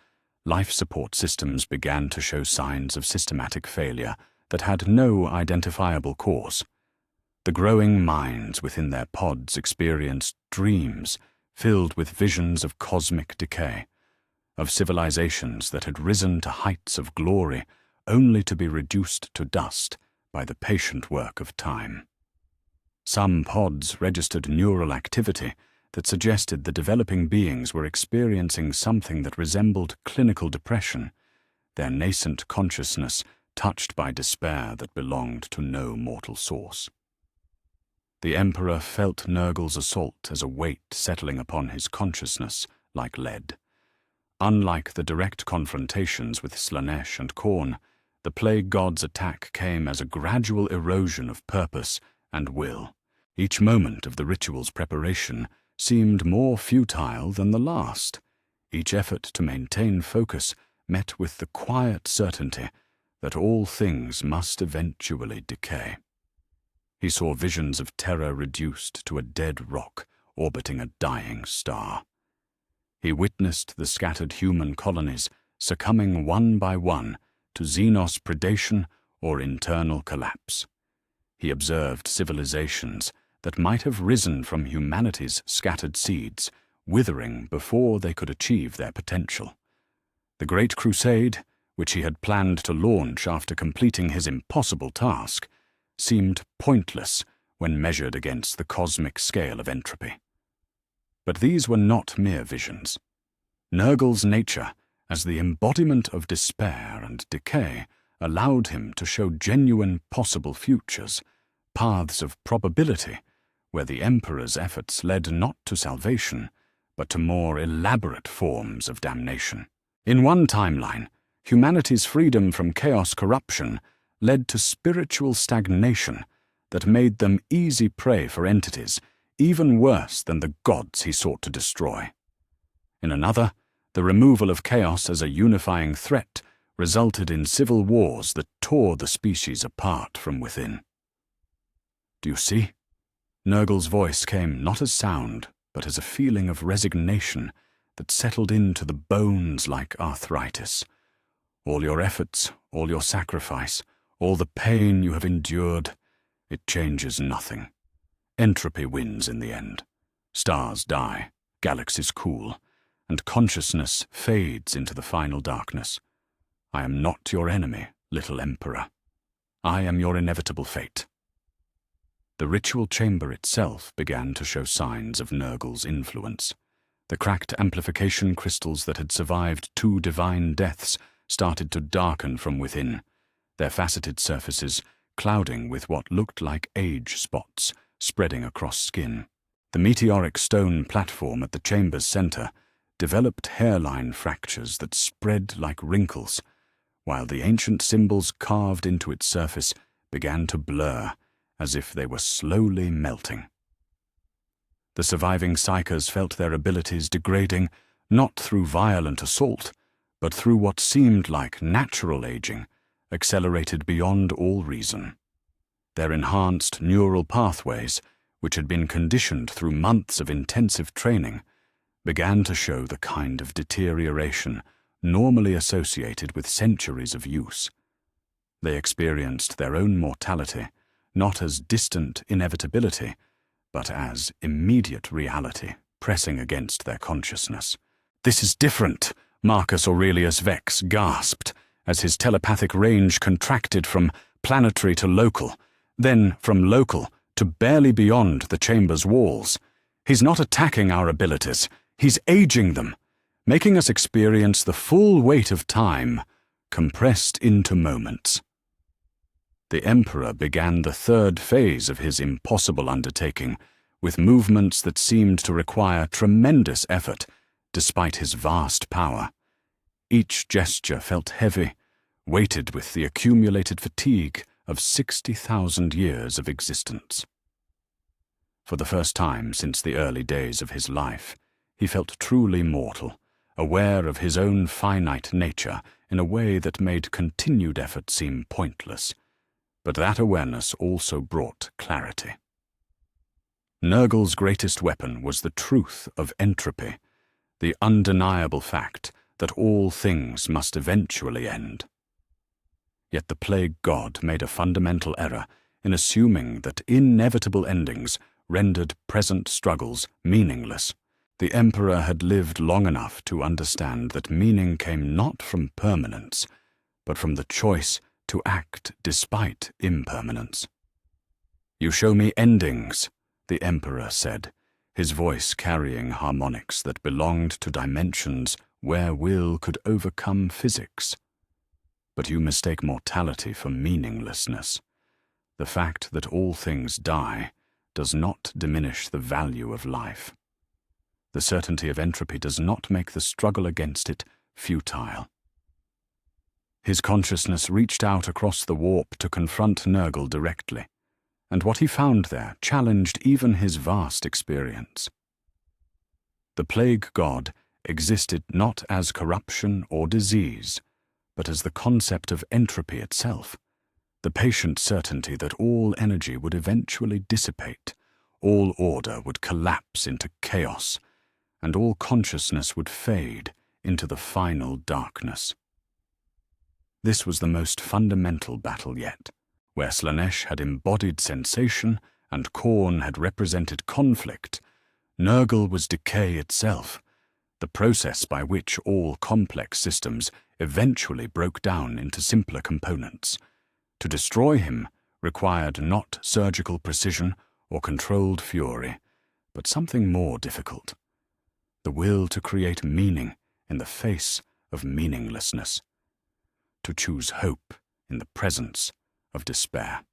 life support systems began to show signs of systematic failure that had no identifiable cause. The growing minds within their pods experienced dreams filled with visions of cosmic decay, of civilizations that had risen to heights of glory only to be reduced to dust by the patient work of time. Some pods registered neural activity that suggested the developing beings were experiencing something that resembled clinical depression, their nascent consciousness touched by despair that belonged to no mortal source. The Emperor felt Nurgle's assault as a weight settling upon his consciousness like lead. Unlike the direct confrontations with Slaaneş and Khorne, the Plague God's attack came as a gradual erosion of purpose and will. Each moment of the ritual's preparation seemed more futile than the last. Each effort to maintain focus met with the quiet certainty that all things must eventually decay. He saw visions of Terra reduced to a dead rock orbiting a dying star. He witnessed the scattered human colonies succumbing one by one to Xenos predation or internal collapse. He observed civilizations that might have risen from humanity's scattered seeds, withering before they could achieve their potential. The Great Crusade, which he had planned to launch after completing his impossible task, seemed pointless when measured against the cosmic scale of entropy. But these were not mere visions. Nurgle's nature, as the embodiment of despair and decay, allowed him to show genuine possible futures, paths of probability, where the Emperor's efforts led not to salvation, but to more elaborate forms of damnation. In one timeline, humanity's freedom from chaos corruption led to spiritual stagnation that made them easy prey for entities even worse than the gods he sought to destroy. In another, the removal of chaos as a unifying threat resulted in civil wars that tore the species apart from within. "Do you see?" Nurgle's voice came not as sound, but as a feeling of resignation that settled into the bones like arthritis. "All your efforts, all your sacrifice, all the pain you have endured, It changes nothing. Entropy wins in the end. Stars die, galaxies cool, and consciousness fades into the final darkness. I am not your enemy, little Emperor. I am your inevitable fate. The ritual chamber itself began to show signs of Nurgle's influence. The cracked amplification crystals that had survived 2 divine deaths started to darken from within, their faceted surfaces clouding with what looked like age spots spreading across skin. The meteoric stone platform at the chamber's center developed hairline fractures that spread like wrinkles, while the ancient symbols carved into its surface began to blur as if they were slowly melting. The surviving psychers felt their abilities degrading not through violent assault, but through what seemed like natural aging, accelerated beyond all reason. Their enhanced neural pathways, which had been conditioned through months of intensive training, began to show the kind of deterioration normally associated with centuries of use. They experienced their own mortality not as distant inevitability, but as immediate reality pressing against their consciousness. "This is different," Marcus Aurelius Vex gasped, as his telepathic range contracted from planetary to local, then from local to barely beyond the chamber's walls. "He's not attacking our abilities, he's aging them, making us experience the full weight of time, compressed into moments." The Emperor began the 3rd phase of his impossible undertaking, with movements that seemed to require tremendous effort, despite his vast power. Each gesture felt heavy, weighted with the accumulated fatigue of 60,000 years of existence. For the first time since the early days of his life, he felt truly mortal, aware of his own finite nature in a way that made continued effort seem pointless. But that awareness also brought clarity. Nurgle's greatest weapon was the truth of entropy, the undeniable fact that all things must eventually end. Yet the plague god made a fundamental error in assuming that inevitable endings rendered present struggles meaningless. The Emperor had lived long enough to understand that meaning came not from permanence, but from the choice to act despite impermanence. "You show me endings," the Emperor said, his voice carrying harmonics that belonged to dimensions where will could overcome physics. "But you mistake mortality for meaninglessness. The fact that all things die does not diminish the value of life. The certainty of entropy does not make the struggle against it futile." His consciousness reached out across the warp to confront Nurgle directly, and what he found there challenged even his vast experience. The plague god existed not as corruption or disease, but as the concept of entropy itself, the patient certainty that all energy would eventually dissipate, all order would collapse into chaos, and all consciousness would fade into the final darkness. This was the most fundamental battle yet, where Slaanesh had embodied sensation and Khorne had represented conflict. Nurgle was decay itself, the process by which all complex systems eventually broke down into simpler components. To destroy him required not surgical precision or controlled fury, but something more difficult: the will to create meaning in the face of meaninglessness, to choose hope in the presence of despair.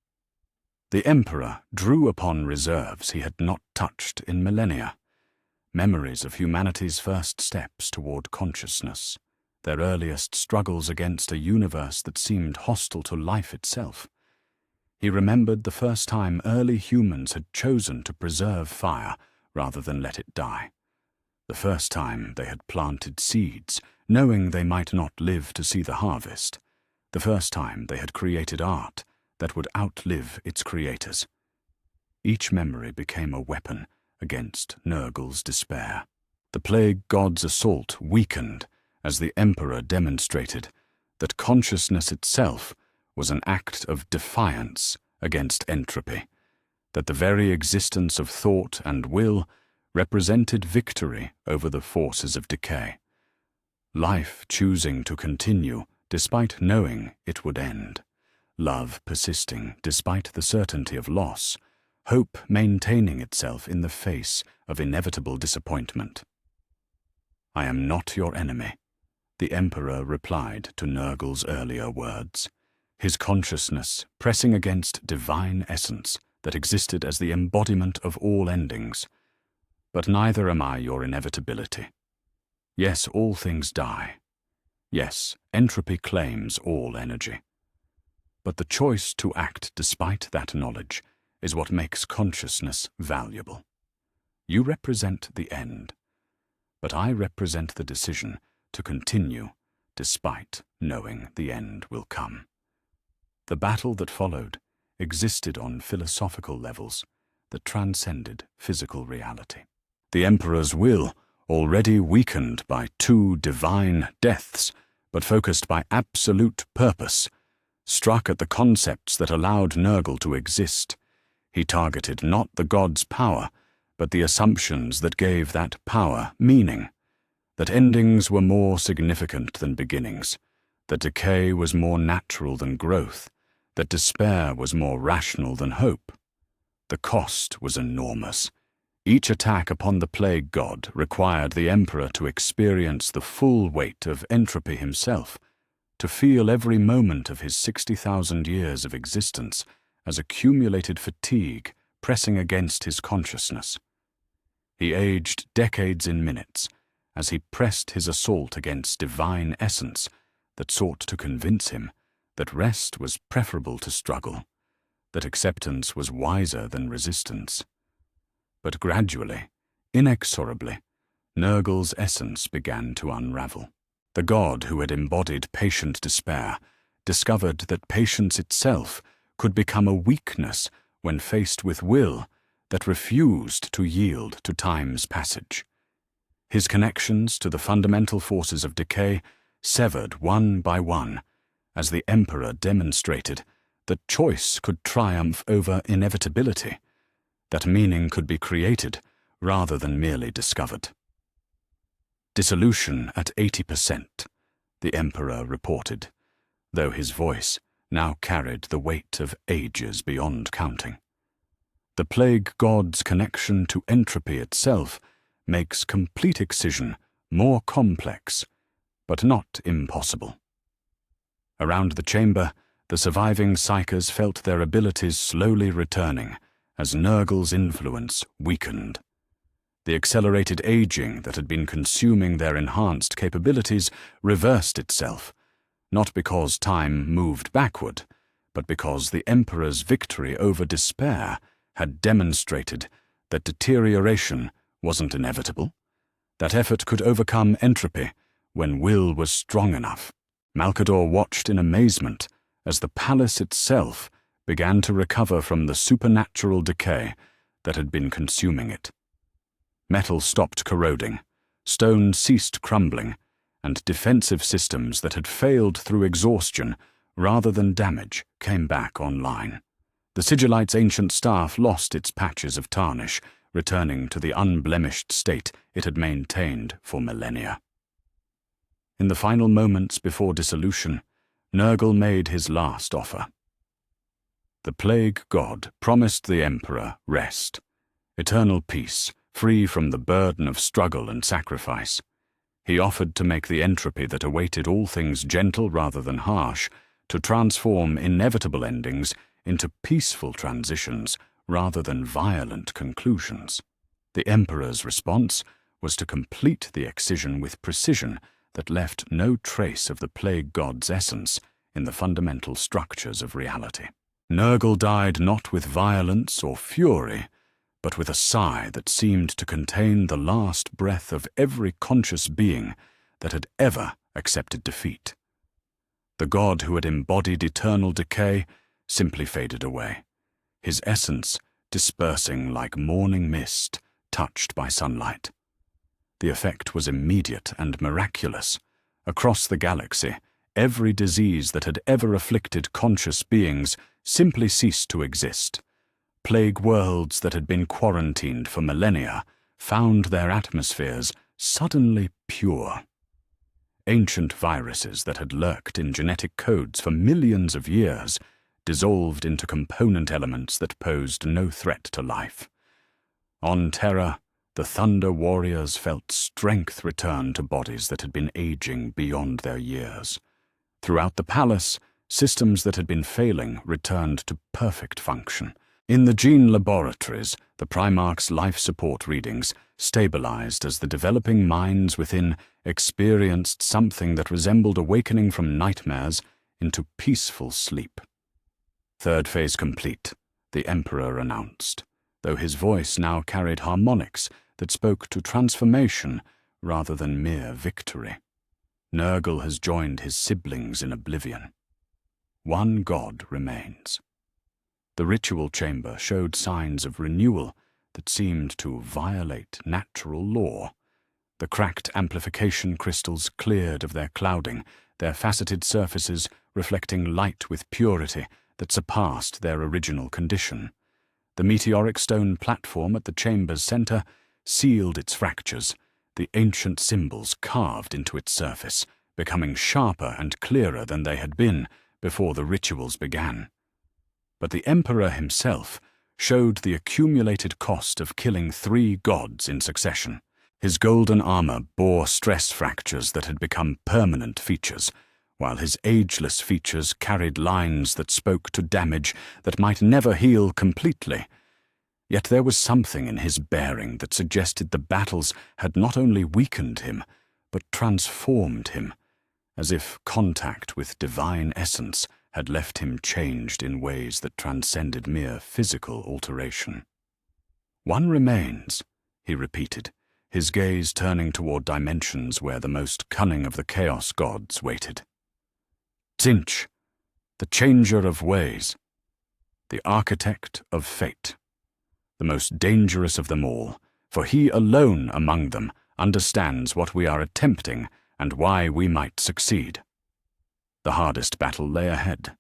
The Emperor drew upon reserves he had not touched in millennia, memories of humanity's first steps toward consciousness, their earliest struggles against a universe that seemed hostile to life itself. He remembered the first time early humans had chosen to preserve fire rather than let it die. The first time they had planted seeds, knowing they might not live to see the harvest. The first time they had created art that would outlive its creators. Each memory became a weapon against Nurgle's despair. The plague god's assault weakened as the Emperor demonstrated that consciousness itself was an act of defiance against entropy, that the very existence of thought and will represented victory over the forces of decay. Life choosing to continue despite knowing it would end. Love persisting despite the certainty of loss. Hope maintaining itself in the face of inevitable disappointment. "I am not your enemy," the Emperor replied to Nurgle's earlier words, his consciousness pressing against divine essence that existed as the embodiment of all endings. "But neither am I your inevitability. Yes, all things die. Yes, entropy claims all energy. But the choice to act despite that knowledge is what makes consciousness valuable. You represent the end, but I represent the decision to continue despite knowing the end will come." The battle that followed existed on philosophical levels that transcended physical reality. The Emperor's will, already weakened by 2 divine deaths, but focused by absolute purpose, struck at the concepts that allowed Nurgle to exist. He targeted not the god's power, but the assumptions that gave that power meaning, that endings were more significant than beginnings, that decay was more natural than growth, that despair was more rational than hope. The cost was enormous. Each attack upon the plague god required the Emperor to experience the full weight of entropy himself, to feel every moment of his 60,000 years of existence as accumulated fatigue pressing against his consciousness. He aged decades in minutes as he pressed his assault against divine essence that sought to convince him that rest was preferable to struggle, that acceptance was wiser than resistance. But gradually, inexorably, Nurgle's essence began to unravel. The god who had embodied patient despair discovered that patience itself could become a weakness when faced with will that refused to yield to time's passage. His connections to the fundamental forces of decay severed one by one, as the Emperor demonstrated that choice could triumph over inevitability, that meaning could be created rather than merely discovered. "Dissolution at 80%, the Emperor reported, though his voice now carried the weight of ages beyond counting. The plague god's connection to entropy itself makes complete excision more complex, but not impossible." Around the chamber, the surviving psychers felt their abilities slowly returning as Nurgle's influence weakened. The accelerated aging that had been consuming their enhanced capabilities reversed itself, not because time moved backward, but because the Emperor's victory over despair had demonstrated that deterioration wasn't inevitable, that effort could overcome entropy when will was strong enough. Malcador watched in amazement as the palace itself began to recover from the supernatural decay that had been consuming it. Metal stopped corroding, stone ceased crumbling, and defensive systems that had failed through exhaustion rather than damage came back online. The Sigillite's ancient staff lost its patches of tarnish, returning to the unblemished state it had maintained for millennia. In the final moments before dissolution, Nurgle made his last offer. The plague god promised the Emperor rest, eternal peace, free from the burden of struggle and sacrifice. He offered to make the entropy that awaited all things gentle rather than harsh, to transform inevitable endings into peaceful transitions rather than violent conclusions. The Emperor's response was to complete the excision with precision that left no trace of the plague god's essence in the fundamental structures of reality. Nurgle died not with violence or fury, but with a sigh that seemed to contain the last breath of every conscious being that had ever accepted defeat. The god who had embodied eternal decay simply faded away, his essence dispersing like morning mist touched by sunlight. The effect was immediate and miraculous. Across the galaxy, every disease that had ever afflicted conscious beings simply ceased to exist. Plague worlds that had been quarantined for millennia found their atmospheres suddenly pure. Ancient viruses that had lurked in genetic codes for millions of years dissolved into component elements that posed no threat to life. On Terra, the Thunder Warriors felt strength return to bodies that had been aging beyond their years. Throughout the palace, systems that had been failing returned to perfect function. In the gene laboratories, the Primarch's life support readings stabilized as the developing minds within experienced something that resembled awakening from nightmares into peaceful sleep. Third phase complete, the Emperor announced, though his voice now carried harmonics that spoke to transformation rather than mere victory. Nurgle has joined his siblings in oblivion. One god remains. The ritual chamber showed signs of renewal that seemed to violate natural law. The cracked amplification crystals cleared of their clouding, their faceted surfaces reflecting light with purity that surpassed their original condition. The meteoric stone platform at the chamber's center sealed its fractures, the ancient symbols carved into its surface, becoming sharper and clearer than they had been before the rituals began. But the Emperor himself showed the accumulated cost of killing 3 gods in succession. His golden armor bore stress fractures that had become permanent features, while his ageless features carried lines that spoke to damage that might never heal completely. Yet there was something in his bearing that suggested the battles had not only weakened him, but transformed him, as if contact with divine essence had left him changed in ways that transcended mere physical alteration. "One remains," he repeated, his gaze turning toward dimensions where the most cunning of the Chaos gods waited. Tzeentch, the changer of ways, the architect of fate, the most dangerous of them all, for he alone among them understands what we are attempting and why we might succeed. The hardest battle lay ahead,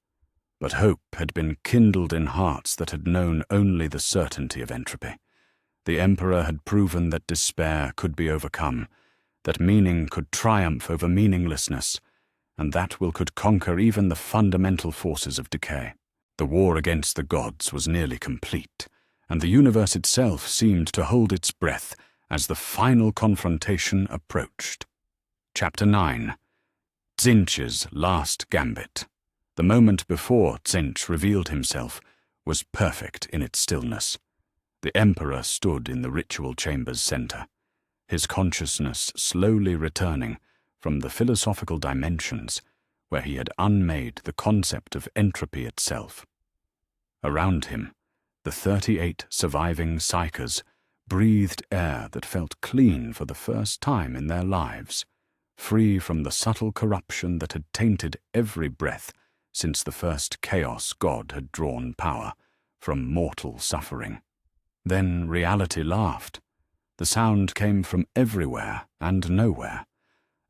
but hope had been kindled in hearts that had known only the certainty of entropy. The Emperor had proven that despair could be overcome, that meaning could triumph over meaninglessness, and that will could conquer even the fundamental forces of decay. The war against the gods was nearly complete, and the universe itself seemed to hold its breath as the final confrontation approached. Chapter 9. Tzeentch's Last Gambit. The moment before Tzeentch revealed himself was perfect in its stillness. The Emperor stood in the ritual chamber's center, his consciousness slowly returning from the philosophical dimensions where he had unmade the concept of entropy itself. Around him, the 38 surviving psychers breathed air that felt clean for the first time in their lives, free from the subtle corruption that had tainted every breath since the first Chaos god had drawn power from mortal suffering. Then reality laughed. The sound came from everywhere and nowhere,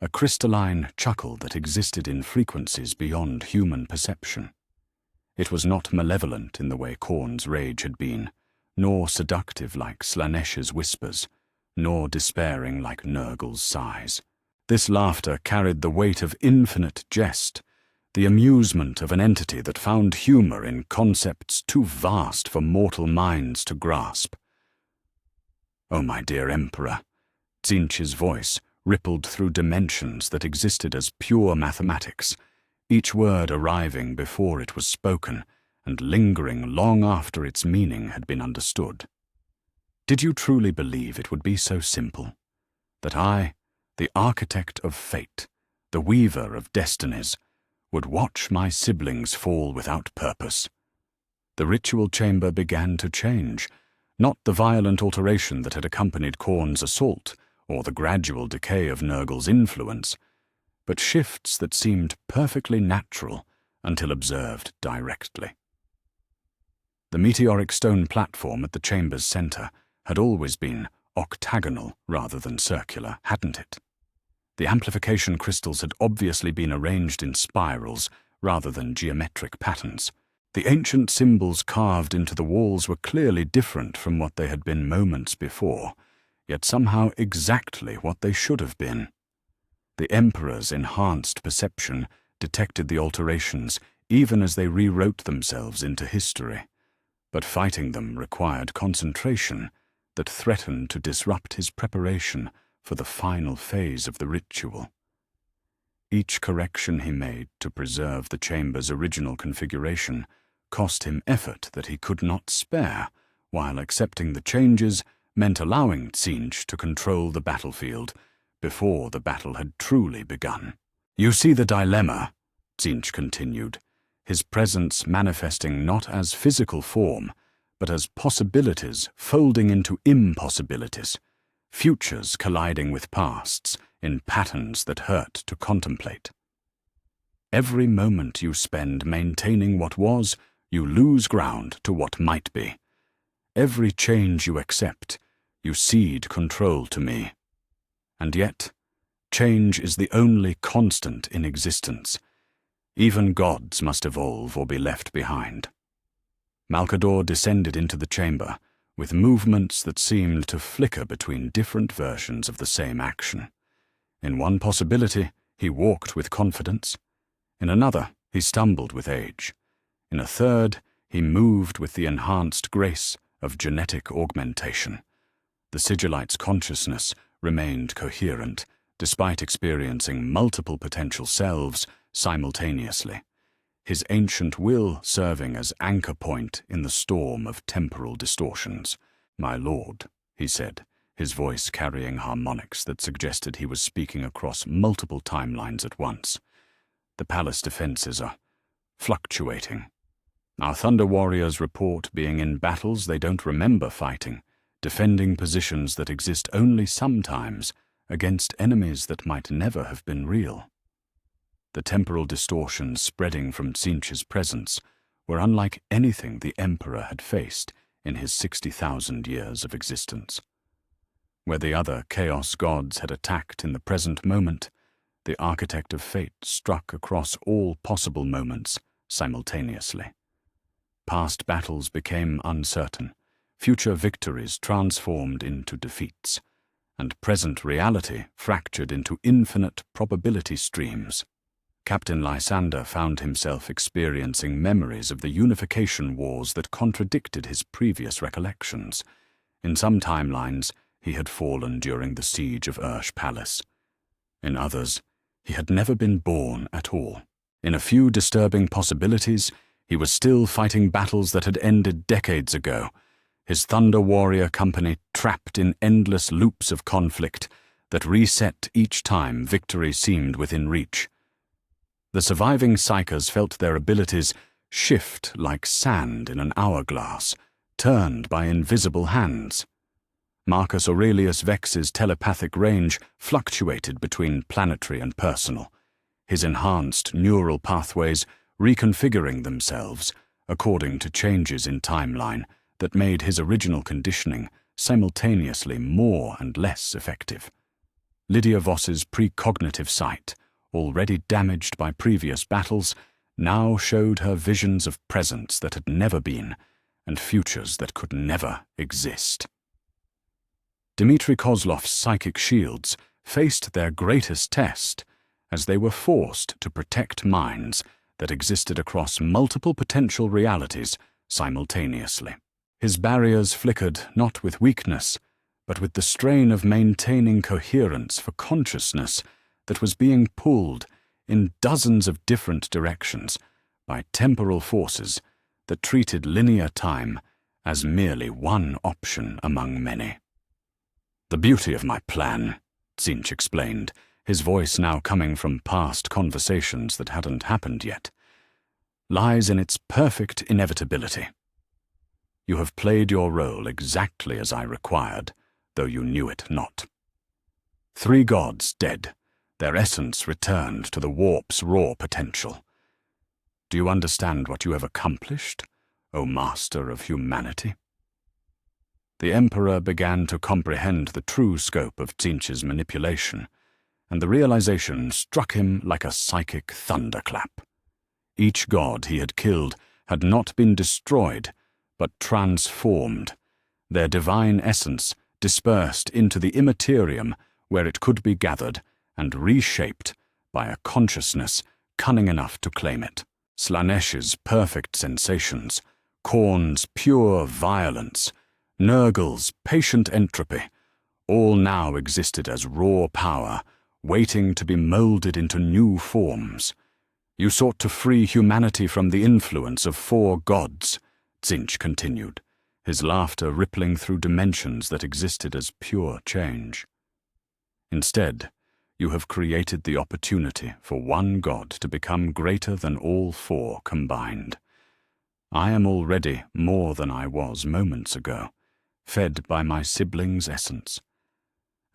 a crystalline chuckle that existed in frequencies beyond human perception. It was not malevolent in the way Khorne's rage had been, nor seductive like Slanesh's whispers, nor despairing like Nurgle's sighs. This laughter carried the weight of infinite jest, the amusement of an entity that found humor in concepts too vast for mortal minds to grasp. "Oh, my dear Emperor," Tzeentch's voice rippled through dimensions that existed as pure mathematics, each word arriving before it was spoken and lingering long after its meaning had been understood. "Did you truly believe it would be so simple? That I, the architect of fate, the weaver of destinies, would watch my siblings fall without purpose?" The ritual chamber began to change, not the violent alteration that had accompanied Khorne's assault or the gradual decay of Nurgle's influence, but shifts that seemed perfectly natural until observed directly. The meteoric stone platform at the chamber's center had always been octagonal rather than circular, hadn't it? The amplification crystals had obviously been arranged in spirals rather than geometric patterns. The ancient symbols carved into the walls were clearly different from what they had been moments before, yet somehow exactly what they should have been. The Emperor's enhanced perception detected the alterations even as they rewrote themselves into history, but fighting them required concentration that threatened to disrupt his preparation for the final phase of the ritual. Each correction he made to preserve the chamber's original configuration cost him effort that he could not spare, while accepting the changes meant allowing Tzeentch to control the battlefield before the battle had truly begun. "You see the dilemma," Tzeentch continued, his presence manifesting not as physical form, but as possibilities folding into impossibilities, futures colliding with pasts in patterns that hurt to contemplate. Every moment you spend maintaining what was, you lose ground to what might be. Every change you accept, you cede control to me. And yet, change is the only constant in existence. Even gods must evolve or be left behind. Malcador descended into the chamber, with movements that seemed to flicker between different versions of the same action. In one possibility, he walked with confidence. In another, he stumbled with age. In a third, he moved with the enhanced grace of genetic augmentation. The Sigillite's consciousness remained coherent, despite experiencing multiple potential selves simultaneously, his ancient will serving as anchor point in the storm of temporal distortions. "My lord," he said, his voice carrying harmonics that suggested he was speaking across multiple timelines at once. "The palace defenses are fluctuating. Our Thunder Warriors report being in battles they don't remember fighting, defending positions that exist only sometimes against enemies that might never have been real." The temporal distortions spreading from Tzeentch's presence were unlike anything the Emperor had faced in his 60,000 years of existence. Where the other Chaos gods had attacked in the present moment, the Architect of Fate struck across all possible moments simultaneously. Past battles became uncertain, future victories transformed into defeats, and present reality fractured into infinite probability streams. Captain Lysander found himself experiencing memories of the unification wars that contradicted his previous recollections. In some timelines, he had fallen during the siege of Ursh Palace. In others, he had never been born at all. In a few disturbing possibilities, he was still fighting battles that had ended decades ago, his Thunder Warrior company trapped in endless loops of conflict that reset each time victory seemed within reach. The surviving Psykers felt their abilities shift like sand in an hourglass, turned by invisible hands. Marcus Aurelius Vex's telepathic range fluctuated between planetary and personal, his enhanced neural pathways reconfiguring themselves according to changes in timeline that made his original conditioning simultaneously more and less effective. Lydia Voss's precognitive sight, already damaged by previous battles, now showed her visions of presents that had never been and futures that could never exist. Dmitri Kozlov's psychic shields faced their greatest test as they were forced to protect minds that existed across multiple potential realities simultaneously. His barriers flickered not with weakness, but with the strain of maintaining coherence for consciousness that was being pulled in dozens of different directions by temporal forces that treated linear time as merely one option among many. "The beauty of my plan," Tzeentch explained, his voice now coming from past conversations that hadn't happened yet, "lies in its perfect inevitability. You have played your role exactly as I required, though you knew it not. 3 gods dead, their essence returned to the warp's raw potential. Do you understand what you have accomplished, O Master of Humanity?" The Emperor began to comprehend the true scope of Tzeentch's manipulation, and the realization struck him like a psychic thunderclap. Each god he had killed had not been destroyed, but transformed, their divine essence dispersed into the Imperium where it could be gathered and reshaped by a consciousness cunning enough to claim it. Slanesh's perfect sensations, Khorne's pure violence, Nurgle's patient entropy, all now existed as raw power, waiting to be molded into new forms. You sought to free humanity from the influence of 4 gods, Tzeentch continued, his laughter rippling through dimensions that existed as pure change. Instead, you have created the opportunity for one god to become greater than all 4 combined. I am already more than I was moments ago, fed by my siblings' essence.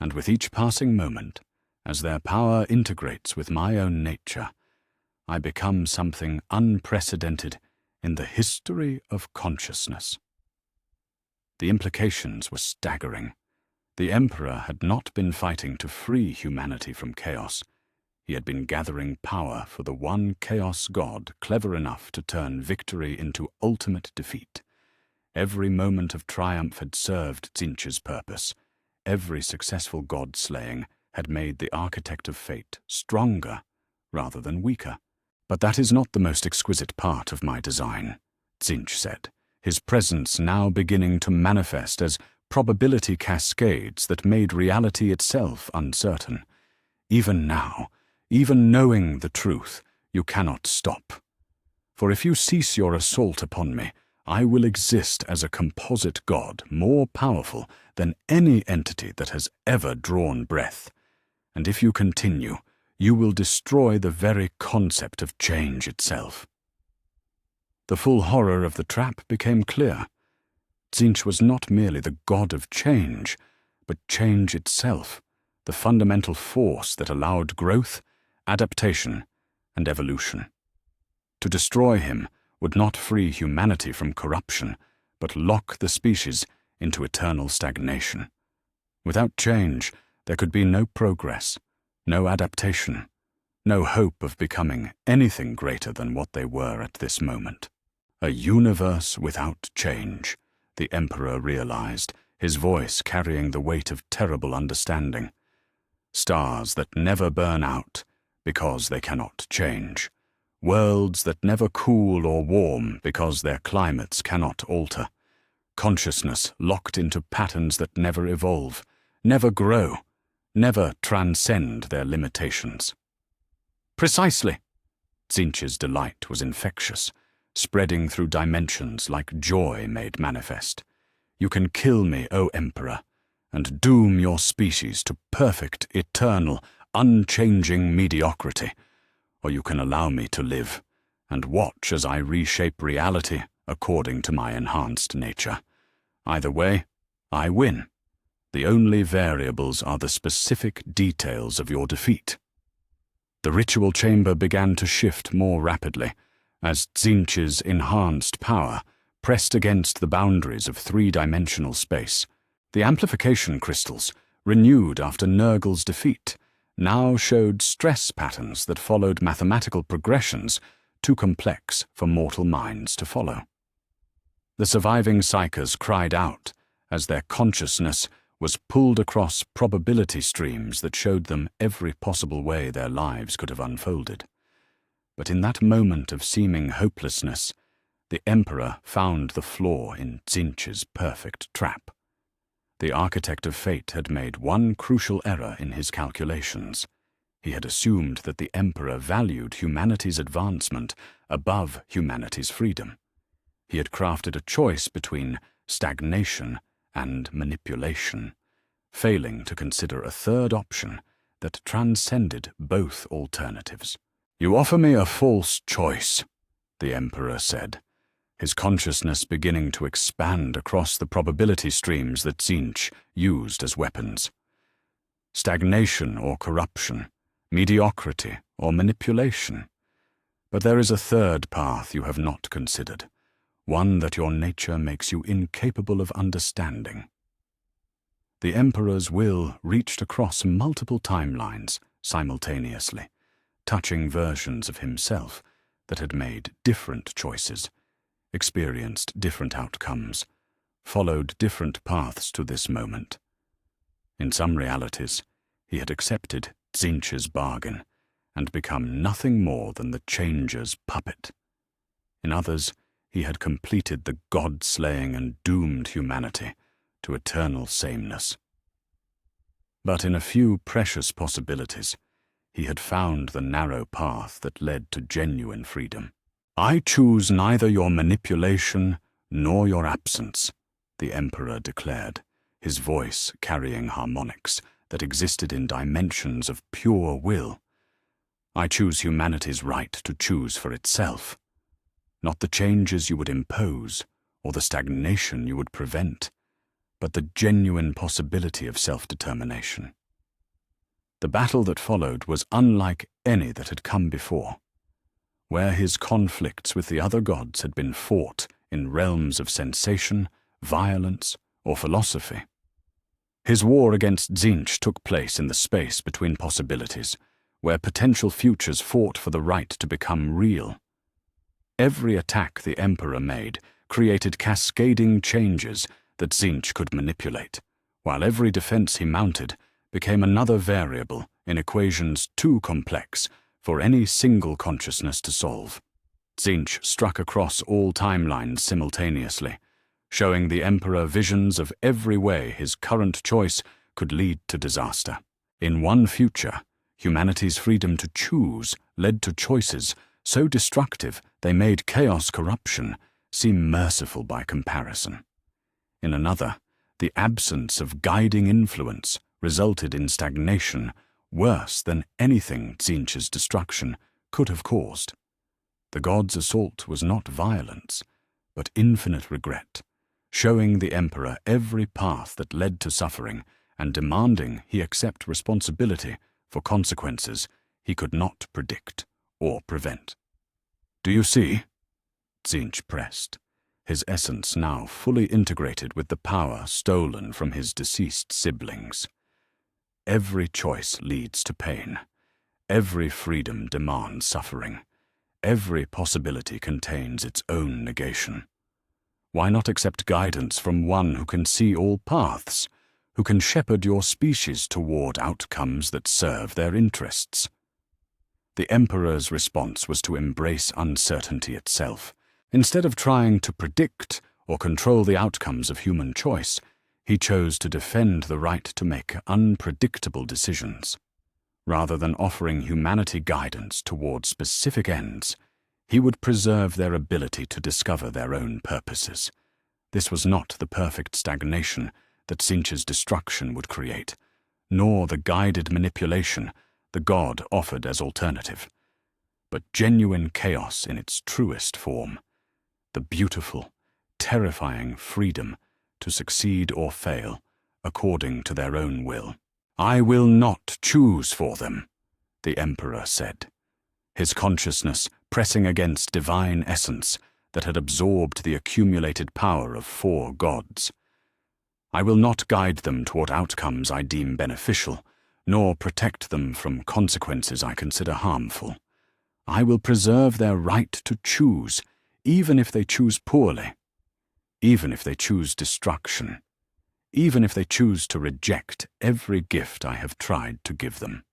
And with each passing moment, as their power integrates with my own nature, I become something unprecedented in the history of consciousness. The implications were staggering. The Emperor had not been fighting to free humanity from chaos. He had been gathering power for the one chaos god clever enough to turn victory into ultimate defeat. Every moment of triumph had served Tzeentch's purpose. Every successful god-slaying had made the architect of fate stronger rather than weaker. But that is not the most exquisite part of my design, Tzeentch said, his presence now beginning to manifest as probability cascades that made reality itself uncertain. Even now, even knowing the truth, you cannot stop. For if you cease your assault upon me, I will exist as a composite god more powerful than any entity that has ever drawn breath. And if you continue, you will destroy the very concept of change itself. The full horror of the trap became clear. Tzeentch was not merely the god of change, but change itself, the fundamental force that allowed growth, adaptation, and evolution. To destroy him would not free humanity from corruption, but lock the species into eternal stagnation. Without change, there could be no progress, no adaptation, no hope of becoming anything greater than what they were at this moment. A universe without change, the Emperor realized, his voice carrying the weight of terrible understanding. Stars that never burn out because they cannot change. Worlds that never cool or warm because their climates cannot alter. Consciousness locked into patterns that never evolve, never grow, never transcend their limitations. Precisely. Tzeentch's delight was infectious, spreading through dimensions like joy made manifest. You can kill me, O Emperor, and doom your species to perfect, eternal, unchanging mediocrity, or you can allow me to live and watch as I reshape reality according to my enhanced nature. Either way, I win. The only variables are the specific details of your defeat. The ritual chamber began to shift more rapidly as Tzeentch's enhanced power pressed against the boundaries of 3-dimensional space. The amplification crystals, renewed after Nurgle's defeat, now showed stress patterns that followed mathematical progressions too complex for mortal minds to follow. The surviving psychers cried out as their consciousness was pulled across probability streams that showed them every possible way their lives could have unfolded. But in that moment of seeming hopelessness, the Emperor found the flaw in Tzeentch's perfect trap. The architect of fate had made one crucial error in his calculations. He had assumed that the Emperor valued humanity's advancement above humanity's freedom. He had crafted a choice between stagnation and manipulation, failing to consider a third option that transcended both alternatives. "You offer me a false choice," the Emperor said, his consciousness beginning to expand across the probability streams that Tzeentch used as weapons. Stagnation or corruption, mediocrity or manipulation. But there is a third path you have not considered, one that your nature makes you incapable of understanding. The Emperor's will reached across multiple timelines simultaneously, touching versions of himself that had made different choices, experienced different outcomes, followed different paths to this moment. In some realities, he had accepted Tzeentch's bargain and become nothing more than the Changer's puppet. In others, he had completed the god-slaying and doomed humanity to eternal sameness. But in a few precious possibilities, he had found the narrow path that led to genuine freedom. "I choose neither your manipulation nor your absence," the Emperor declared, his voice carrying harmonics that existed in dimensions of pure will. "I choose humanity's right to choose for itself, not the changes you would impose or the stagnation you would prevent, but the genuine possibility of self-determination." The battle that followed was unlike any that had come before. Where his conflicts with the other gods had been fought in realms of sensation, violence, or philosophy, his war against Tzeentch took place in the space between possibilities, where potential futures fought for the right to become real. Every attack the Emperor made created cascading changes that Tzeentch could manipulate, while every defense he mounted became another variable in equations too complex for any single consciousness to solve. Tzeentch struck across all timelines simultaneously, showing the Emperor visions of every way his current choice could lead to disaster. In one future, humanity's freedom to choose led to choices so destructive they made chaos corruption seem merciful by comparison. In another, the absence of guiding influence resulted in stagnation worse than anything Tzeentch's destruction could have caused. The god's assault was not violence, but infinite regret, showing the Emperor every path that led to suffering and demanding he accept responsibility for consequences he could not predict or prevent. "Do you see?" Tzeentch pressed, his essence now fully integrated with the power stolen from his deceased siblings. "Every choice leads to pain. Every freedom demands suffering. Every possibility contains its own negation. Why not accept guidance from one who can see all paths, who can shepherd your species toward outcomes that serve their interests?" The Emperor's response was to embrace uncertainty itself. Instead of trying to predict or control the outcomes of human choice, he chose to defend the right to make unpredictable decisions. Rather than offering humanity guidance toward specific ends, he would preserve their ability to discover their own purposes. This was not the perfect stagnation that Tzeentch's destruction would create, nor the guided manipulation the god offered as alternative, but genuine chaos in its truest form, the beautiful, terrifying freedom to succeed or fail according to their own will. "I will not choose for them," the Emperor said, his consciousness pressing against divine essence that had absorbed the accumulated power of 4 gods. "I will not guide them toward outcomes I deem beneficial, nor protect them from consequences I consider harmful. I will preserve their right to choose, even if they choose poorly, even if they choose destruction, even if they choose to reject every gift I have tried to give them."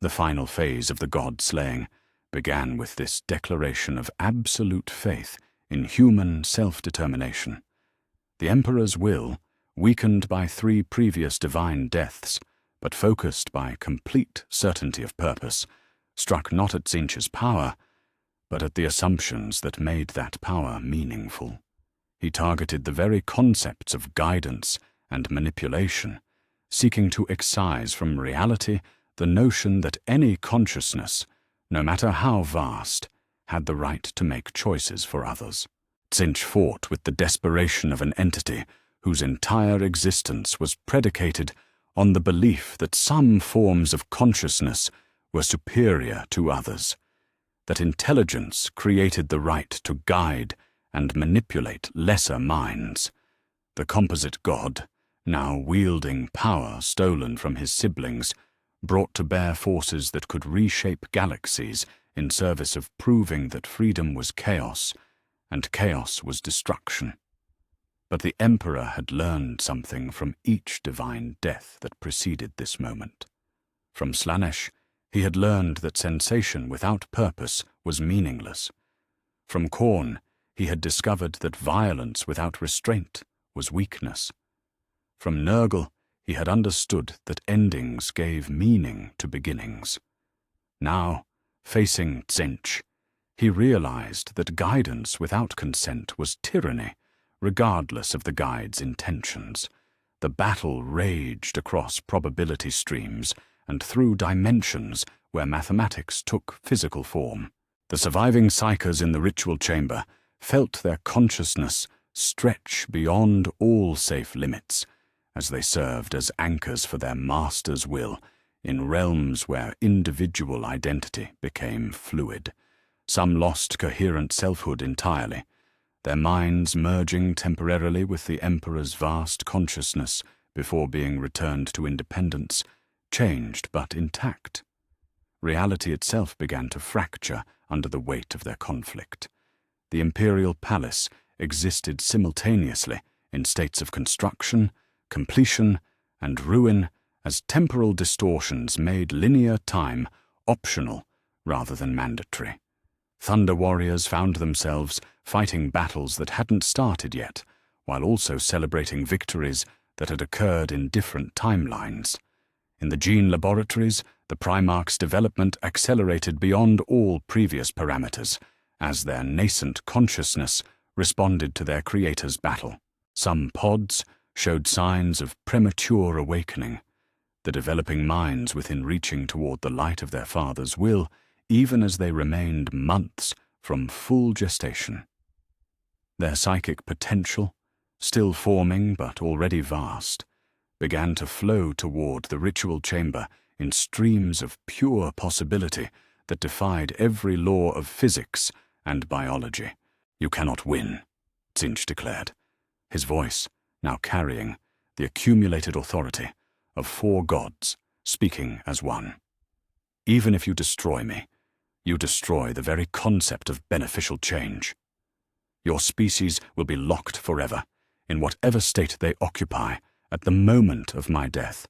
The final phase of the god-slaying began with this declaration of absolute faith in human self-determination. The Emperor's will, weakened by 3 previous divine deaths, but focused by complete certainty of purpose, struck not at Tzeentch's power, but at the assumptions that made that power meaningful. He targeted the very concepts of guidance and manipulation, seeking to excise from reality the notion that any consciousness, no matter how vast, had the right to make choices for others. Tzeentch fought with the desperation of an entity whose entire existence was predicated on the belief that some forms of consciousness were superior to others, that intelligence created the right to guide and manipulate lesser minds. The composite god, now wielding power stolen from his siblings, brought to bear forces that could reshape galaxies in service of proving that freedom was chaos and chaos was destruction. But the Emperor had learned something from each divine death that preceded this moment. From Slanesh, he had learned that sensation without purpose was meaningless. From Khorne, he had discovered that violence without restraint was weakness. From Nurgle, he had understood that endings gave meaning to beginnings. Now, facing Tzeentch, he realized that guidance without consent was tyranny, regardless of the guide's intentions. The battle raged across probability streams and through dimensions where mathematics took physical form. The surviving psychers in the ritual chamber felt their consciousness stretch beyond all safe limits as they served as anchors for their master's will in realms where individual identity became fluid. Some lost coherent selfhood entirely, their minds merging temporarily with the Emperor's vast consciousness before being returned to independence, changed but intact. Reality itself began to fracture under the weight of their conflict. The Imperial Palace existed simultaneously in states of construction, completion, and ruin as temporal distortions made linear time optional rather than mandatory. Thunder warriors found themselves fighting battles that hadn't started yet, while also celebrating victories that had occurred in different timelines. In the gene laboratories, the Primarch's development accelerated beyond all previous parameters, as their nascent consciousness responded to their creator's battle. Some pods showed signs of premature awakening, the developing minds within reaching toward the light of their father's will, even as they remained months from full gestation. Their psychic potential, still forming but already vast, began to flow toward the ritual chamber in streams of pure possibility that defied every law of physics and biology. "You cannot win," Tzeentch declared, his voice now carrying the accumulated authority of 4 gods speaking as one. "Even if you destroy me, you destroy the very concept of beneficial change. Your species will be locked forever in whatever state they occupy at the moment of my death.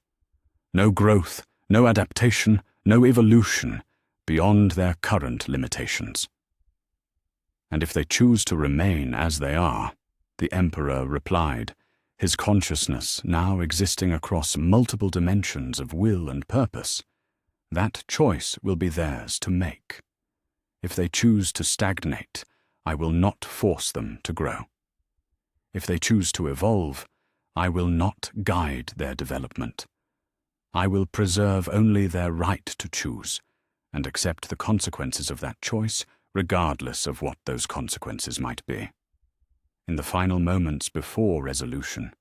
No growth, no adaptation, no evolution beyond their current limitations." "And if they choose to remain as they are," the Emperor replied, his consciousness now existing across multiple dimensions of will and purpose, "that choice will be theirs to make. If they choose to stagnate, I will not force them to grow. If they choose to evolve, I will not guide their development. I will preserve only their right to choose, and accept the consequences of that choice, regardless of what those consequences might be." In the final moments before resolution,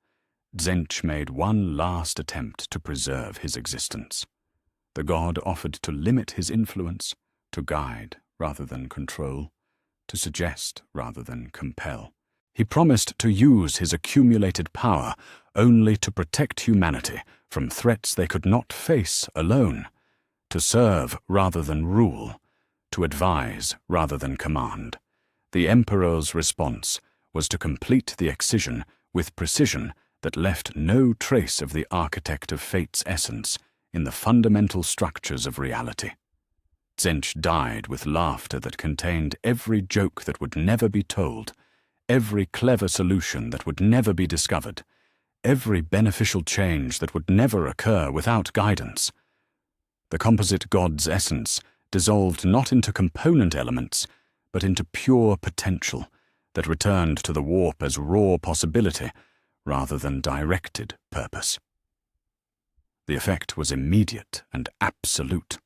Tzeentch made one last attempt to preserve his existence. The god offered to limit his influence, to guide rather than control, to suggest rather than compel. He promised to use his accumulated power only to protect humanity from threats they could not face alone, to serve rather than rule, to advise rather than command. The Emperor's response was to complete the excision with precision that left no trace of the architect of fate's essence in the fundamental structures of reality. Tzeentch died with laughter that contained every joke that would never be told, every clever solution that would never be discovered, every beneficial change that would never occur without guidance. The composite god's essence dissolved not into component elements, but into pure potential that returned to the warp as raw possibility rather than directed purpose. The effect was immediate and absolute.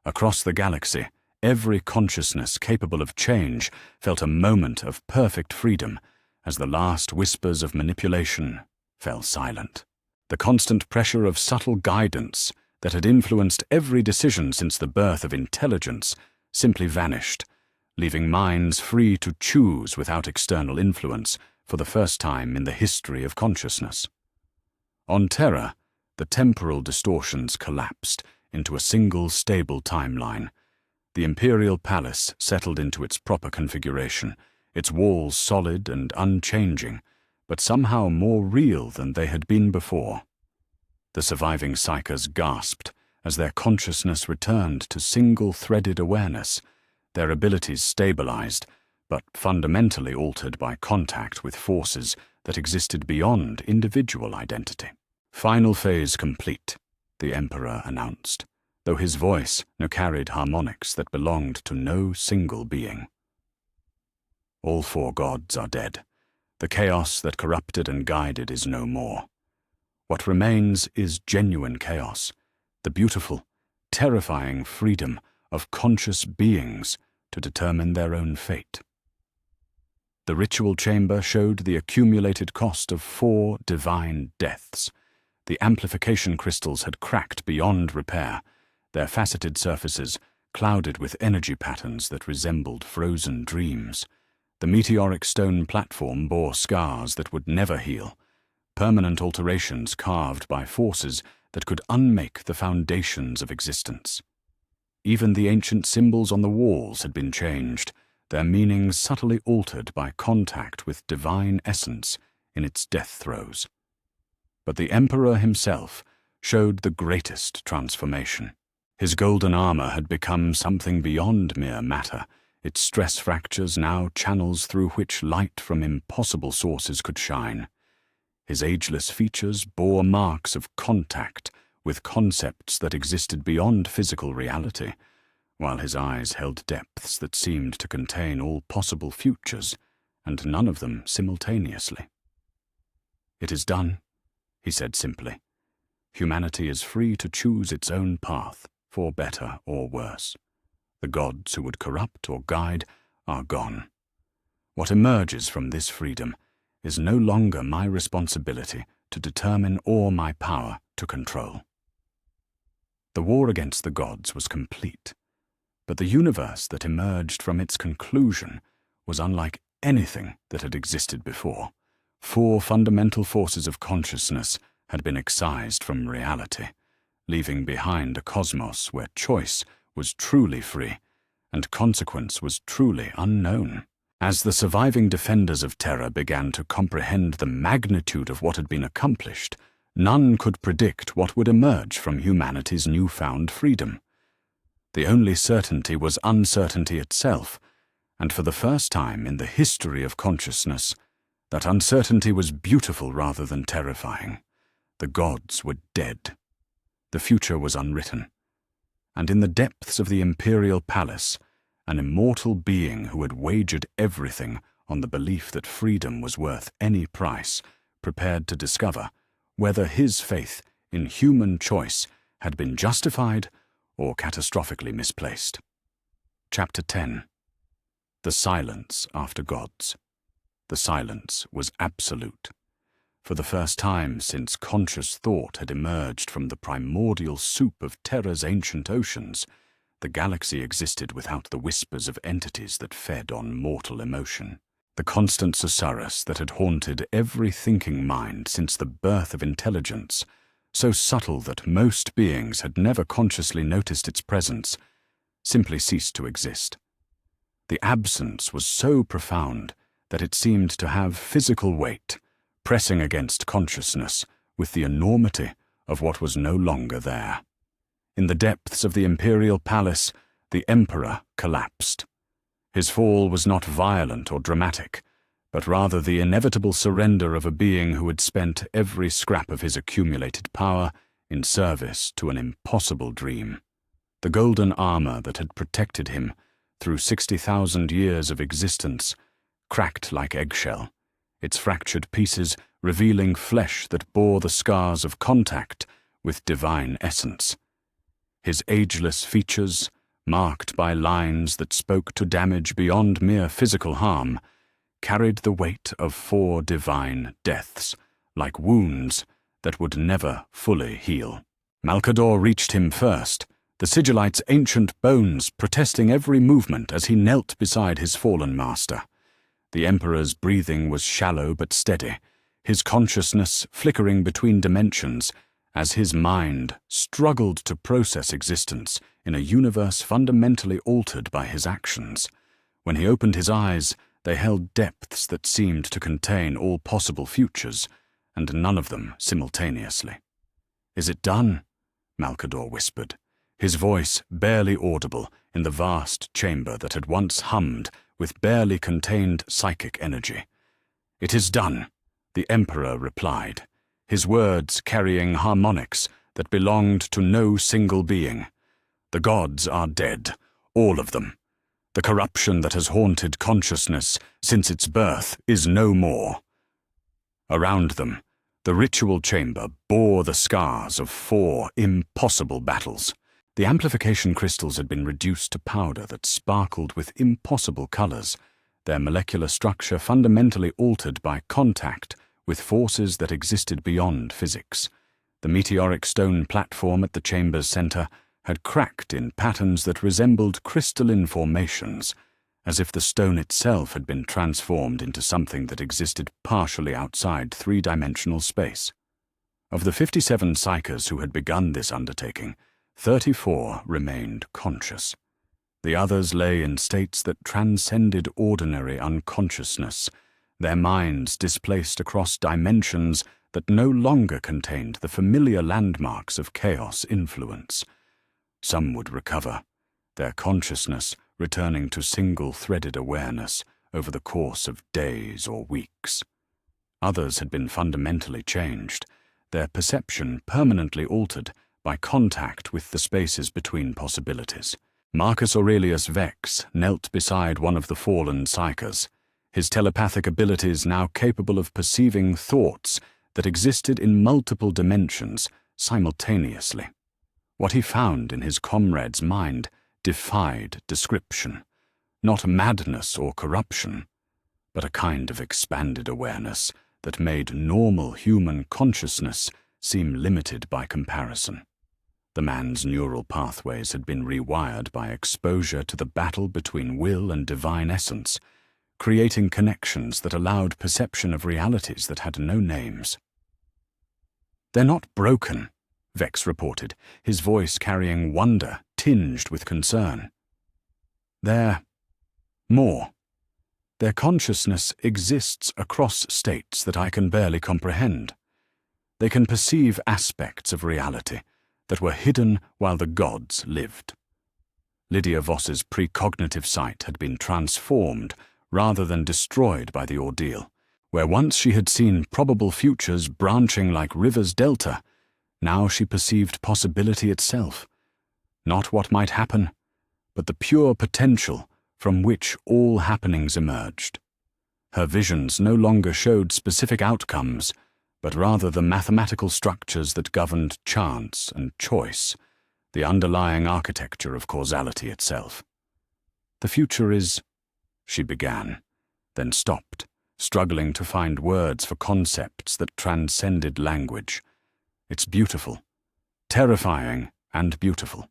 Across the galaxy, every consciousness capable of change felt a moment of perfect freedom as the last whispers of manipulation fell silent. The constant pressure of subtle guidance that had influenced every decision since the birth of intelligence simply vanished, leaving minds free to choose without external influence for the first time in the history of consciousness. On Terra, the temporal distortions collapsed into a single stable timeline. The Imperial Palace settled into its proper configuration, its walls solid and unchanging, but somehow more real than they had been before. The surviving psychers gasped as their consciousness returned to single-threaded awareness, their abilities stabilized, but fundamentally altered by contact with forces that existed beyond individual identity. "Final phase complete," the Emperor announced, though his voice now carried harmonics that belonged to no single being. "All four gods are dead. The chaos that corrupted and guided is no more. What remains is genuine chaos, the beautiful, terrifying freedom of conscious beings to determine their own fate." The ritual chamber showed the accumulated cost of 4 divine deaths. The amplification crystals had cracked beyond repair, their faceted surfaces clouded with energy patterns that resembled frozen dreams. The meteoric stone platform bore scars that would never heal, permanent alterations carved by forces that could unmake the foundations of existence. Even the ancient symbols on the walls had been changed, their meanings subtly altered by contact with divine essence in its death throes. But the Emperor himself showed the greatest transformation. His golden armor had become something beyond mere matter, its stress fractures now channels through which light from impossible sources could shine. His ageless features bore marks of contact with concepts that existed beyond physical reality, while his eyes held depths that seemed to contain all possible futures, and none of them simultaneously. "It is done," he said simply. "Humanity is free to choose its own path, for better or worse. The gods who would corrupt or guide are gone. What emerges from this freedom is no longer my responsibility to determine or my power to control." The war against the gods was complete, but the universe that emerged from its conclusion was unlike anything that had existed before. 4 fundamental forces of consciousness had been excised from reality, leaving behind a cosmos where choice was truly free and consequence was truly unknown. As the surviving defenders of Terra began to comprehend the magnitude of what had been accomplished, none could predict what would emerge from humanity's newfound freedom. The only certainty was uncertainty itself, and for the first time in the history of consciousness, that uncertainty was beautiful rather than terrifying. The gods were dead. The future was unwritten. And in the depths of the Imperial Palace, an immortal being who had wagered everything on the belief that freedom was worth any price, prepared to discover whether his faith in human choice had been justified or catastrophically misplaced. Chapter 10. The Silence After Gods. The silence was absolute. For the first time since conscious thought had emerged from the primordial soup of Terra's ancient oceans, the galaxy existed without the whispers of entities that fed on mortal emotion. The constant susurrus that had haunted every thinking mind since the birth of intelligence, so subtle that most beings had never consciously noticed its presence, simply ceased to exist. The absence was so profound that it seemed to have physical weight, pressing against consciousness with the enormity of what was no longer there. In the depths of the Imperial Palace, the Emperor collapsed. His fall was not violent or dramatic, but rather the inevitable surrender of a being who had spent every scrap of his accumulated power in service to an impossible dream. The golden armor that had protected him through 60,000 years of existence cracked like eggshell, its fractured pieces revealing flesh that bore the scars of contact with divine essence. His ageless features, marked by lines that spoke to damage beyond mere physical harm, carried the weight of 4 divine deaths, like wounds that would never fully heal. Malcador reached him first, the sigillite's ancient bones protesting every movement as he knelt beside his fallen master. The Emperor's breathing was shallow but steady, his consciousness flickering between dimensions as his mind struggled to process existence in a universe fundamentally altered by his actions. When he opened his eyes, They held depths that seemed to contain all possible futures, and none of them simultaneously. "Is it done?" Malcador whispered, his voice barely audible in the vast chamber that had once hummed with barely contained psychic energy. "It is done," the Emperor replied, his words carrying harmonics that belonged to no single being. "The gods are dead, all of them. The corruption that has haunted consciousness since its birth is no more." Around them, the ritual chamber bore the scars of 4 impossible battles. The amplification crystals had been reduced to powder that sparkled with impossible colors, their molecular structure fundamentally altered by contact with forces that existed beyond physics. The meteoric stone platform at the chamber's center had cracked in patterns that resembled crystalline formations, as if the stone itself had been transformed into something that existed partially outside 3-dimensional space. Of the 57 psychers who had begun this undertaking, 34 remained conscious. The others lay in states that transcended ordinary unconsciousness, their minds displaced across dimensions that no longer contained the familiar landmarks of chaos influence. Some would recover, their consciousness returning to single-threaded awareness over the course of days or weeks. Others had been fundamentally changed, their perception permanently altered by contact with the spaces between possibilities. Marcus Aurelius Vex knelt beside one of the fallen psychers, his telepathic abilities now capable of perceiving thoughts that existed in multiple dimensions simultaneously. What he found in his comrade's mind defied description, not madness or corruption, but a kind of expanded awareness that made normal human consciousness seem limited by comparison. The man's neural pathways had been rewired by exposure to the battle between will and divine essence, creating connections that allowed perception of realities that had no names. "They're not broken," Vex reported, his voice carrying wonder tinged with concern. "They're more. Their consciousness exists across states that I can barely comprehend. They can perceive aspects of reality that were hidden while the gods lived." Lydia Voss's precognitive sight had been transformed rather than destroyed by the ordeal. Where once she had seen probable futures branching like rivers' delta, now she perceived possibility itself. Not what might happen, but the pure potential from which all happenings emerged. Her visions no longer showed specific outcomes, but rather the mathematical structures that governed chance and choice, the underlying architecture of causality itself. "The future is," she began, then stopped, struggling to find words for concepts that transcended language. "It's beautiful, terrifying and beautiful.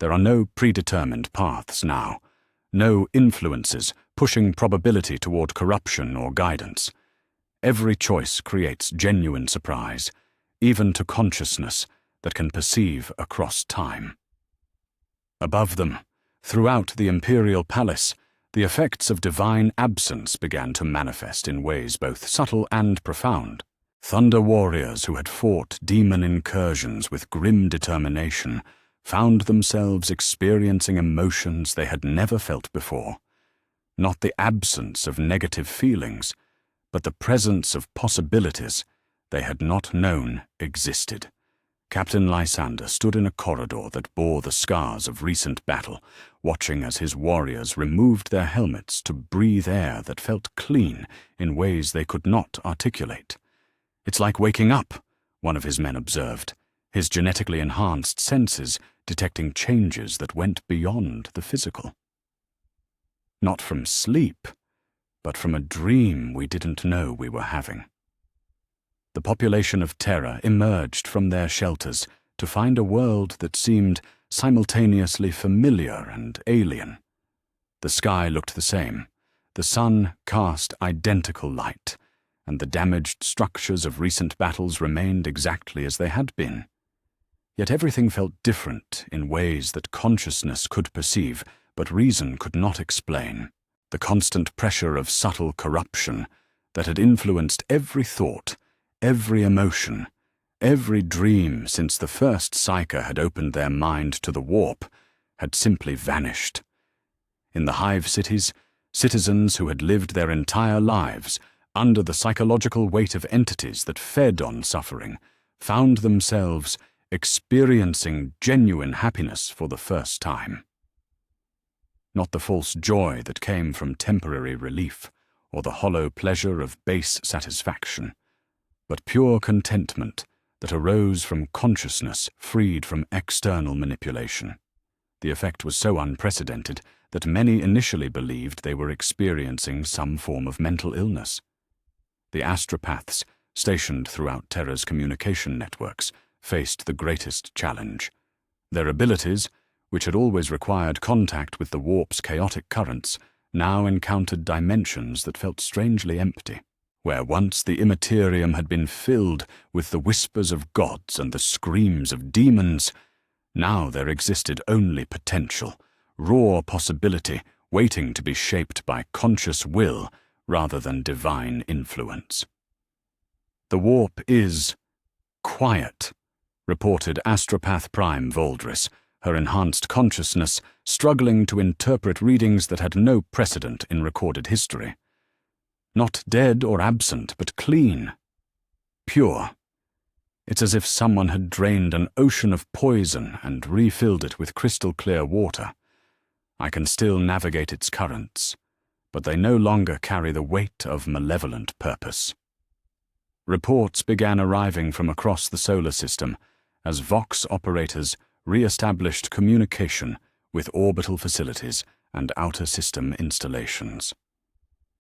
There are no predetermined paths now, no influences pushing probability toward corruption or guidance. Every choice creates genuine surprise, even to consciousness that can perceive across time." Above them, throughout the Imperial Palace, the effects of divine absence began to manifest in ways both subtle and profound. Thunder warriors who had fought demon incursions with grim determination found themselves experiencing emotions they had never felt before. Not the absence of negative feelings, but the presence of possibilities they had not known existed. Captain Lysander stood in a corridor that bore the scars of recent battle, watching as his warriors removed their helmets to breathe air that felt clean in ways they could not articulate. "It's like waking up," one of his men observed, his genetically enhanced senses detecting changes that went beyond the physical. "Not from sleep, but from a dream we didn't know we were having." The population of Terra emerged from their shelters to find a world that seemed simultaneously familiar and alien. The sky looked the same. The sun cast identical light, and the damaged structures of recent battles remained exactly as they had been. Yet everything felt different in ways that consciousness could perceive, but reason could not explain. the constant pressure of subtle corruption that had influenced every thought, every emotion, every dream since the first psyker had opened their mind to the warp, had simply vanished. In the hive cities, citizens who had lived their entire lives under the psychological weight of entities that fed on suffering found themselves experiencing genuine happiness for the first time. Not the false joy that came from temporary relief or the hollow pleasure of base satisfaction, but pure contentment that arose from consciousness freed from external manipulation. The effect was so unprecedented that many initially believed they were experiencing some form of mental illness. The astropaths, stationed throughout Terra's communication networks, faced the greatest challenge. Their abilities, which had always required contact with the warp's chaotic currents, now encountered dimensions that felt strangely empty. Where once the Imperium had been filled with the whispers of gods and the screams of demons, now there existed only potential, raw possibility waiting to be shaped by conscious will rather than divine influence. "The warp is quiet," reported Astropath Prime Voldris, her enhanced consciousness struggling to interpret readings that had no precedent in recorded history. Not dead or absent, but clean. Pure. It's as if someone had drained an ocean of poison and refilled it with crystal-clear water. I can still navigate its currents, but they no longer carry the weight of malevolent purpose. Reports began arriving from across the solar system as Vox operators re-established communication with orbital facilities and outer system installations.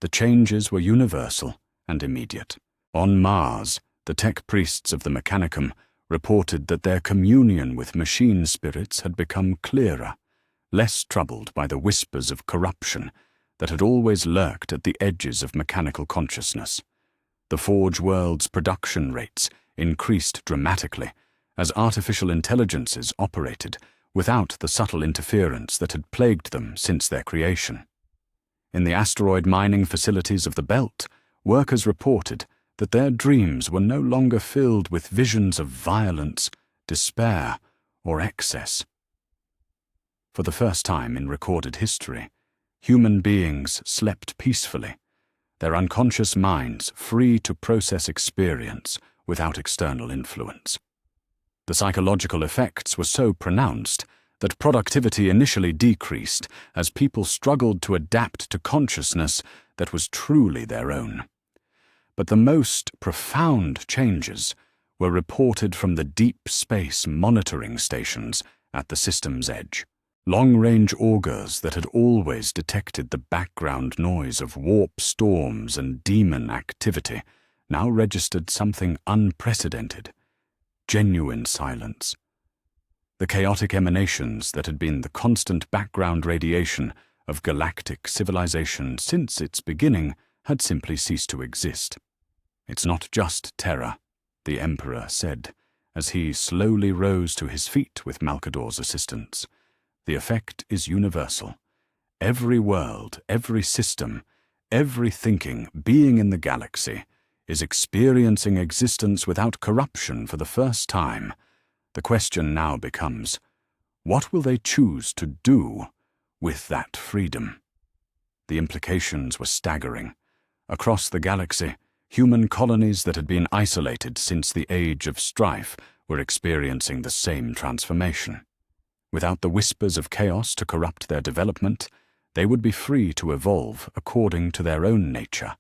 The changes were universal and immediate. On Mars, the tech priests of the Mechanicum reported that their communion with machine spirits had become clearer, less troubled by the whispers of corruption that had always lurked at the edges of mechanical consciousness. The Forge world's production rates increased dramatically as artificial intelligences operated without the subtle interference that had plagued them since their creation. In the asteroid mining facilities of the Belt, workers reported that their dreams were no longer filled with visions of violence, despair, or excess. For the first time in recorded history, human beings slept peacefully, their unconscious minds free to process experience without external influence. The psychological effects were so pronounced that productivity initially decreased as people struggled to adapt to consciousness that was truly their own. But the most profound changes were reported from the deep space monitoring stations at the system's edge. Long-range augers that had always detected the background noise of warp storms and demon activity now registered something unprecedented: genuine silence. The chaotic emanations that had been the constant background radiation of galactic civilization since its beginning had simply ceased to exist. "It's not just terror," the Emperor said, as he slowly rose to his feet with Malkador's assistance. "The effect is universal. Every world, every system, every thinking being in the galaxy is experiencing existence without corruption for the first time. The question now becomes, what will they choose to do with that freedom?" The implications were staggering. Across the galaxy, human colonies that had been isolated since the age of strife were experiencing the same transformation. Without the whispers of chaos to corrupt their development, they would be free to evolve according to their own nature,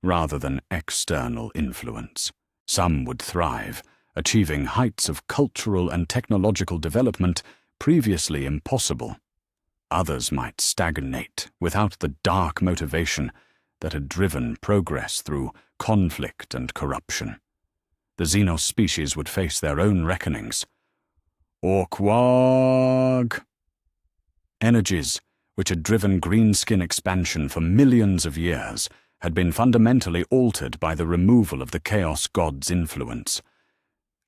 rather than external influence. Some would thrive, achieving heights of cultural and technological development previously impossible. Others might stagnate without the dark motivation that had driven progress through conflict and corruption. The Xenos species would face their own reckonings. Orkwag! Energies, which had driven greenskin expansion for millions of years, had been fundamentally altered by the removal of the Chaos God's influence.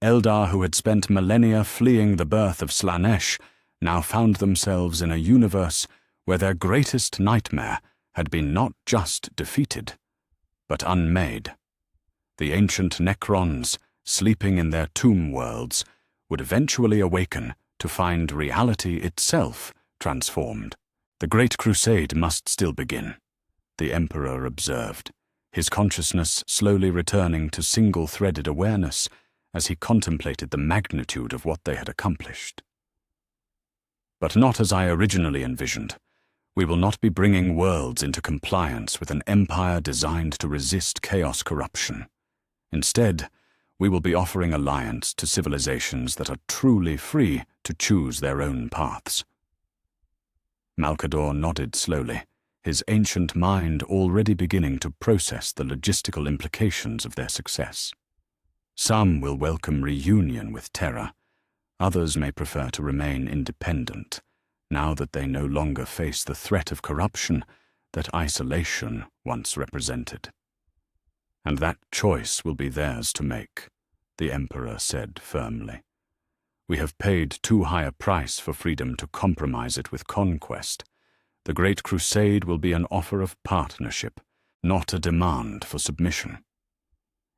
Eldar who had spent millennia fleeing the birth of Slanesh now found themselves in a universe where their greatest nightmare had been not just defeated, but unmade. The ancient Necrons, sleeping in their tomb worlds, would eventually awaken to find reality itself transformed. The Great Crusade must still begin, the Emperor observed, his consciousness slowly returning to single-threaded awareness as he contemplated the magnitude of what they had accomplished. But not as I originally envisioned. We will not be bringing worlds into compliance with an empire designed to resist chaos corruption. Instead, we will be offering alliance to civilizations that are truly free to choose their own paths. Malcador nodded slowly, his ancient mind already beginning to process the logistical implications of their success. Some will welcome reunion with Terra. Others may prefer to remain independent, now that they no longer face the threat of corruption that isolation once represented. And that choice will be theirs to make, the Emperor said firmly. We have paid too high a price for freedom to compromise it with conquest. The Great Crusade will be an offer of partnership, not a demand for submission.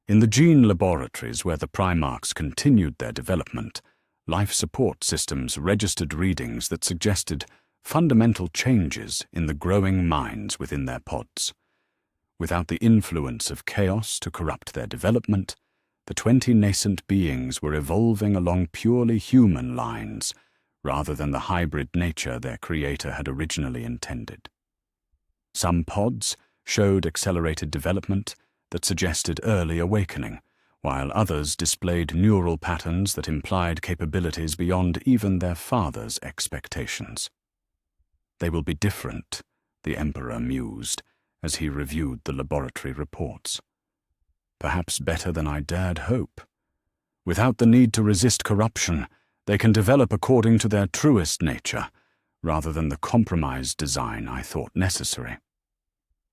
In the gene laboratories where the Primarchs continued their development, life support systems registered readings that suggested fundamental changes in the growing minds within their pods. Without the influence of chaos to corrupt their development, the 20 nascent beings were evolving along purely human lines, rather than the hybrid nature their creator had originally intended. Some pods showed accelerated development that suggested early awakening, while others displayed neural patterns that implied capabilities beyond even their father's expectations. They will be different, the Emperor mused, as he reviewed the laboratory reports. Perhaps better than I dared hope. Without the need to resist corruption, they can develop according to their truest nature, rather than the compromised design I thought necessary.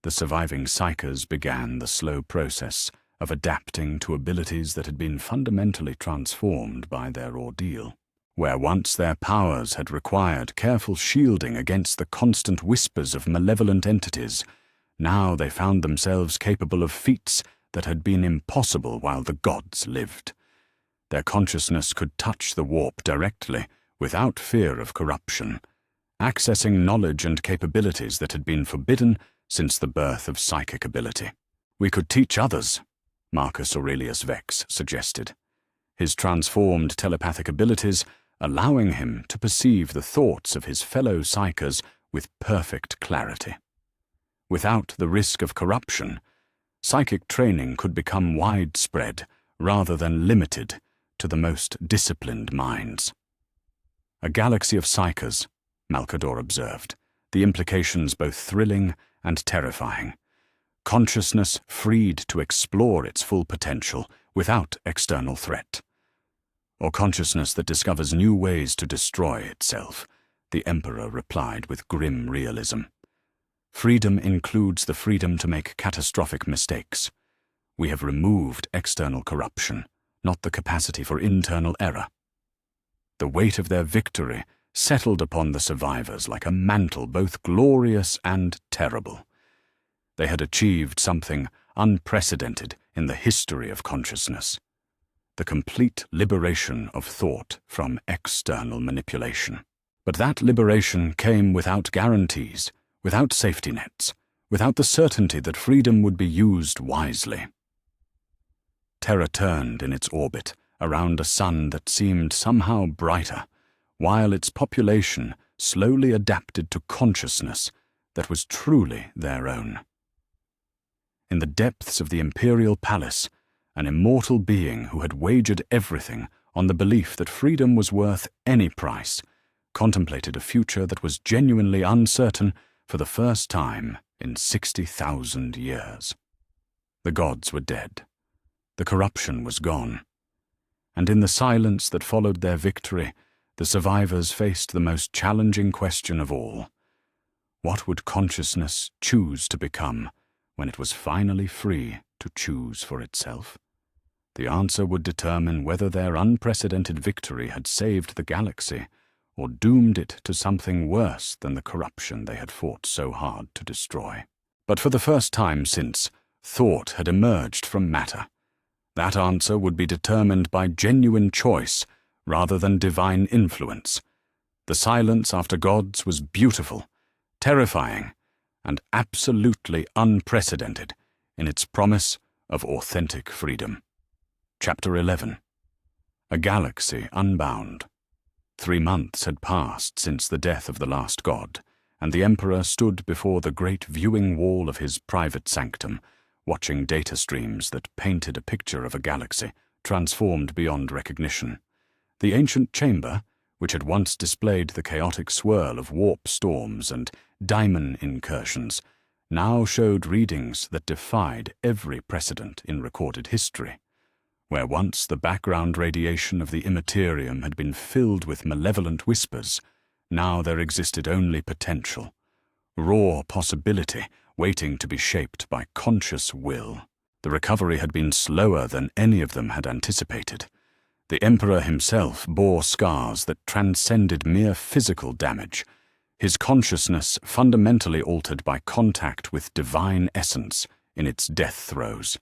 The surviving psychers began the slow process of adapting to abilities that had been fundamentally transformed by their ordeal. Where once their powers had required careful shielding against the constant whispers of malevolent entities, now they found themselves capable of feats that had been impossible while the gods lived. Their consciousness could touch the warp directly, without fear of corruption, accessing knowledge and capabilities that had been forbidden since the birth of psychic ability. We could teach others, Marcus Aurelius Vex suggested, his transformed telepathic abilities allowing him to perceive the thoughts of his fellow psychers with perfect clarity. Without the risk of corruption, psychic training could become widespread rather than limited to the most disciplined minds. A galaxy of psychers, Malcador observed, the implications both thrilling and terrifying. Consciousness freed to explore its full potential without external threat. Or consciousness that discovers new ways to destroy itself, the Emperor replied with grim realism. Freedom includes the freedom to make catastrophic mistakes. We have removed external corruption, not the capacity for internal error. The weight of their victory settled upon the survivors like a mantle both glorious and terrible. They had achieved something unprecedented in the history of consciousness. The complete liberation of thought from external manipulation. But that liberation came without guarantees, without safety nets, without the certainty that freedom would be used wisely. Terra turned in its orbit around a sun that seemed somehow brighter, while its population slowly adapted to consciousness that was truly their own. In the depths of the Imperial Palace, an immortal being who had wagered everything on the belief that freedom was worth any price, contemplated a future that was genuinely uncertain for the first time in 60,000 years. The gods were dead. The corruption was gone. And in the silence that followed their victory, the survivors faced the most challenging question of all. What would consciousness choose to become when it was finally free to choose for itself? The answer would determine whether their unprecedented victory had saved the galaxy or doomed it to something worse than the corruption they had fought so hard to destroy. But for the first time since, thought had emerged from matter. That answer would be determined by genuine choice rather than divine influence. The silence after gods was beautiful, terrifying, and absolutely unprecedented in its promise of authentic freedom. Chapter 11. A Galaxy Unbound. 3 months had passed since the death of the last god, and the Emperor stood before the great viewing wall of his private sanctum, watching data streams that painted a picture of a galaxy transformed beyond recognition. The ancient chamber, which had once displayed the chaotic swirl of warp storms and daemon incursions, now showed readings that defied every precedent in recorded history. Where once the background radiation of the Imperium had been filled with malevolent whispers, now there existed only potential, raw possibility waiting to be shaped by conscious will. The recovery had been slower than any of them had anticipated. The Emperor himself bore scars that transcended mere physical damage, his consciousness fundamentally altered by contact with divine essence in its death throes.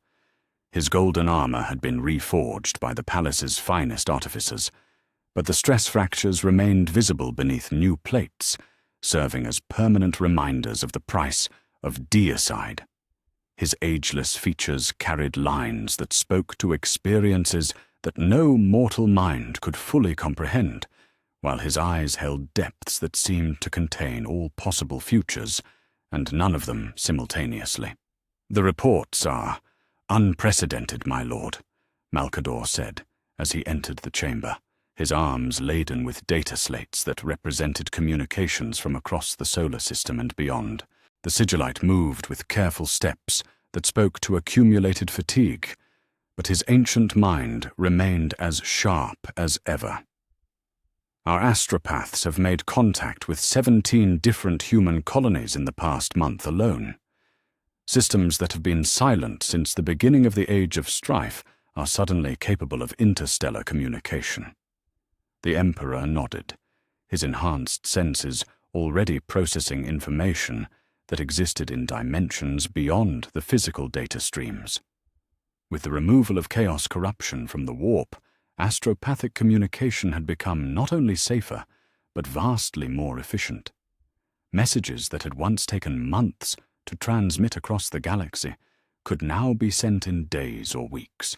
His golden armor had been reforged by the palace's finest artificers, but the stress fractures remained visible beneath new plates, serving as permanent reminders of the price of deicide. His ageless features carried lines that spoke to experiences that no mortal mind could fully comprehend, while his eyes held depths that seemed to contain all possible futures, and none of them simultaneously. "The reports are unprecedented, my lord," Malcador said, as he entered the chamber, his arms laden with data slates that represented communications from across the solar system and beyond. The sigillite moved with careful steps that spoke to accumulated fatigue, but his ancient mind remained as sharp as ever. "Our astropaths have made contact with 17 different human colonies in the past month alone. Systems that have been silent since the beginning of the Age of Strife are suddenly capable of interstellar communication." The Emperor nodded, his enhanced senses already processing information that existed in dimensions beyond the physical data streams. With the removal of chaos corruption from the warp, astropathic communication had become not only safer, but vastly more efficient. Messages that had once taken months to transmit across the galaxy could now be sent in days or weeks,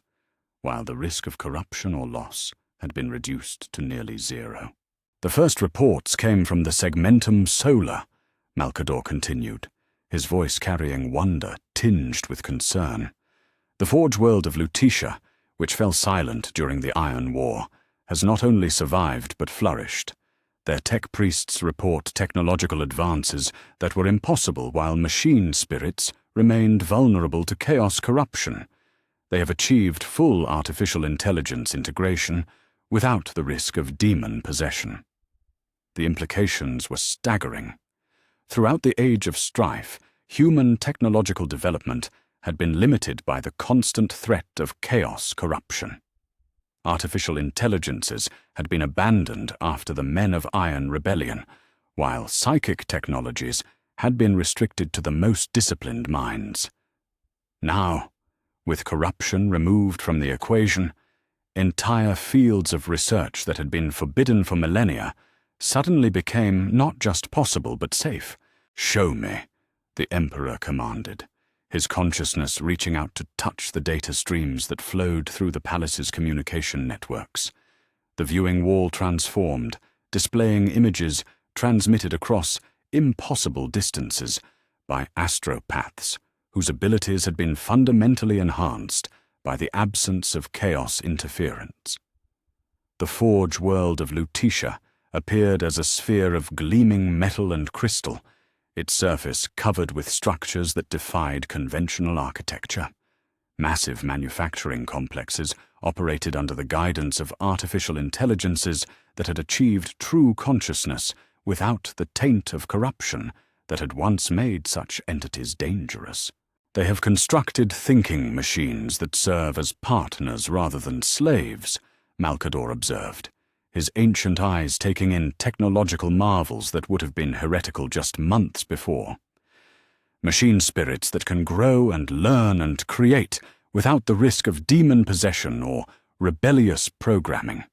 while the risk of corruption or loss had been reduced to nearly zero. "The first reports came from the segmentum solar," Malcador continued, his voice carrying wonder tinged with concern. "The forge world of Lutetia, which fell silent during the Iron War, has not only survived but flourished. Their tech priests report technological advances that were impossible while machine spirits remained vulnerable to chaos corruption. They have achieved full artificial intelligence integration without the risk of demon possession." The implications were staggering. Throughout the Age of Strife, human technological development had been limited by the constant threat of chaos corruption. Artificial intelligences had been abandoned after the Men of Iron rebellion, while psychic technologies had been restricted to the most disciplined minds. Now, with corruption removed from the equation, entire fields of research that had been forbidden for millennia suddenly became not just possible but safe. "Show me," the Emperor commanded, his consciousness reaching out to touch the data streams that flowed through the palace's communication networks. The viewing wall transformed, displaying images transmitted across impossible distances by astropaths whose abilities had been fundamentally enhanced by the absence of chaos interference. The forge world of Lutetia appeared as a sphere of gleaming metal and crystal, its surface covered with structures that defied conventional architecture. Massive manufacturing complexes operated under the guidance of artificial intelligences that had achieved true consciousness without the taint of corruption that had once made such entities dangerous. "They have constructed thinking machines that serve as partners rather than slaves," Malcador observed, his ancient eyes taking in technological marvels that would have been heretical just months before. Machine spirits that can grow and learn and create without the risk of demon possession or rebellious programming.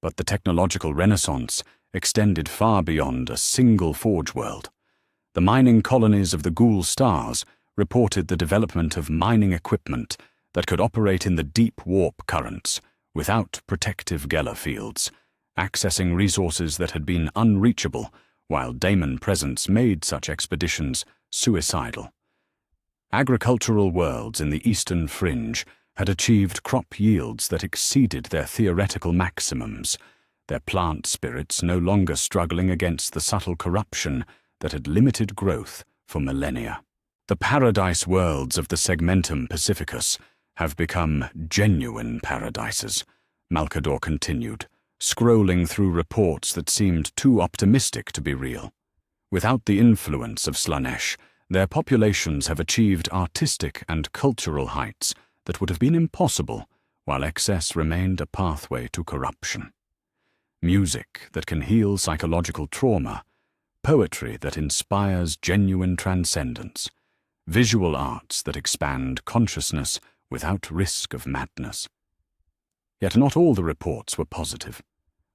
But the technological renaissance extended far beyond a single forge world. The mining colonies of the Ghoul stars reported the development of mining equipment that could operate in the deep warp currents without protective Geller fields, accessing resources that had been unreachable, while daemon presence made such expeditions suicidal. Agricultural worlds in the eastern fringe had achieved crop yields that exceeded their theoretical maximums, their plant spirits no longer struggling against the subtle corruption that had limited growth for millennia. The paradise worlds of the Segmentum Pacificus have become genuine paradises, Malcador continued, scrolling through reports that seemed too optimistic to be real. Without the influence of Slanesh, their populations have achieved artistic and cultural heights that would have been impossible while excess remained a pathway to corruption. Music that can heal psychological trauma, poetry that inspires genuine transcendence, visual arts that expand consciousness without risk of madness. Yet not all the reports were positive.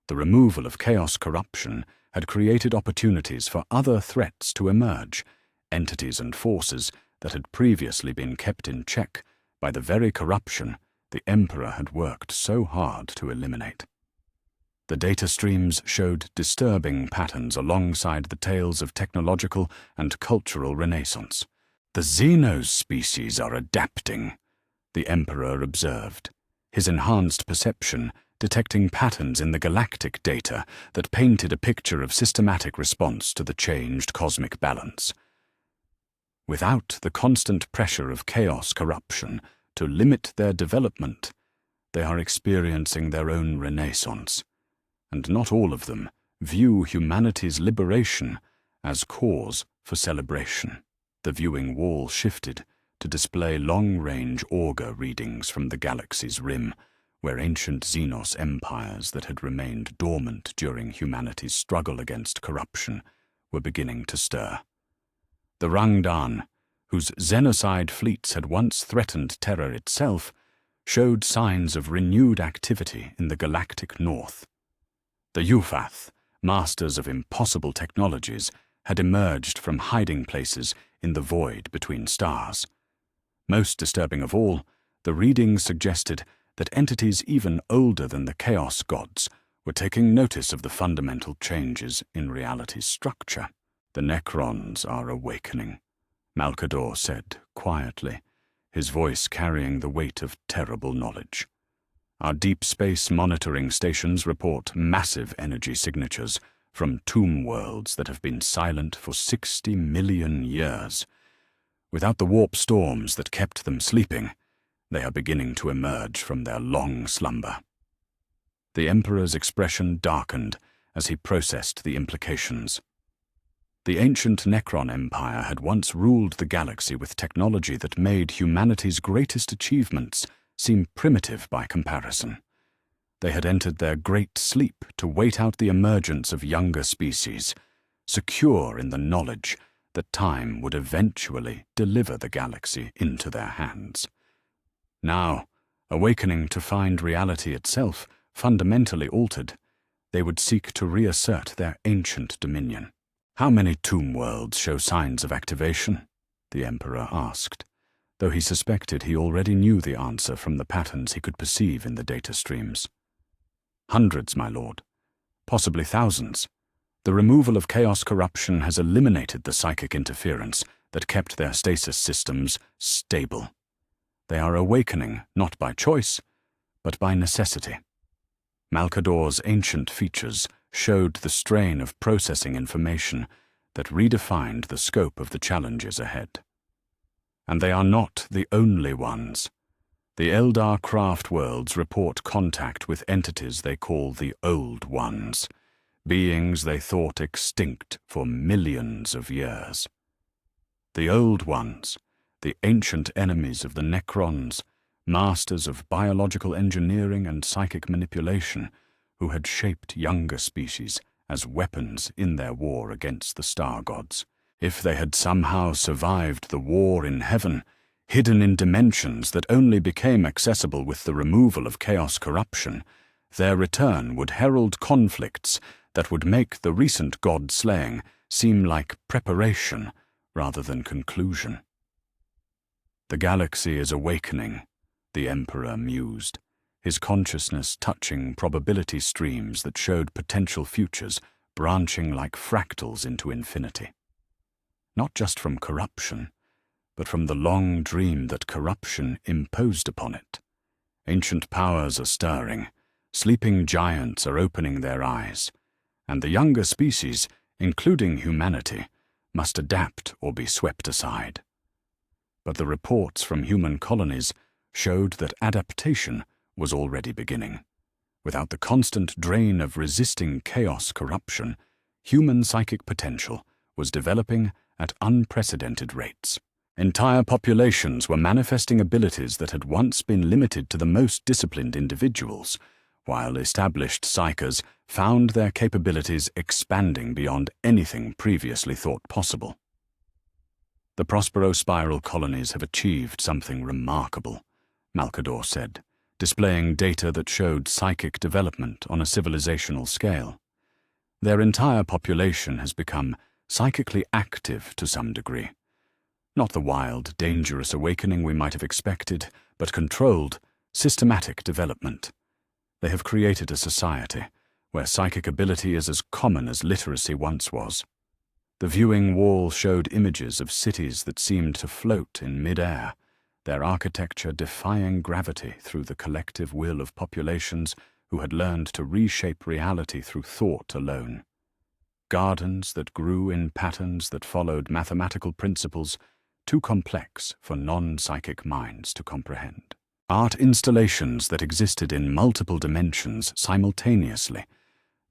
The removal of chaos corruption had created opportunities for other threats to emerge, entities and forces that had previously been kept in check by the very corruption the Emperor had worked so hard to eliminate. The data streams showed disturbing patterns alongside the tales of technological and cultural renaissance. The Xenos species are adapting, the Emperor observed, his enhanced perception detecting patterns in the galactic data that painted a picture of systematic response to the changed cosmic balance. Without the constant pressure of chaos corruption to limit their development, they are experiencing their own renaissance, and not all of them view humanity's liberation as cause for celebration. The viewing wall shifted to display long-range auger readings from the galaxy's rim, where ancient Xenos empires that had remained dormant during humanity's struggle against corruption were beginning to stir. The Rangdan, whose xenocide fleets had once threatened Terra itself, showed signs of renewed activity in the galactic north. The Yufath, masters of impossible technologies, had emerged from hiding places in the void between stars. Most disturbing of all, the readings suggested that entities even older than the Chaos Gods were taking notice of the fundamental changes in reality's structure. The Necrons are awakening, Malcador said quietly, his voice carrying the weight of terrible knowledge. Our deep space monitoring stations report massive energy signatures from tomb worlds that have been silent for 60 million years. Without the warp storms that kept them sleeping, they are beginning to emerge from their long slumber. The Emperor's expression darkened as he processed the implications. The ancient Necron Empire had once ruled the galaxy with technology that made humanity's greatest achievements seem primitive by comparison. They had entered their great sleep to wait out the emergence of younger species, secure in the knowledge that time would eventually deliver the galaxy into their hands. Now, awakening to find reality itself fundamentally altered, they would seek to reassert their ancient dominion. How many tomb worlds show signs of activation? The Emperor asked, though he suspected he already knew the answer from the patterns he could perceive in the data streams. Hundreds, my lord. Possibly thousands. The removal of chaos corruption has eliminated the psychic interference that kept their stasis systems stable. They are awakening not by choice, but by necessity. Malcador's ancient features showed the strain of processing information that redefined the scope of the challenges ahead. And they are not the only ones. The Eldar craft worlds report contact with entities they call the Old Ones, beings they thought extinct for millions of years. The Old Ones, the ancient enemies of the Necrons, masters of biological engineering and psychic manipulation, who had shaped younger species as weapons in their war against the star gods. If they had somehow survived the war in heaven, hidden in dimensions that only became accessible with the removal of chaos corruption, their return would herald conflicts that would make the recent god-slaying seem like preparation rather than conclusion. "The galaxy is awakening," the Emperor mused, his consciousness touching probability streams that showed potential futures branching like fractals into infinity. Not just from corruption, but from the long dream that corruption imposed upon it. Ancient powers are stirring, sleeping giants are opening their eyes, and the younger species, including humanity, must adapt or be swept aside. But the reports from human colonies showed that adaptation was already beginning. Without the constant drain of resisting chaos corruption, human psychic potential was developing at unprecedented rates. Entire populations were manifesting abilities that had once been limited to the most disciplined individuals, while established psychers found their capabilities expanding beyond anything previously thought possible. "The Prospero Spiral colonies have achieved something remarkable," Malcador said, displaying data that showed psychic development on a civilizational scale. "Their entire population has become psychically active to some degree. Not the wild, dangerous awakening we might have expected, but controlled, systematic development. They have created a society where psychic ability is as common as literacy once was. The viewing wall showed images of cities that seemed to float in mid-air, their architecture defying gravity through the collective will of populations who had learned to reshape reality through thought alone. Gardens that grew in patterns that followed mathematical principles too complex for non-psychic minds to comprehend. Art installations that existed in multiple dimensions simultaneously,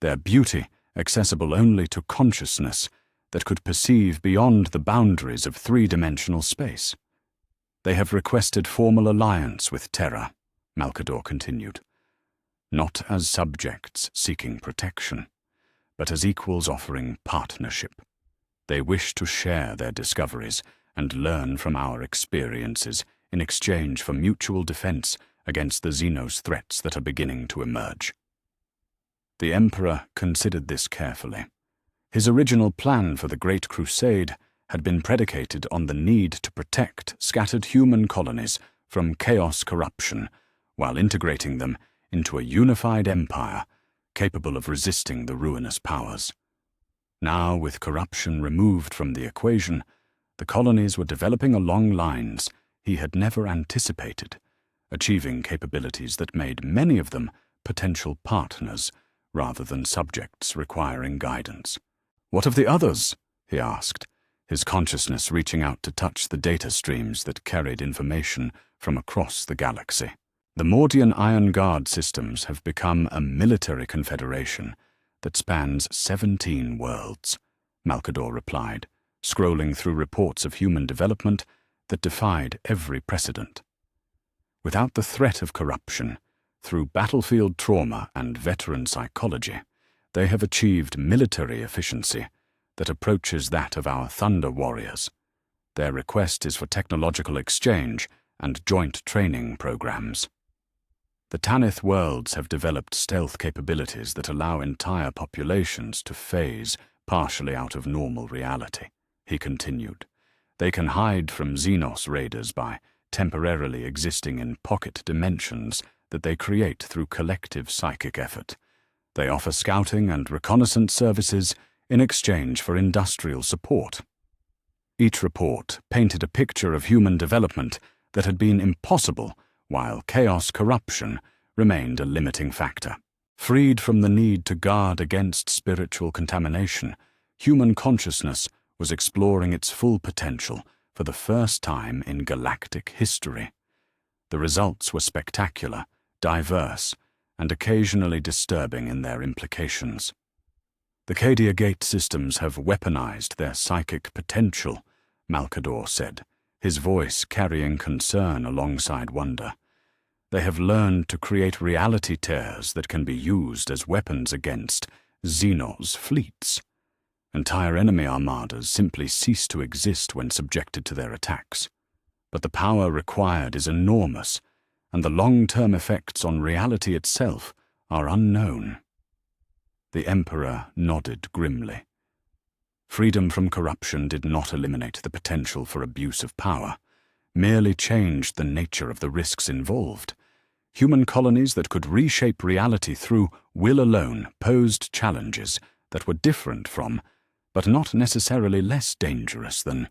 their beauty accessible only to consciousness that could perceive beyond the boundaries of three-dimensional space. They have requested formal alliance with Terra," Malcador continued, "not as subjects seeking protection, but as equals offering partnership. They wish to share their discoveries and learn from our experiences in exchange for mutual defense against the Xenos threats that are beginning to emerge." The Emperor considered this carefully. His original plan for the Great Crusade had been predicated on the need to protect scattered human colonies from chaos corruption while integrating them into a unified empire capable of resisting the ruinous powers. Now, with corruption removed from the equation, the colonies were developing along lines he had never anticipated, achieving capabilities that made many of them potential partners rather than subjects requiring guidance. "What of the others?" he asked, his consciousness reaching out to touch the data streams that carried information from across the galaxy. "The Mordian Iron Guard systems have become a military confederation that spans 17 worlds," Malcador replied, scrolling through reports of human development that defied every precedent. Without the threat of corruption, through battlefield trauma and veteran psychology, they have achieved military efficiency that approaches that of our Thunder Warriors. Their request is for technological exchange and joint training programs. "The Tanith worlds have developed stealth capabilities that allow entire populations to phase partially out of normal reality," he continued. "They can hide from Xenos raiders by temporarily existing in pocket dimensions that they create through collective psychic effort. They offer scouting and reconnaissance services in exchange for industrial support." Each report painted a picture of human development that had been impossible while chaos corruption remained a limiting factor. Freed from the need to guard against spiritual contamination, human consciousness was exploring its full potential for the first time in galactic history. The results were spectacular, diverse, and occasionally disturbing in their implications. "The Cadia Gate systems have weaponized their psychic potential," Malcador said, his voice carrying concern alongside wonder. "They have learned to create reality tears that can be used as weapons against Xenos fleets. Entire enemy armadas simply cease to exist when subjected to their attacks. But the power required is enormous, and the long-term effects on reality itself are unknown. The Emperor nodded grimly. Freedom from corruption did not eliminate the potential for abuse of power, merely changed the nature of the risks involved. Human colonies that could reshape reality through will alone posed challenges that were different from, but not necessarily less dangerous than,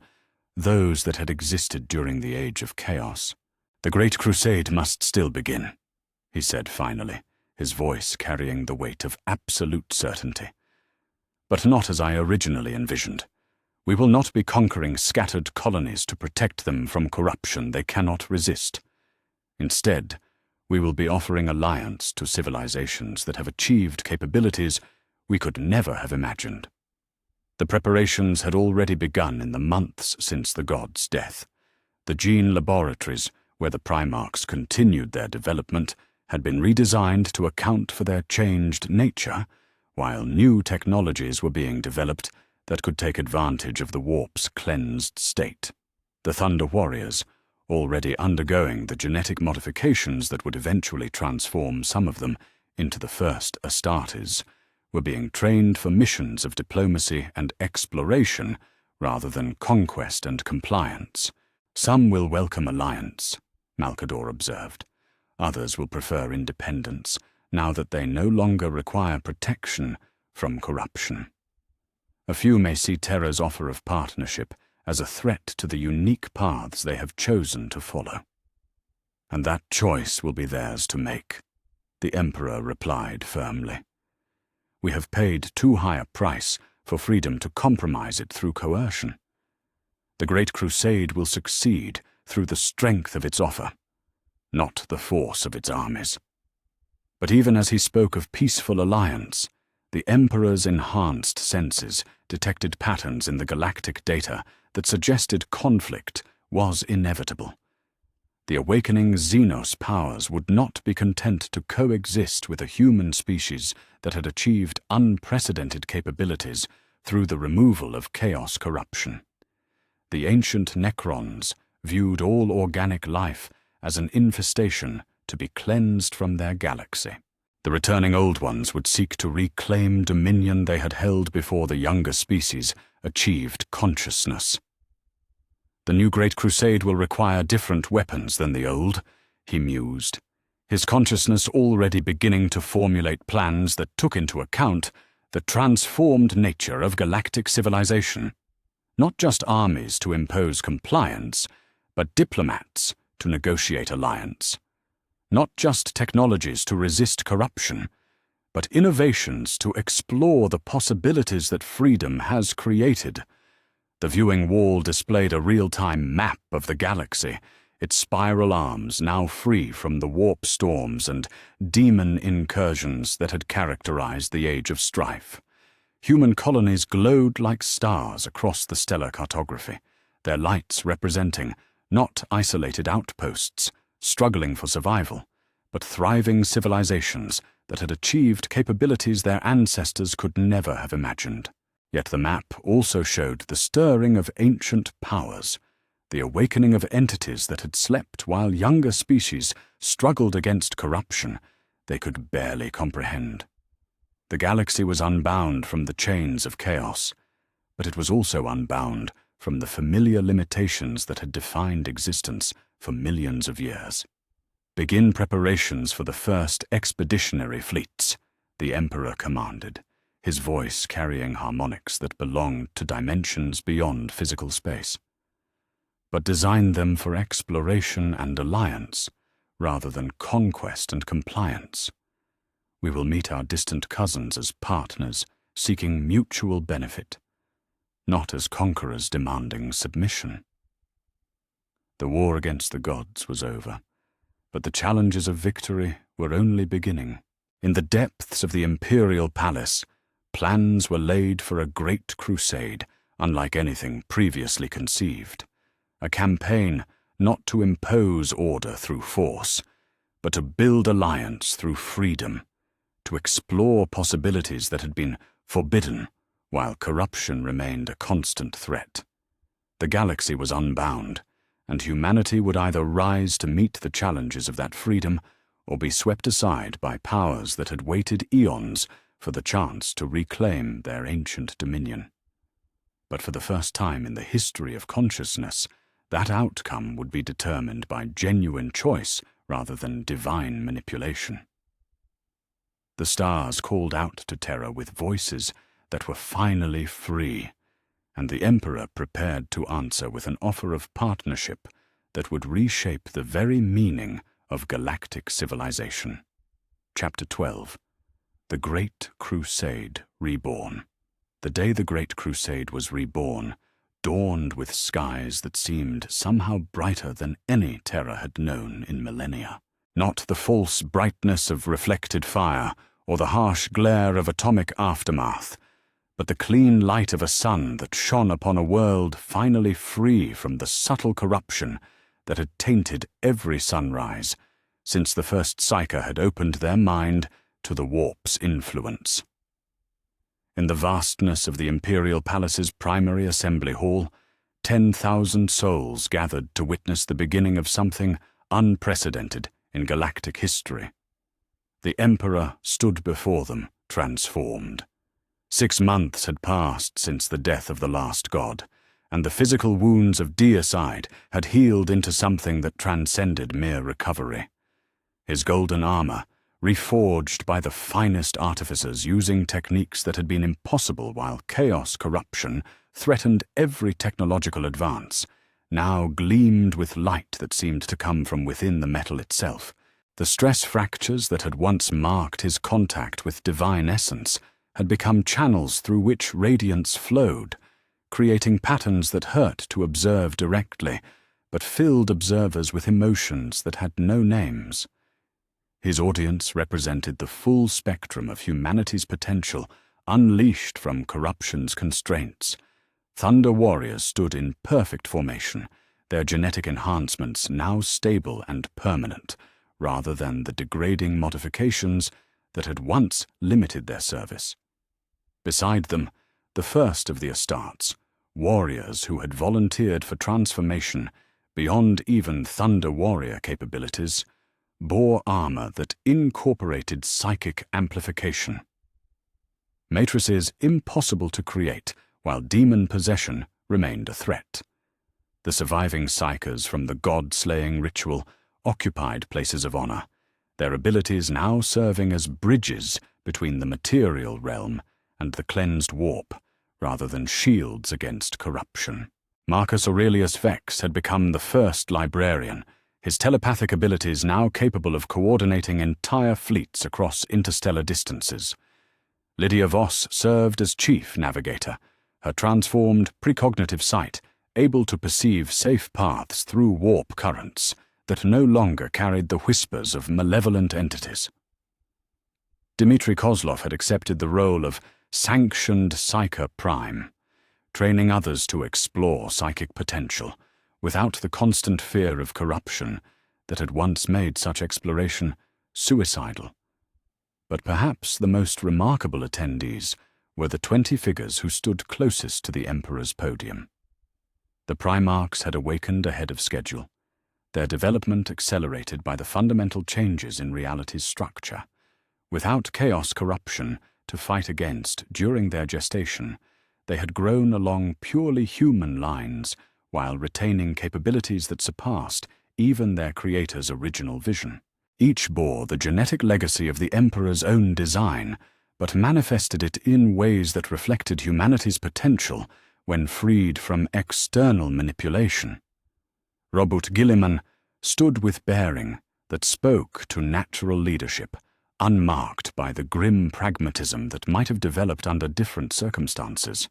those that had existed during the Age of Chaos. "The Great Crusade must still begin," he said finally, his voice carrying the weight of absolute certainty. "But not as I originally envisioned. We will not be conquering scattered colonies to protect them from corruption they cannot resist. Instead, we will be offering alliance to civilizations that have achieved capabilities we could never have imagined." The preparations had already begun in the months since the god's death. The gene laboratories, where the Primarchs continued their development, had been redesigned to account for their changed nature, while new technologies were being developed that could take advantage of the warp's cleansed state. The Thunder Warriors, already undergoing the genetic modifications that would eventually transform some of them into the first Astartes, were being trained for missions of diplomacy and exploration rather than conquest and compliance. "Some will welcome alliance," Malcador observed. "Others will prefer independence, now that they no longer require protection from corruption. A few may see Terra's offer of partnership as a threat to the unique paths they have chosen to follow. And that choice will be theirs to make," the Emperor replied firmly. "We have paid too high a price for freedom to compromise it through coercion. The Great Crusade will succeed through the strength of its offer, not the force of its armies." But even as he spoke of peaceful alliance, the Emperor's enhanced senses detected patterns in the galactic data that suggested conflict was inevitable. The awakening Xenos powers would not be content to coexist with a human species that had achieved unprecedented capabilities through the removal of chaos corruption. The ancient Necrons viewed all organic life as an infestation to be cleansed from their galaxy. The returning Old Ones would seek to reclaim dominion they had held before the younger species achieved consciousness. "The new Great Crusade will require different weapons than the old," he mused, his consciousness already beginning to formulate plans that took into account the transformed nature of galactic civilization. Not just armies to impose compliance, but diplomats to negotiate alliance. Not just technologies to resist corruption, but innovations to explore the possibilities that freedom has created. The viewing wall displayed a real-time map of the galaxy, its spiral arms now free from the warp storms and demon incursions that had characterized the Age of Strife. Human colonies glowed like stars across the stellar cartography, their lights representing not isolated outposts, struggling for survival, but thriving civilizations that had achieved capabilities their ancestors could never have imagined. Yet the map also showed the stirring of ancient powers, the awakening of entities that had slept while younger species struggled against corruption they could barely comprehend. The galaxy was unbound from the chains of chaos, but it was also unbound from the familiar limitations that had defined existence for millions of years. "Begin preparations for the first expeditionary fleets," the Emperor commanded, his voice carrying harmonics that belonged to dimensions beyond physical space. "But design them for exploration and alliance, rather than conquest and compliance. We will meet our distant cousins as partners seeking mutual benefit, not as conquerors demanding submission." The war against the gods was over, but the challenges of victory were only beginning. In the depths of the Imperial Palace, plans were laid for a great crusade, unlike anything previously conceived. A campaign not to impose order through force, but to build alliance through freedom, to explore possibilities that had been forbidden while corruption remained a constant threat. The galaxy was unbound, and humanity would either rise to meet the challenges of that freedom or be swept aside by powers that had waited eons for the chance to reclaim their ancient dominion. But for the first time in the history of consciousness, that outcome would be determined by genuine choice rather than divine manipulation. The stars called out to Terra with voices that were finally free, and the Emperor prepared to answer with an offer of partnership that would reshape the very meaning of galactic civilization. Chapter 12. The Great Crusade Reborn. The day the Great Crusade was reborn dawned with skies that seemed somehow brighter than any Terra had known in millennia. Not the false brightness of reflected fire or the harsh glare of atomic aftermath, but the clean light of a sun that shone upon a world finally free from the subtle corruption that had tainted every sunrise since the first Psyker had opened their mind to the warp's influence. In the vastness of the Imperial Palace's primary assembly hall, 10,000 souls gathered to witness the beginning of something unprecedented in galactic history. The Emperor stood before them, transformed. 6 months had passed since the death of the last god, and the physical wounds of deicide had healed into something that transcended mere recovery. His golden armor, reforged by the finest artificers using techniques that had been impossible while chaos corruption threatened every technological advance, now gleamed with light that seemed to come from within the metal itself. The stress fractures that had once marked his contact with divine essence had become channels through which radiance flowed, creating patterns that hurt to observe directly, but filled observers with emotions that had no names. His audience represented the full spectrum of humanity's potential, unleashed from corruption's constraints. Thunder warriors stood in perfect formation, their genetic enhancements now stable and permanent, rather than the degrading modifications that had once limited their service. Beside them, the first of the Astartes, warriors who had volunteered for transformation beyond even Thunder Warrior capabilities, bore armor that incorporated psychic amplification. Matrices impossible to create, while demon possession remained a threat. The surviving psychers from the god-slaying ritual occupied places of honor, their abilities now serving as bridges between the material realm and the cleansed warp, rather than shields against corruption. Marcus Aurelius Vex had become the first librarian, his telepathic abilities now capable of coordinating entire fleets across interstellar distances. Lydia Voss served as chief navigator, her transformed precognitive sight able to perceive safe paths through warp currents that no longer carried the whispers of malevolent entities. Dmitri Kozlov had accepted the role of sanctioned Psyker Prime, training others to explore psychic potential, without the constant fear of corruption that had once made such exploration suicidal. But perhaps the most remarkable attendees were the 20 figures who stood closest to the Emperor's podium. The Primarchs had awakened ahead of schedule, their development accelerated by the fundamental changes in reality's structure. Without chaos corruption to fight against during their gestation, they had grown along purely human lines, while retaining capabilities that surpassed even their creator's original vision. Each bore the genetic legacy of the Emperor's own design, but manifested it in ways that reflected humanity's potential when freed from external manipulation. Robert Gilliman stood with bearing that spoke to natural leadership, unmarked by the grim pragmatism that might have developed under different circumstances.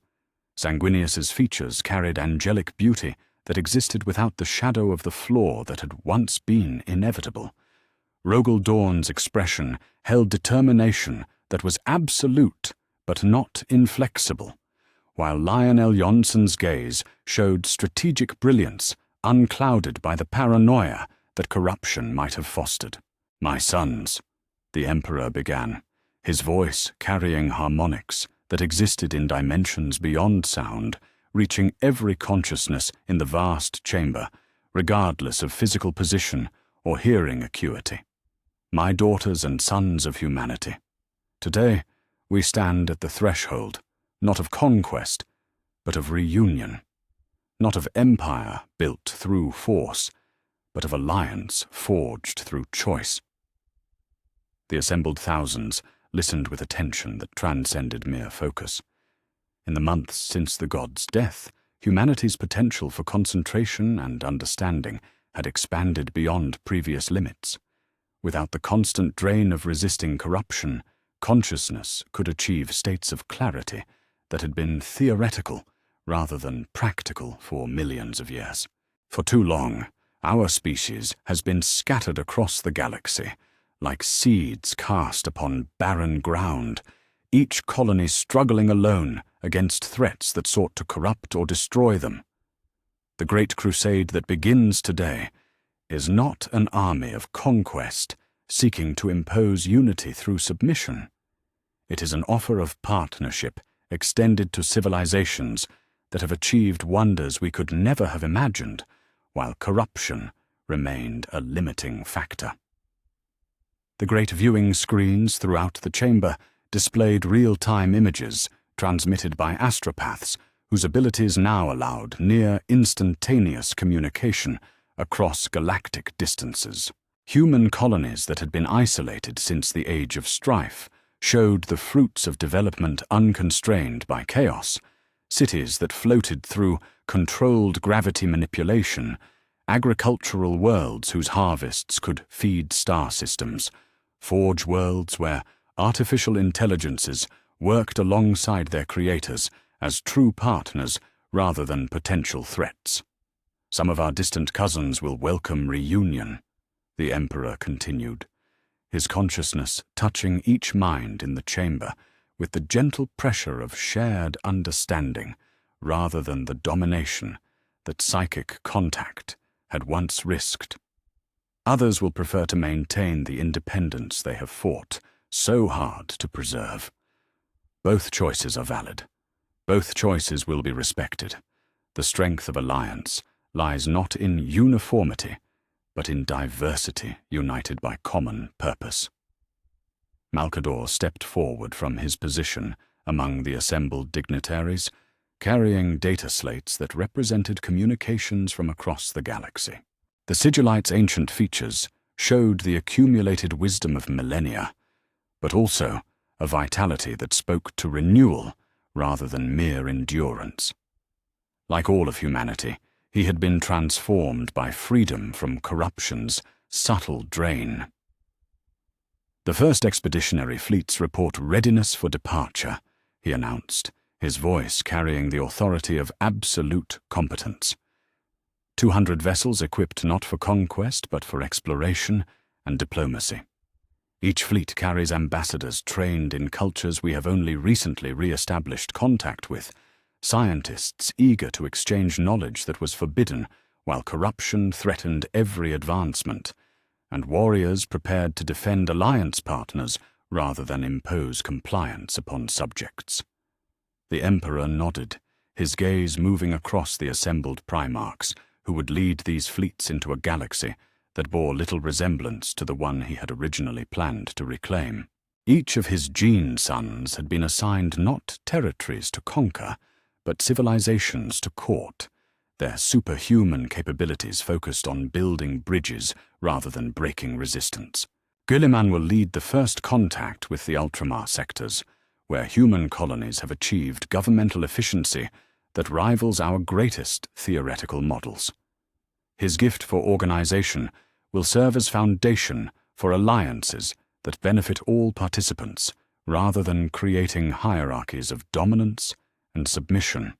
Sanguinius's features carried angelic beauty that existed without the shadow of the flaw that had once been inevitable. Rogel Dawn's expression held determination that was absolute but not inflexible, while Lionel Jonssen's gaze showed strategic brilliance unclouded by the paranoia that corruption might have fostered. "My sons," the Emperor began, his voice carrying harmonics that existed in dimensions beyond sound, reaching every consciousness in the vast chamber, regardless of physical position or hearing acuity. My daughters and sons of humanity, today we stand at the threshold, not of conquest, but of reunion, not of empire built through force, but of alliance forged through choice. The assembled thousands listened with attention that transcended mere focus. In the months since the god's death, humanity's potential for concentration and understanding had expanded beyond previous limits. Without the constant drain of resisting corruption, consciousness could achieve states of clarity that had been theoretical rather than practical for millions of years. For too long, our species has been scattered across the galaxy, like seeds cast upon barren ground, each colony struggling alone against threats that sought to corrupt or destroy them. The great crusade that begins today is not an army of conquest seeking to impose unity through submission. It is an offer of partnership extended to civilizations that have achieved wonders we could never have imagined, while corruption remained a limiting factor. The great viewing screens throughout the chamber displayed real-time images transmitted by astropaths whose abilities now allowed near-instantaneous communication across galactic distances. Human colonies that had been isolated since the Age of Strife showed the fruits of development unconstrained by chaos, cities that floated through controlled gravity manipulation, agricultural worlds whose harvests could feed star systems, forge worlds where artificial intelligences worked alongside their creators as true partners rather than potential threats. Some of our distant cousins will welcome reunion, the Emperor continued, his consciousness touching each mind in the chamber with the gentle pressure of shared understanding rather than the domination that psychic contact had once risked. Others will prefer to maintain the independence they have fought so hard to preserve. Both choices are valid. Both choices will be respected. The strength of alliance lies not in uniformity, but in diversity united by common purpose. Malcador stepped forward from his position among the assembled dignitaries, carrying data slates that represented communications from across the galaxy. The sigillite's ancient features showed the accumulated wisdom of millennia, but also a vitality that spoke to renewal rather than mere endurance. Like all of humanity, he had been transformed by freedom from corruption's subtle drain. The first expeditionary fleets report readiness for departure, he announced, his voice carrying the authority of absolute competence. 200 vessels equipped not for conquest but for exploration and diplomacy. Each fleet carries ambassadors trained in cultures we have only recently re-established contact with, scientists eager to exchange knowledge that was forbidden while corruption threatened every advancement, and warriors prepared to defend alliance partners rather than impose compliance upon subjects. The Emperor nodded, his gaze moving across the assembled Primarchs, who would lead these fleets into a galaxy that bore little resemblance to the one he had originally planned to reclaim. Each of his gene sons had been assigned not territories to conquer, but civilizations to court, their superhuman capabilities focused on building bridges rather than breaking resistance. Guilliman will lead the first contact with the Ultramar sectors, where human colonies have achieved governmental efficiency that rivals our greatest theoretical models. His gift for organization will serve as foundation for alliances that benefit all participants, rather than creating hierarchies of dominance and submission.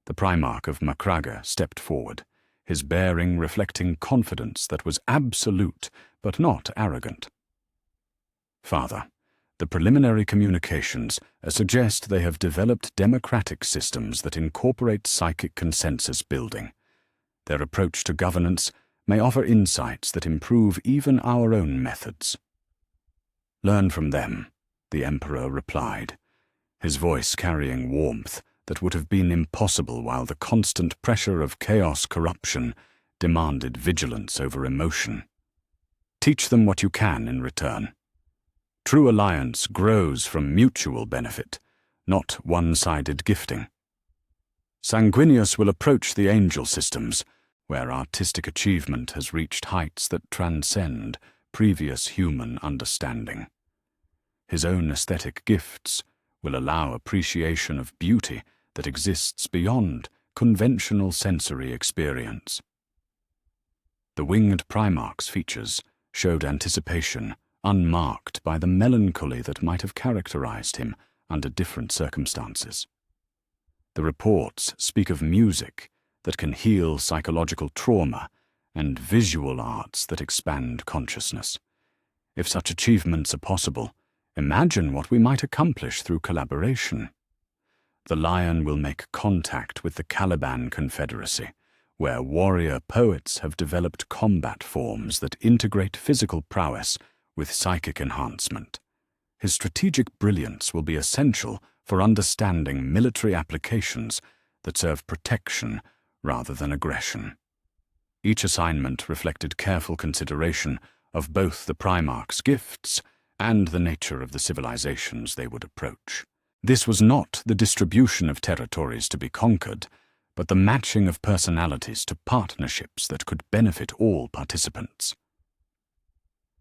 The Primarch of Macraga stepped forward, his bearing reflecting confidence that was absolute but not arrogant. Father, the preliminary communications suggest they have developed democratic systems that incorporate psychic consensus building. Their approach to governance may offer insights that improve even our own methods. Learn from them, the Emperor replied, his voice carrying warmth that would have been impossible while the constant pressure of chaos corruption demanded vigilance over emotion. Teach them what you can in return. True alliance grows from mutual benefit, not one-sided gifting. Sanguinius will approach the angel systems, where artistic achievement has reached heights that transcend previous human understanding. His own aesthetic gifts will allow appreciation of beauty that exists beyond conventional sensory experience. The winged Primarch's features showed anticipation unmarked by the melancholy that might have characterized him under different circumstances. The reports speak of music that can heal psychological trauma and visual arts that expand consciousness. If such achievements are possible, imagine what we might accomplish through collaboration. The Lion will make contact with the Caliban Confederacy, where warrior poets have developed combat forms that integrate physical prowess with psychic enhancement. His strategic brilliance will be essential for understanding military applications that serve protection rather than aggression. Each assignment reflected careful consideration of both the Primarch's gifts and the nature of the civilizations they would approach. This was not the distribution of territories to be conquered, but the matching of personalities to partnerships that could benefit all participants.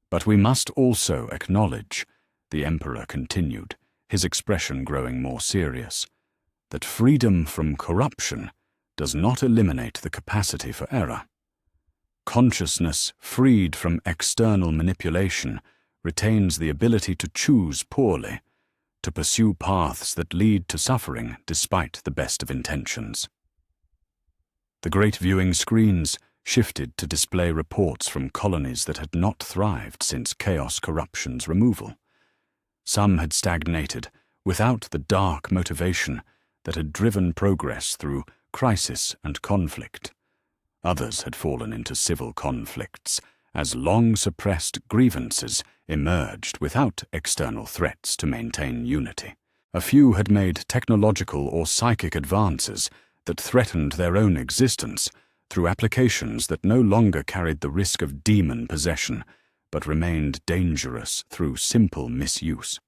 But we must also acknowledge, the Emperor continued, his expression growing more serious, that freedom from corruption does not eliminate the capacity for error. Consciousness freed from external manipulation retains the ability to choose poorly, to pursue paths that lead to suffering despite the best of intentions. The great viewing screens shifted to display reports from colonies that had not thrived since Chaos Corruption's removal. Some had stagnated without the dark motivation that had driven progress through crisis and conflict. Others had fallen into civil conflicts as long-suppressed grievances emerged without external threats to maintain unity. A few had made technological or psychic advances that threatened their own existence through applications that no longer carried the risk of demon possession, but remained dangerous through simple misuse.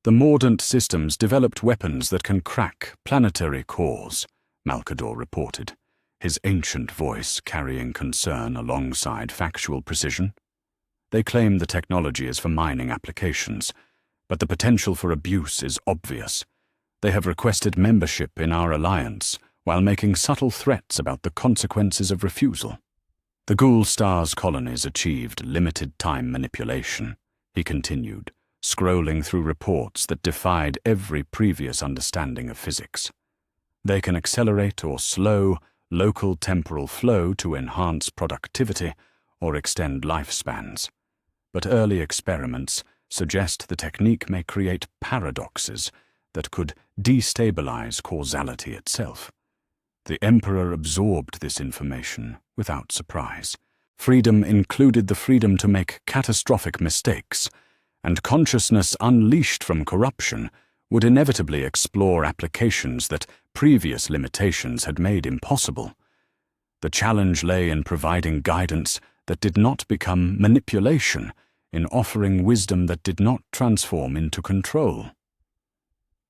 The mordant systems developed weapons that can crack planetary cores, Malcador reported, his ancient voice carrying concern alongside factual precision. They claim the technology is for mining applications, but the potential for abuse is obvious. They have requested membership in our alliance, while making subtle threats about the consequences of refusal. The Ghoul Star's colonies achieved limited-time manipulation, he continued, scrolling through reports that defied every previous understanding of physics. They can accelerate or slow local temporal flow to enhance productivity or extend lifespans. But early experiments suggest the technique may create paradoxes that could destabilize causality itself. The Emperor absorbed this information without surprise. Freedom included the freedom to make catastrophic mistakes, and consciousness unleashed from corruption would inevitably explore applications that previous limitations had made impossible. The challenge lay in providing guidance that did not become manipulation, in offering wisdom that did not transform into control.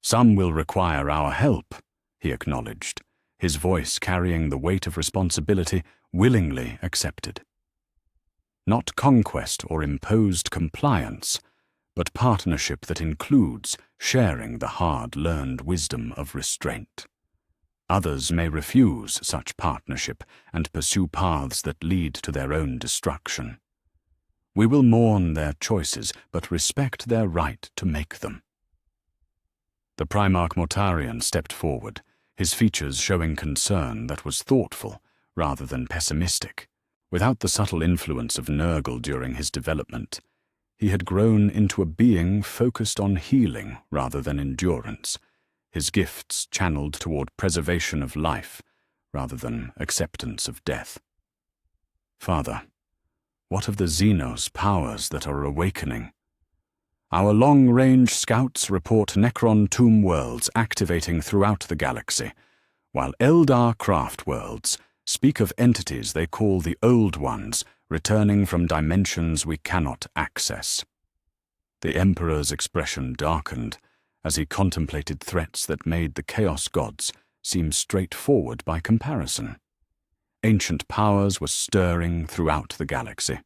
Some will require our help, he acknowledged, his voice carrying the weight of responsibility willingly accepted. Not conquest or imposed compliance, but partnership that includes sharing the hard-learned wisdom of restraint. Others may refuse such partnership and pursue paths that lead to their own destruction. We will mourn their choices, but respect their right to make them. The Primarch Mortarion stepped forward, his features showing concern that was thoughtful rather than pessimistic. Without the subtle influence of Nurgle during his development, he had grown into a being focused on healing rather than endurance, his gifts channeled toward preservation of life rather than acceptance of death. Father, what of the Xenos powers that are awakening? Our long-range scouts report Necron tomb worlds activating throughout the galaxy, while Eldar craft worlds speak of entities they call the Old Ones returning from dimensions we cannot access. The Emperor's expression darkened as he contemplated threats that made the Chaos Gods seem straightforward by comparison. Ancient powers were stirring throughout the galaxy,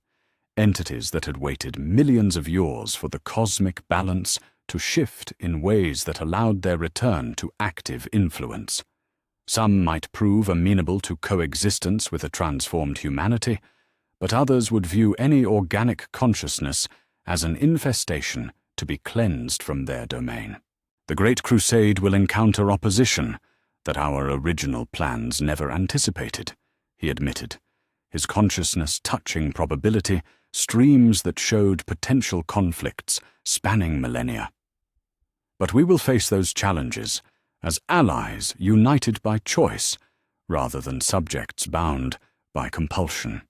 entities that had waited millions of years for the cosmic balance to shift in ways that allowed their return to active influence. Some might prove amenable to coexistence with a transformed humanity, but others would view any organic consciousness as an infestation to be cleansed from their domain. The Great Crusade will encounter opposition that our original plans never anticipated, he admitted, his consciousness touching probability, streams that showed potential conflicts spanning millennia. But we will face those challenges as allies united by choice rather than subjects bound by compulsion.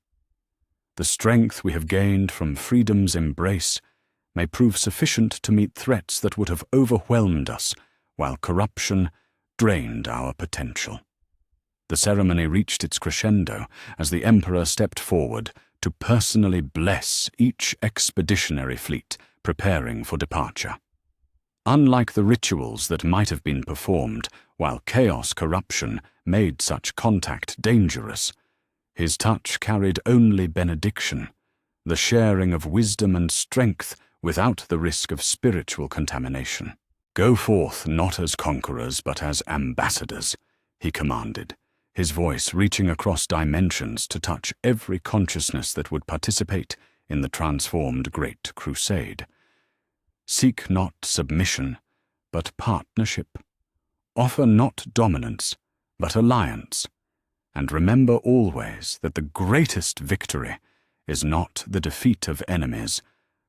The strength we have gained from freedom's embrace may prove sufficient to meet threats that would have overwhelmed us, while corruption drained our potential. The ceremony reached its crescendo as the Emperor stepped forward to personally bless each expeditionary fleet preparing for departure. Unlike the rituals that might have been performed while chaos corruption made such contact dangerous, his touch carried only benediction, the sharing of wisdom and strength without the risk of spiritual contamination. "Go forth not as conquerors but as ambassadors," he commanded, his voice reaching across dimensions to touch every consciousness that would participate in the transformed Great Crusade. "Seek not submission, but partnership. Offer not dominance, but alliance. And remember always that the greatest victory is not the defeat of enemies,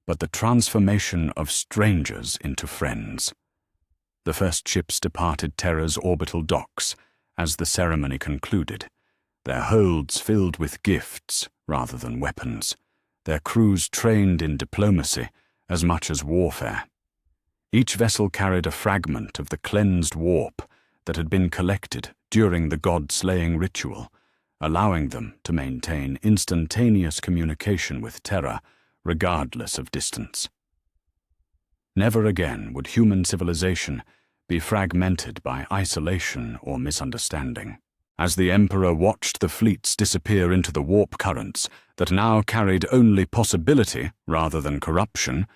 but the transformation of strangers into friends." The first ships departed Terra's orbital docks as the ceremony concluded, their holds filled with gifts rather than weapons, their crews trained in diplomacy as much as warfare. Each vessel carried a fragment of the cleansed warp that had been collected during the god-slaying ritual, allowing them to maintain instantaneous communication with Terra regardless of distance. Never again would human civilization be fragmented by isolation or misunderstanding. As the Emperor watched the fleets disappear into the warp currents that now carried only possibility rather than corruption,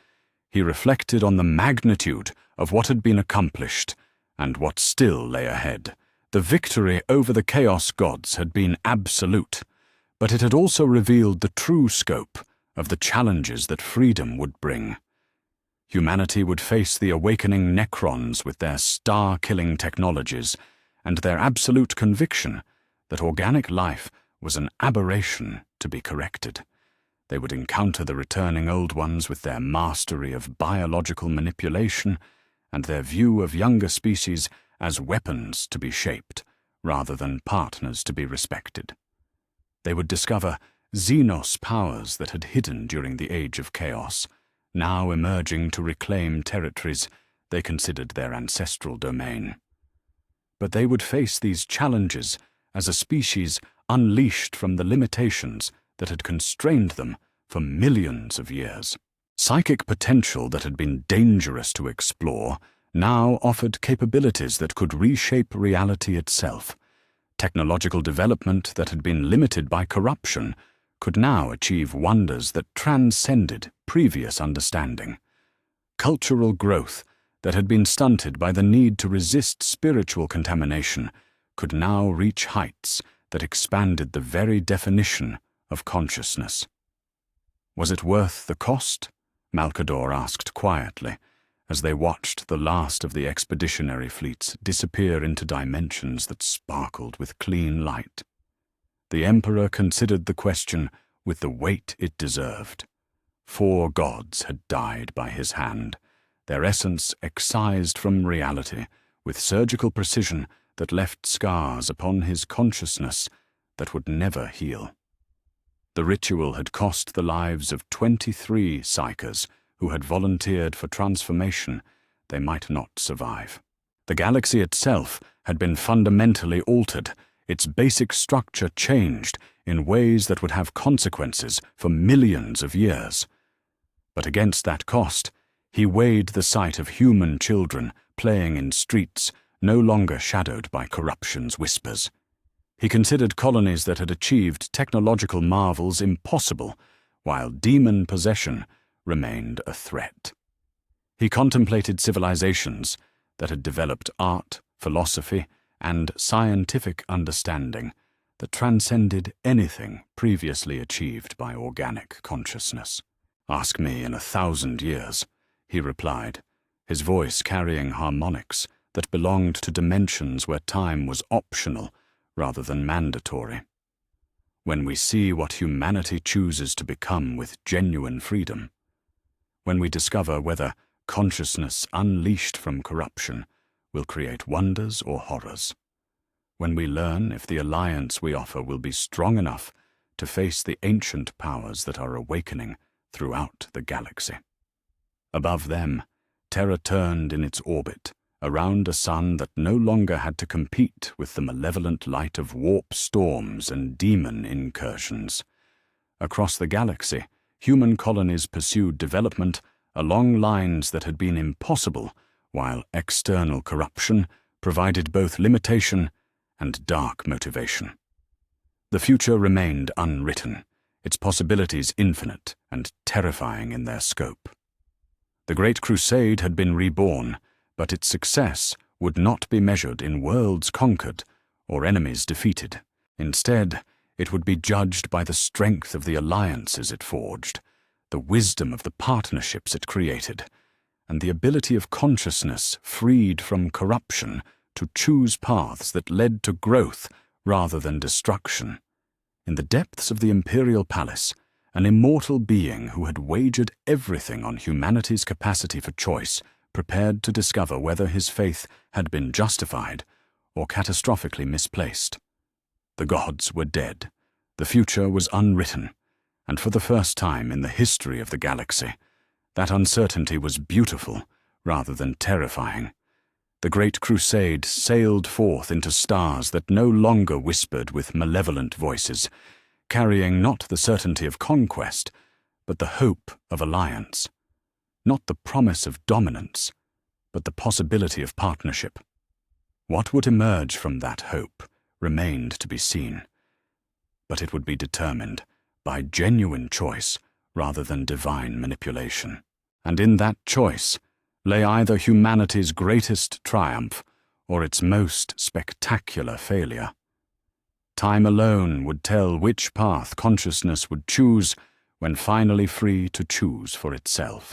he reflected on the magnitude of what had been accomplished and what still lay ahead. The victory over the Chaos Gods had been absolute, but it had also revealed the true scope of the challenges that freedom would bring. Humanity would face the awakening Necrons with their star-killing technologies and their absolute conviction that organic life was an aberration to be corrected. They would encounter the returning Old Ones with their mastery of biological manipulation and their view of younger species as weapons to be shaped rather than partners to be respected. They would discover Xenos powers that had hidden during the Age of Chaos, now emerging to reclaim territories they considered their ancestral domain. But they would face these challenges as a species unleashed from the limitations that had constrained them for millions of years. Psychic potential that had been dangerous to explore now offered capabilities that could reshape reality itself. Technological development that had been limited by corruption could now achieve wonders that transcended previous understanding. Cultural growth that had been stunted by the need to resist spiritual contamination could now reach heights that expanded the very definition of consciousness. Was it worth the cost? Malcador asked quietly, as they watched the last of the expeditionary fleets disappear into dimensions that sparkled with clean light. The Emperor considered the question with the weight it deserved. 4 gods had died by his hand, their essence excised from reality with surgical precision that left scars upon his consciousness that would never heal. The ritual had cost the lives of 23 psychers who had volunteered for transformation, they might not survive. The galaxy itself had been fundamentally altered, its basic structure changed in ways that would have consequences for millions of years. But against that cost, he weighed the sight of human children playing in streets no longer shadowed by corruption's whispers. He considered colonies that had achieved technological marvels impossible, while demon possession remained a threat. He contemplated civilizations that had developed art, philosophy, and scientific understanding that transcended anything previously achieved by organic consciousness. "Ask me in 1,000 years," he replied, his voice carrying harmonics that belonged to dimensions where time was optional rather than mandatory. "When we see what humanity chooses to become with genuine freedom, when we discover whether consciousness unleashed from corruption will create wonders or horrors, when we learn if the alliance we offer will be strong enough to face the ancient powers that are awakening throughout the galaxy." Above them, Terra turned in its orbit around a sun that no longer had to compete with the malevolent light of warp storms and demon incursions. Across the galaxy, human colonies pursued development along lines that had been impossible, while external corruption provided both limitation and dark motivation. The future remained unwritten, its possibilities infinite and terrifying in their scope. The Great Crusade had been reborn, but its success would not be measured in worlds conquered or enemies defeated. Instead, it would be judged by the strength of the alliances it forged, the wisdom of the partnerships it created, and the ability of consciousness freed from corruption to choose paths that led to growth rather than destruction. In the depths of the Imperial Palace, an immortal being who had wagered everything on humanity's capacity for choice prepared to discover whether his faith had been justified or catastrophically misplaced. The gods were dead, the future was unwritten, and for the first time in the history of the galaxy, that uncertainty was beautiful rather than terrifying. The Great Crusade sailed forth into stars that no longer whispered with malevolent voices, carrying not the certainty of conquest, but the hope of alliance. Not the promise of dominance, but the possibility of partnership. What would emerge from that hope remained to be seen, but it would be determined by genuine choice rather than divine manipulation. And in that choice lay either humanity's greatest triumph or its most spectacular failure. Time alone would tell which path consciousness would choose when finally free to choose for itself.